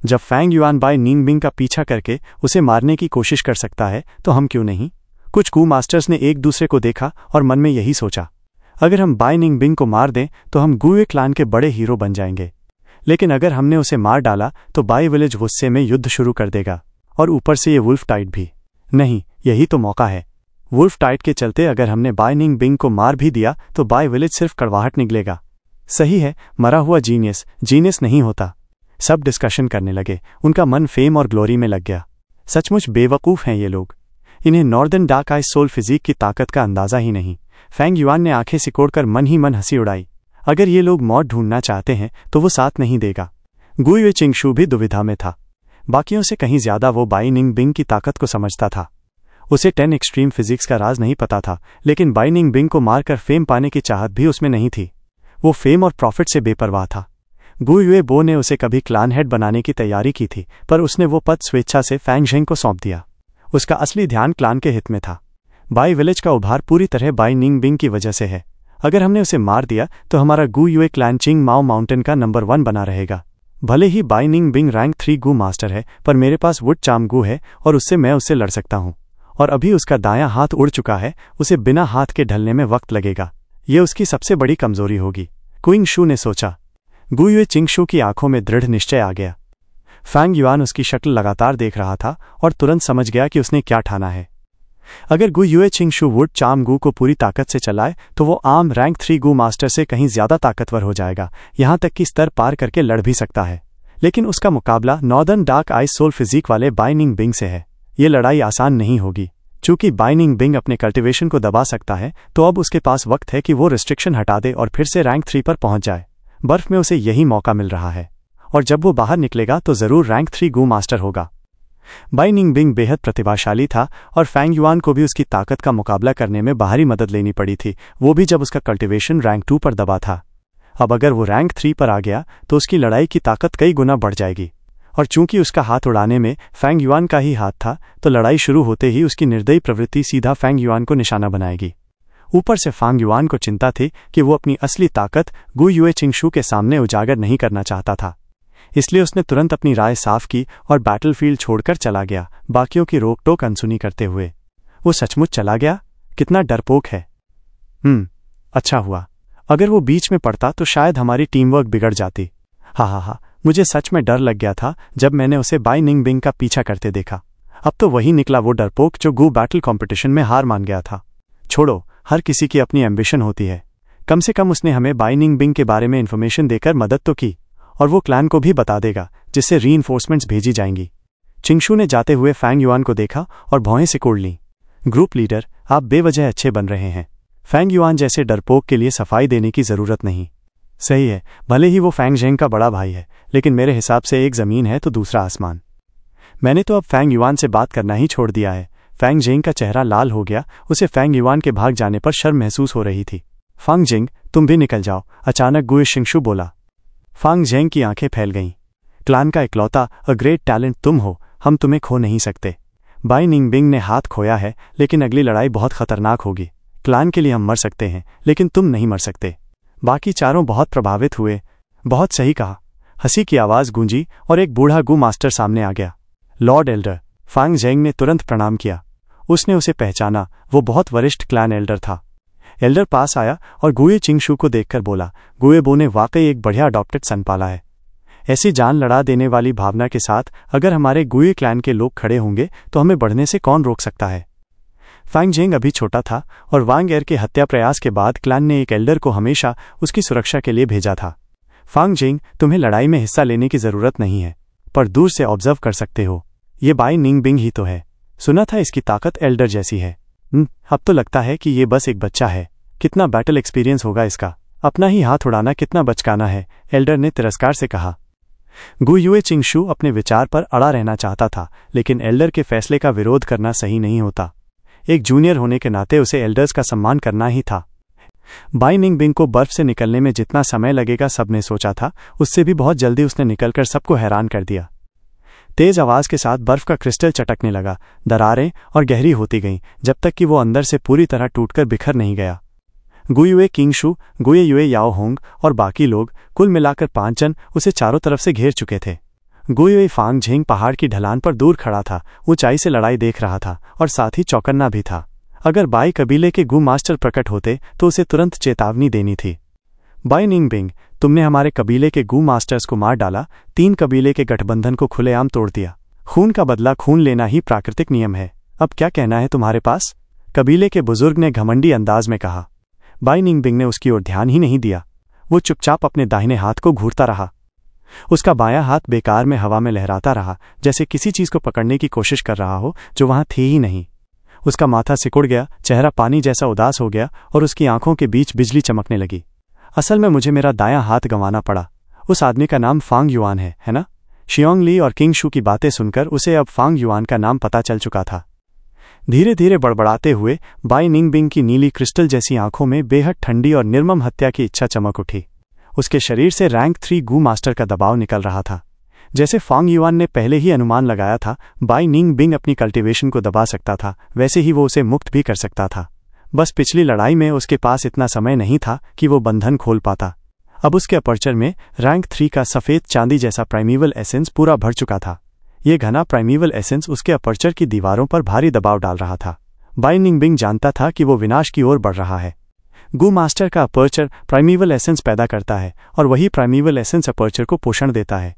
जब फैंग युआन बाई निंगबिंग का पीछा करके उसे मारने की कोशिश कर सकता है तो हम क्यों नहीं? कुछ कू मास्टर्स ने एक दूसरे को देखा और मन में यही सोचा, अगर हम बाई निंगबिंग को मार दें तो हम गुए क्लैन के बड़े हीरो बन जाएंगे। लेकिन अगर हमने उसे मार डाला तो बाई विलेज गुस्से में युद्ध शुरू कर देगा, और ऊपर से ये वुल्फ टाइड भी। नहीं, यही तो मौका है। वुल्फ टाइड के चलते अगर हमने बाई निंगबिंग को मार भी दिया तो बाई विलेज सिर्फ कड़वाहट निकलेगा। सही है, मरा हुआ जीनियस नहीं होता। सब डिस्कशन करने लगे। उनका मन फेम और ग्लोरी में लग गया। सचमुच बेवकूफ़ हैं ये लोग। इन्हें northern dark ice soul physique की ताकत का अंदाजा ही नहीं। फैंग युआन ने आंखें सिकोड़कर मन ही मन हंसी उड़ाई। अगर ये लोग मौत ढूंढना चाहते हैं तो वो साथ नहीं देगा। गुई चिंगशू भी दुविधा में था। बाकियों से कहीं ज्यादा वो बाई निंगबिंग की ताकत को समझता था। उसे 10 एक्सट्रीम फिजिक्स का राज नहीं पता था, लेकिन बाई निंगबिंग को मारकर फेम पाने की चाहत भी उसमें नहीं थी। वो फेम और प्रॉफिट से बेपरवाह था। गुई बो ने उसे कभी क्लान हेड बनाने की तैयारी की थी, पर उसने वो पद स्वेच्छा से फैंग झेंग को सौंप दिया। उसका असली ध्यान क्लान के हित में था। बाई विलेज का उभार पूरी तरह बाई निंगबिंग की वजह से है। अगर हमने उसे मार दिया तो हमारा गुई क्लैन चिंग माओ माउंटेन का नंबर 1 बना रहेगा। भले ही बाई निंगबिंग रैंक 3 गु मास्टर है, पर मेरे पास वुड चाम गु है और उससे मैं उससे लड़ सकता हूँ। और अभी उसका दायां हाथ उड़ चुका है, उसे बिना हाथ के ढलने में वक्त लगेगा। ये उसकी सबसे बड़ी कमजोरी होगी, कुइंग शू ने सोचा। गुई चिंगशू की आंखों में दृढ़ निश्चय आ गया। फैंग युआन उसकी शक्ल लगातार देख रहा था और तुरंत समझ गया कि उसने क्या ठाना है। अगर गुई चिंगशू वुड चाम गु को पूरी ताकत से चलाए तो वो आम रैंक 3 गु मास्टर से कहीं ज्यादा ताकतवर हो जाएगा, यहां तक कि स्तर पार करके लड़ भी सकता है। लेकिन उसका मुकाबला northern dark ice soul physique वाले बाई निंगबिंग से है। ये लड़ाई आसान नहीं होगी। चूंकि बाई निंगबिंग अपने कल्टीवेशन को दबा सकता है, तो अब उसके पास वक्त है कि वो रिस्ट्रिक्शन हटा दे और फिर से रैंक 3 पर पहुंच जाए। बर्फ में उसे यही मौका मिल रहा है, और जब वो बाहर निकलेगा तो जरूर रैंक 3 गु मास्टर होगा। बाई निंगबिंग बेहद प्रतिभाशाली था और फैंग युआन को भी उसकी ताकत का मुकाबला करने में बाहरी मदद लेनी पड़ी थी, वो भी जब उसका कल्टीवेशन रैंक 2 पर दबा था। अब अगर वो रैंक 3 पर आ गया तो उसकी लड़ाई की ताकत कई गुना बढ़ जाएगी। और चूंकि उसका हाथ उड़ाने में फैंग युआन का ही हाथ था, तो लड़ाई शुरू होते ही उसकी निर्दयी प्रवृत्ति सीधा फैंग युआन को निशाना बनाएगी। ऊपर से फैंग युआन को चिंता थी कि वो अपनी असली ताकत गुई चिंगशू के सामने उजागर नहीं करना चाहता था। इसलिए उसने तुरंत अपनी राय साफ की और बैटलफील्ड छोड़कर चला गया, बाकियों की रोक टोक अनसुनी करते हुए। वो सचमुच चला गया? कितना डरपोक है। अच्छा हुआ। अगर वो बीच में पड़ता तो शायद हमारी टीम वर्क बिगड़ जाती। हा, मुझे सच में डर लग गया था जब मैंने उसे बाई निंगबिंग का पीछा करते देखा। अब तो वही निकला वो डरपोक जो गू बैटल कंपटीशन में हार मान गया था। छोड़ो, हर किसी की अपनी एम्बिशन होती है। कम से कम उसने हमें बाई निंग बिंग के बारे में इन्फॉर्मेशन देकर मदद तो की, और वो क्लैन को भी बता देगा जिससे रीइंफोर्समेंट्स भेजी जाएंगी। चिंगशू ने जाते हुए फैंग युआन को देखा और भौहें सिकोड़ लीं। ग्रुप लीडर, आप बेवजह अच्छे बन रहे हैं। फैंग युआन जैसे डरपोक के लिए सफाई देने की जरूरत नहीं। सही है, भले ही वो फैंग जेंग का बड़ा भाई है, लेकिन मेरे हिसाब से एक जमीन है तो दूसरा आसमान। मैंने तो अब फैंग युआन से बात करना ही छोड़ दिया है। फैंग जेंग का चेहरा लाल हो गया, उसे फैंग युआन के भाग जाने पर शर्म महसूस हो रही थी। फांग जेंग, तुम भी निकल जाओ, अचानक गुए शिंगशू बोला। फांग जेंग की आंखें फैल गईं। क्लान का इकलौता अ ग्रेट टैलेंट तुम हो, हम तुम्हें खो नहीं सकते। बाई निंग बिंग ने हाथ खोया है, लेकिन अगली लड़ाई बहुत खतरनाक होगी। क्लान के लिए हम मर सकते हैं, लेकिन तुम नहीं मर सकते। बाकी चारों बहुत प्रभावित हुए। बहुत सही कहा। हंसी की आवाज गूंजी और एक बूढ़ा गू मास्टर सामने आ गया। Lord Elder. फांग जेंग ने तुरंत प्रणाम किया। उसने उसे पहचाना, वो बहुत वरिष्ठ क्लैन एल्डर था। एल्डर पास आया और गुए चिंगशू को देखकर बोला, गुएबो ने वाकई एक बढ़िया अडॉप्टेड सन पाला है। ऐसी जान लड़ा देने वाली भावना के साथ अगर हमारे गुए क्लैन के लोग खड़े होंगे तो हमें बढ़ने से कौन रोक सकता है। फैंग जेंग अभी छोटा था और वांग एर के हत्या प्रयास के बाद क्लैन ने एक एल्डर को हमेशा उसकी सुरक्षा के लिए भेजा था। फांग जेंग, तुम्हें लड़ाई में हिस्सा लेने की जरूरत नहीं है, पर दूर से ऑब्जर्व कर सकते हो। ये बाई निंग बिंग ही तो है। सुना था इसकी ताकत एल्डर जैसी है। अब तो लगता है कि ये बस एक बच्चा है। कितना बैटल एक्सपीरियंस होगा इसका। अपना ही हाथ उड़ाना कितना बचकाना है, एल्डर ने तिरस्कार से कहा। गुयुए चिंगशू अपने विचार पर अड़ा रहना चाहता था, लेकिन एल्डर के फैसले का विरोध करना सही नहीं होता। एक जूनियर होने के नाते उसे एल्डर्स का सम्मान करना ही था। बाई निंग बिंग को बर्फ से निकलने में जितना समय लगेगा सबने सोचा था, उससे भी बहुत जल्दी उसने निकलकर सबको हैरान कर दिया। तेज आवाज के साथ बर्फ का क्रिस्टल चटकने लगा, दरारें और गहरी होती गईं, जब तक कि वो अंदर से पूरी तरह टूटकर बिखर नहीं गया। गुयुए किंगशू, गुए युए याओ होंग और बाकी लोग, कुल मिलाकर 5 जन, उसे चारों तरफ से घेर चुके थे। गुयुए फांग झेंग पहाड़ की ढलान पर दूर खड़ा था, ऊंचाई से लड़ाई देख रहा था और साथ ही चौकन्ना भी था। अगर बाई कबीले के गू मास्टर प्रकट होते तो उसे तुरंत चेतावनी देनी थी। बाई निंग बिंग, तुमने हमारे कबीले के गू मास्टर्स को मार डाला, 3 कबीले के गठबंधन को खुलेआम तोड़ दिया। खून का बदला खून लेना ही प्राकृतिक नियम है। अब क्या कहना है तुम्हारे पास? कबीले के बुजुर्ग ने घमंडी अंदाज में कहा। बाई निंग बिंग ने उसकी ओर ध्यान ही नहीं दिया। वो चुपचाप अपने दाहिने हाथ को घूरता रहा। उसका बायां हाथ बेकार में हवा में लहराता रहा, जैसे किसी चीज को पकड़ने की कोशिश कर रहा हो जो वहां थी ही नहीं। उसका माथा सिकुड़ गया, चेहरा पानी जैसा उदास हो गया और उसकी आंखों के बीच बिजली चमकने लगी। असल में मुझे मेरा दायां हाथ गंवाना पड़ा। उस आदमी का नाम फांग युआन है ना? शियोंग ली और किंगशू की बातें सुनकर उसे अब फांग युआन का नाम पता चल चुका था। धीरे धीरे बड़बड़ाते हुए बाई निंग बिंग की नीली क्रिस्टल जैसी आंखों में बेहद ठंडी और निर्मम हत्या की इच्छा चमक उठी। उसके शरीर से रैंक 3 गू मास्टर का दबाव निकल रहा था। जैसे फांग युआन ने पहले ही अनुमान लगाया था, बाई निंग बिंग अपनी कल्टीवेशन को दबा सकता था, वैसे ही वो उसे मुक्त भी कर सकता था। बस पिछली लड़ाई में उसके पास इतना समय नहीं था कि वो बंधन खोल पाता। अब उसके अपर्चर में रैंक 3 का सफेद चांदी जैसा प्राइमीवल एसेंस पूरा भर चुका था। ये घना प्राइमीवल एसेंस उसके अपर्चर की दीवारों पर भारी दबाव डाल रहा था। बाई निंग बिंग जानता था कि वो विनाश की ओर बढ़ रहा है। गू मास्टर का अपर्चर प्राइमीवल एसेंस पैदा करता है और वही प्राइमीवल एसेंस अपर्चर को पोषण देता है।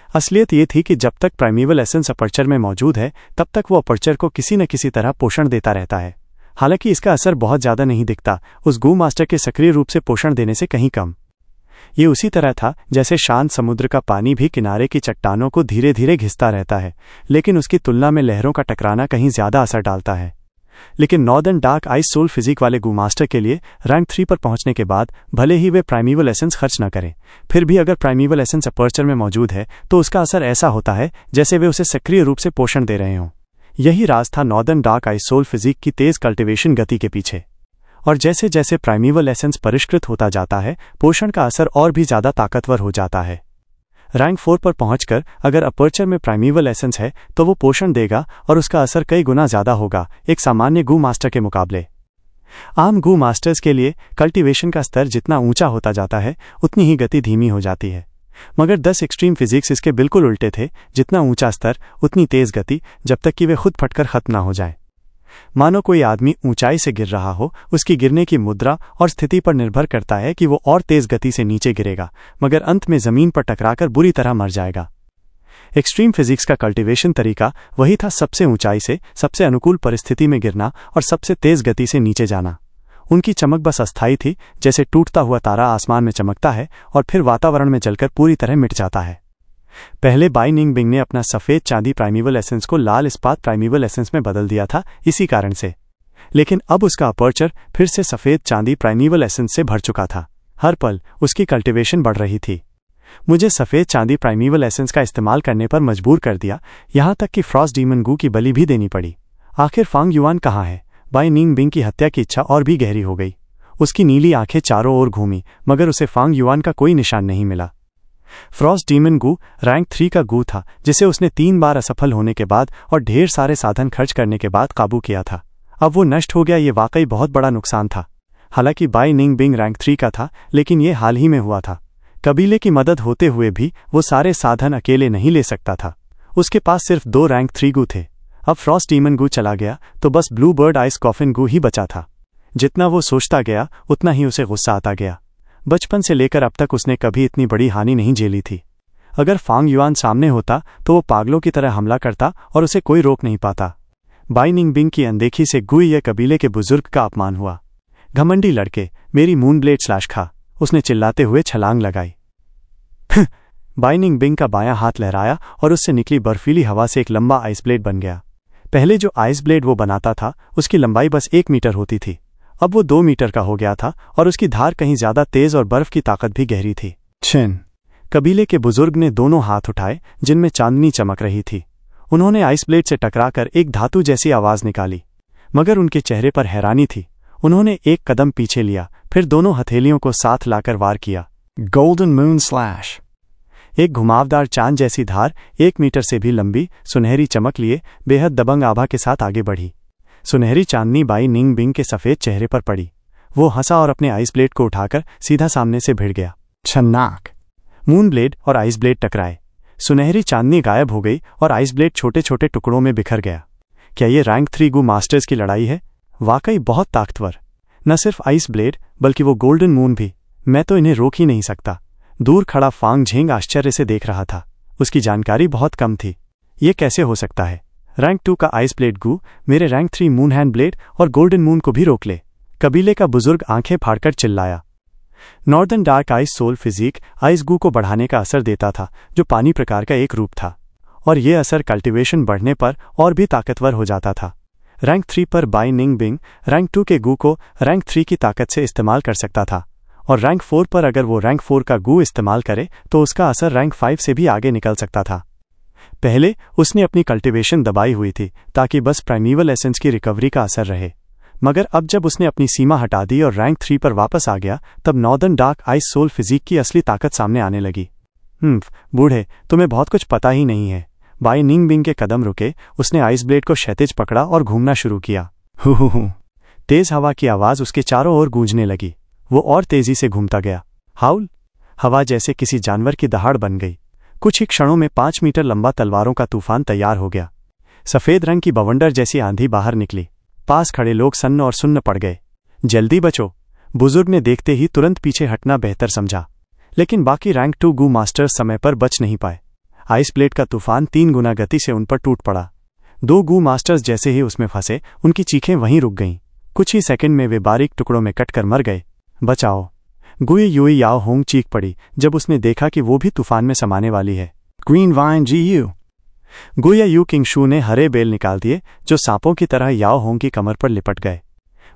असलियत ये थी कि जब तक प्राइमीवल एसेंस अपर्चर में मौजूद है, तब तक वो अपर्चर को किसी न किसी तरह पोषण देता रहता है। हालांकि इसका असर बहुत ज्यादा नहीं दिखता, उस गू मास्टर के सक्रिय रूप से पोषण देने से कहीं कम। ये उसी तरह था जैसे शांत समुद्र का पानी भी किनारे की चट्टानों को धीरे धीरे घिसता रहता है, लेकिन उसकी तुलना में लहरों का टकराना कहीं ज्यादा असर डालता है। लेकिन northern dark ice soul physique वाले गू मास्टर के लिए रैंक 3 पर पहुंचने के बाद भले ही वे प्राइमीवल एसेंस खर्च न करें, फिर भी अगर प्राइमीवल एसेंस अपर्चर में मौजूद है तो उसका असर ऐसा होता है जैसे वे उसे सक्रिय रूप से पोषण दे रहे हों। यही राज था northern dark ice soul physique की तेज कल्टीवेशन गति के पीछे। और जैसे जैसे प्राइमीवल एसेंस परिष्कृत होता जाता है, पोषण का असर और भी ज्यादा ताकतवर हो जाता है। रैंक 4 पर पहुंचकर अगर अपर्चर में प्राइमीवल एसेंस है तो वो पोषण देगा और उसका असर कई गुना ज्यादा होगा एक सामान्य गू मास्टर के मुकाबले। आम गू मास्टर्स के लिए कल्टीवेशन का स्तर जितना ऊंचा होता जाता है, उतनी ही गति धीमी हो जाती है। मगर 10 एक्सट्रीम फिजिक्स इसके बिल्कुल उल्टे थे, जितना ऊंचा स्तर उतनी तेज गति, जब तक कि वे खुद फटकर खत्म ना हो जाए। मानो कोई आदमी ऊंचाई से गिर रहा हो, उसकी गिरने की मुद्रा और स्थिति पर निर्भर करता है कि वो और तेज गति से नीचे गिरेगा, मगर अंत में जमीन पर टकराकर बुरी तरह मर जाएगा। एक्सट्रीम फिजिक्स का कल्टीवेशन तरीका वही था, सबसे ऊंचाई से, सबसे अनुकूल परिस्थिति में गिरना और सबसे तेज गति से नीचे जाना। उनकी चमक बस अस्थायी थी, जैसे टूटता हुआ तारा आसमान में चमकता है और फिर वातावरण में जलकर पूरी तरह मिट जाता है। पहले बाई निंग बिंग ने अपना सफेद चांदी प्राइमेवल एसेंस को लाल इस्पात प्राइमेवल एसेंस में बदल दिया था इसी कारण से, लेकिन अब उसका अपर्चर फिर से सफेद चांदी प्राइमेवल एसेंस से भर चुका था। हर पल उसकी कल्टीवेशन बढ़ रही थी। मुझे सफेद चांदी प्राइमेवल एसेंस का इस्तेमाल करने पर मजबूर कर दिया, यहां तक कि फ्रॉस्ट डीमन गू की बलि भी देनी पड़ी। आखिर फांग युआन कहाँ है? बाई निंग बिंग की हत्या की इच्छा और भी गहरी हो गई। उसकी नीली आंखें चारों ओर घूमी, मगर उसे फांग युआन का कोई निशान नहीं मिला। फ्रॉस्ट डीमन गू रैंक 3 का गू था, जिसे उसने 3 बार असफल होने के बाद और ढेर सारे साधन खर्च करने के बाद काबू किया था। अब वो नष्ट हो गया, ये वाकई बहुत बड़ा नुकसान था। हालांकि बाई निंग बिंग रैंक 3 का था, लेकिन ये हाल ही में हुआ था। कबीले की मदद होते हुए भी वो सारे साधन अकेले नहीं ले सकता था। उसके पास सिर्फ 2 रैंक 3 गू थे। अब फ्रॉस्ट डीमन गू चला गया तो बस ब्लू बर्ड आइस कॉफिन गू ही बचा था। जितना वो सोचता गया उतना ही उसे गुस्सा आता गया। बचपन से लेकर अब तक उसने कभी इतनी बड़ी हानि नहीं झेली थी। अगर फांग युआन सामने होता तो वो पागलों की तरह हमला करता और उसे कोई रोक नहीं पाता। बाई निंग बिंग की अनदेखी से गुई ये कबीले के बुजुर्ग का अपमान हुआ। घमंडी लड़के, मेरी मून ब्लेड स्लैश खा, उसने चिल्लाते हुए छलांग लगाई। बाई निंग बिंग का बायां हाथ लहराया और उससे निकली बर्फीली हवा से एक लंबा आइस ब्लेड बन गया। पहले जो आइस ब्लेड वो बनाता था उसकी लंबाई बस 1 मीटर होती थी, अब वो 2 मीटर का हो गया था और उसकी धार कहीं ज्यादा तेज और बर्फ की ताकत भी गहरी थी। छिन कबीले के बुजुर्ग ने दोनों हाथ उठाए जिनमें चांदनी चमक रही थी। उन्होंने आइस ब्लेड से टकराकर एक धातु जैसी आवाज निकाली, मगर उनके चेहरे पर हैरानी थी। उन्होंने एक कदम पीछे लिया, फिर दोनों हथेलियों को साथ लाकर वार किया। Golden moon slash. एक घुमावदार चांद जैसी धार 1 मीटर से भी लंबी सुनहरी चमक लिए बेहद दबंग आभा के साथ आगे बढ़ी। सुनहरी चांदनी बाई निंग बिंग के सफेद चेहरे पर पड़ी। वो हंसा और अपने आइस ब्लेड को उठाकर सीधा सामने से भिड़ गया। छन्नाक। मून ब्लेड और आइस ब्लेड टकराए। सुनहरी चांदनी गायब हो गई और आइस ब्लेड छोटे छोटे टुकड़ों में बिखर गया। क्या ये रैंक 3 गू मास्टर्स की लड़ाई है? वाकई बहुत ताकतवर। न सिर्फ आइस ब्लेड बल्कि वो गोल्डन मून भी। मैं तो इन्हें रोक ही नहीं सकता। दूर खड़ा फांग झेंग आश्चर्य से देख रहा था। उसकी जानकारी बहुत कम थी। ये कैसे हो सकता है? रैंक 2 का आइस ब्लेड गू मेरे रैंक 3 मून हैंड ब्लेड और गोल्डन मून को भी रोक ले। कबीले का बुजुर्ग आंखें फाड़कर चिल्लाया। Northern dark ice soul physique ice Gu को बढ़ाने का असर देता था, जो पानी प्रकार का एक रूप था, और ये असर कल्टीवेशन बढ़ने पर और भी ताकतवर हो जाता था। रैंक 3 पर बाई निंग बिंग रैंक 2 के गू को रैंक 3 की ताकत से इस्तेमाल कर सकता था, और रैंक 4 पर अगर वो रैंक 4 का गू इस्तेमाल करे तो उसका असर रैंक 5 से भी आगे निकल सकता था। पहले उसने अपनी कल्टीवेशन दबाई हुई थी ताकि बस प्राइमेवल एसेंस की रिकवरी का असर रहे, मगर अब जब उसने अपनी सीमा हटा दी और रैंक 3 पर वापस आ गया, तब northern dark ice soul physique की असली ताकत सामने आने लगी। बूढ़े, तुम्हें बहुत कुछ पता ही नहीं है। बाई निंग बिंग के कदम रुके। उसने आइस ब्लेड को क्षैतिज पकड़ा और घूमना शुरू किया। हु। तेज हवा की आवाज उसके चारों ओर गूंजने लगी। वो और तेजी से घूमता गया। हाउल। हवा जैसे किसी जानवर की दहाड़ बन गई। कुछ ही क्षणों में 5 मीटर लंबा तलवारों का तूफान तैयार हो गया। सफेद रंग की बवंडर जैसी आंधी बाहर निकली। पास खड़े लोग सन्न और सुन्न पड़ गए। जल्दी बचो, बुजुर्ग ने देखते ही तुरंत पीछे हटना बेहतर समझा। लेकिन बाकी रैंक 2 गू मास्टर्स समय पर बच नहीं पाए। आइस प्लेट का तूफान 3 गुना गति से उन पर टूट पड़ा। 2 गू मास्टर्स जैसे ही उसमें फंसे, उनकी चीखें वहीं रुक गईं। कुछ ही सेकंड में वे बारीक टुकड़ों में कटकर मर गए। बचाओ, गुई युई याओ होंग चीख पड़ी जब उसने देखा कि वो भी तूफान में समाने वाली है। Green wine GU। गुया यू किंग शू ने हरे बेल निकाल दिए जो सांपों की तरह याओ होंग की कमर पर लिपट गए।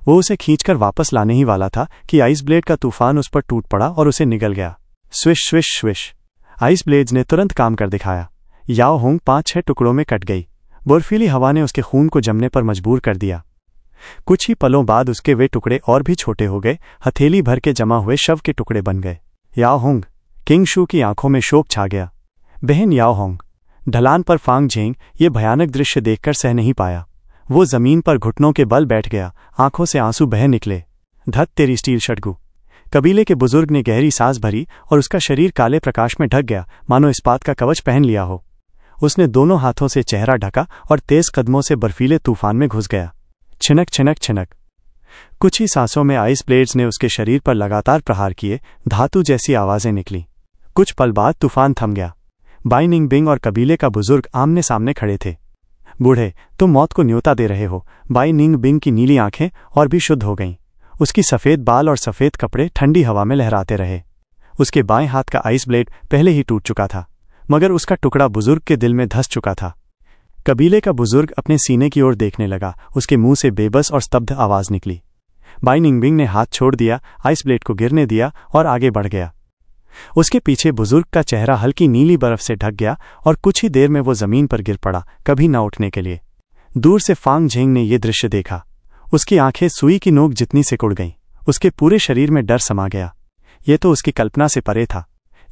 वो उसे खींचकर वापस लाने ही वाला था कि आइस ब्लेड का तूफान उस पर टूट पड़ा और उसे निगल गया। Swish swish swish. Ice blades ने तुरंत काम कर दिखाया। याओ होंग 5-6 टुकड़ों में कट गई। बर्फीली हवा ने उसके खून को जमने पर मजबूर कर दिया। कुछ ही पलों बाद उसके वे टुकड़े और भी छोटे हो गए। हथेली भर के जमा हुए शव के टुकड़े बन गए। याओ होंग। किंग शू की आंखों में शोक छा गया। बहन याओ होंग। ढलान पर फांग झेंग ये भयानक दृश्य देखकर सह नहीं पाया। वो जमीन पर घुटनों के बल बैठ गया। आंखों से आंसू बह निकले। धत तेरी स्टील षटगु। कबीले के बुजुर्ग ने गहरी सांस भरी और उसका शरीर काले प्रकाश में ढक गया, मानो इस्पात का कवच पहन लिया हो। उसने दोनों हाथों से चेहरा ढका और तेज कदमों से बर्फीले तूफान में घुस गया। छिनक छिनक छिनक। कुछ ही सांसों में आइस ब्लेड्स ने उसके शरीर पर लगातार प्रहार किए। धातु जैसी आवाजें निकली। कुछ पल बाद तूफान थम गया। बाई निंगबिंग और कबीले का बुजुर्ग आमने सामने खड़े थे। बूढ़े, तुम मौत को न्योता दे रहे हो। बाई निंगबिंग की नीली आंखें और भी शुद्ध हो गईं। उसकी सफ़ेद बाल और सफ़ेद कपड़े ठंडी हवा में लहराते रहे। उसके बाएं हाथ का आइस ब्लेड पहले ही टूट चुका था, मगर उसका टुकड़ा बुजुर्ग के दिल में धंस चुका था। कबीले का बुजुर्ग अपने सीने की ओर देखने लगा। उसके मुंह से बेबस और स्तब्ध आवाज निकली। बाई निंगबिंग ने हाथ छोड़ दिया, आइस ब्लेड को गिरने दिया और आगे बढ़ गया। उसके पीछे बुजुर्ग का चेहरा हल्की नीली बर्फ से ढक गया और कुछ ही देर में वो जमीन पर गिर पड़ा, कभी न उठने के लिए। दूर से फांग झेंग ने यह दृश्य देखा। उसकी आंखें सुई की नोक जितनी सिकुड़ गईं। उसके पूरे शरीर में डर समा गया। ये तो उसकी कल्पना से परे था।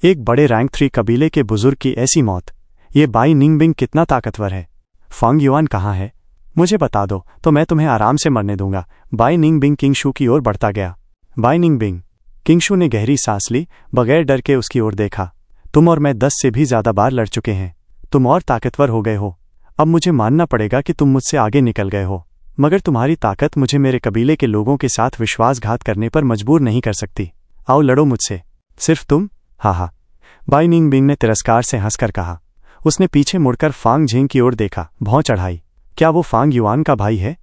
एक बड़े रैंक 3 कबीले के बुजुर्ग की ऐसी मौत। ये बाई निंगबिंग कितना ताकतवर है। फांग युआन कहाँ है? मुझे बता दो तो मैं तुम्हें आराम से मरने दूंगा। बाई निंगबिंग किंगशू की ओर बढ़ता गया। बाई निंगबिंग। किंगशू ने गहरी सांस ली, बगैर डर के उसकी ओर देखा। तुम और मैं 10 से भी ज्यादा बार लड़ चुके हैं। तुम और ताकतवर हो गए हो। अब मुझे मानना पड़ेगा कि तुम मुझसे आगे निकल गए हो, मगर तुम्हारी ताकत मुझे मेरे कबीले के लोगों के साथ विश्वासघात करने पर मजबूर नहीं कर सकती। आओ लड़ो मुझसे। सिर्फ तुम? हाँ। बाई निंगबिंग ने तिरस्कार से हंसकर कहा। उसने पीछे मुड़कर फांग झेंग की ओर देखा। भौं चढ़ाई। क्या वो फांग युआन का भाई है?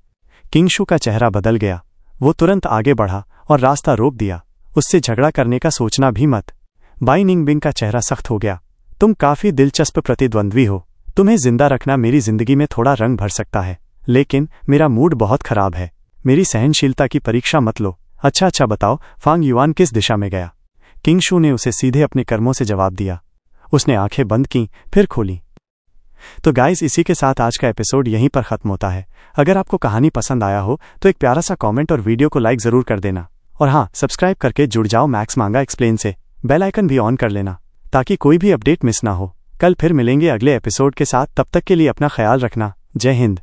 किंगशू का चेहरा बदल गया। वो तुरंत आगे बढ़ा और रास्ता रोक दिया। उससे झगड़ा करने का सोचना भी मत। बाई निंगबिंग का चेहरा सख्त हो गया। तुम काफी दिलचस्प प्रतिद्वंद्वी हो। तुम्हें जिंदा रखना मेरी जिंदगी में थोड़ा रंग भर सकता है, लेकिन मेरा मूड बहुत खराब है। मेरी सहनशीलता की परीक्षा मत लो। अच्छा बताओ, फांग युआन किस दिशा में गया? किंगशू ने उसे सीधे अपने कर्मों से जवाब दिया। उसने आंखें बंद की, फिर खोली। तो गाइस, इसी के साथ आज का एपिसोड यहीं पर खत्म होता है। अगर आपको कहानी पसंद आया हो तो एक प्यारा सा कमेंट और वीडियो को लाइक जरूर कर देना। और हाँ, सब्सक्राइब करके जुड़ जाओ मैक्स मांगा एक्सप्लेन से। बेल आइकन भी ऑन कर लेना ताकि कोई भी अपडेट मिस ना हो। कल फिर मिलेंगे अगले एपिसोड के साथ। तब तक के लिए अपना ख्याल रखना। जय हिंद।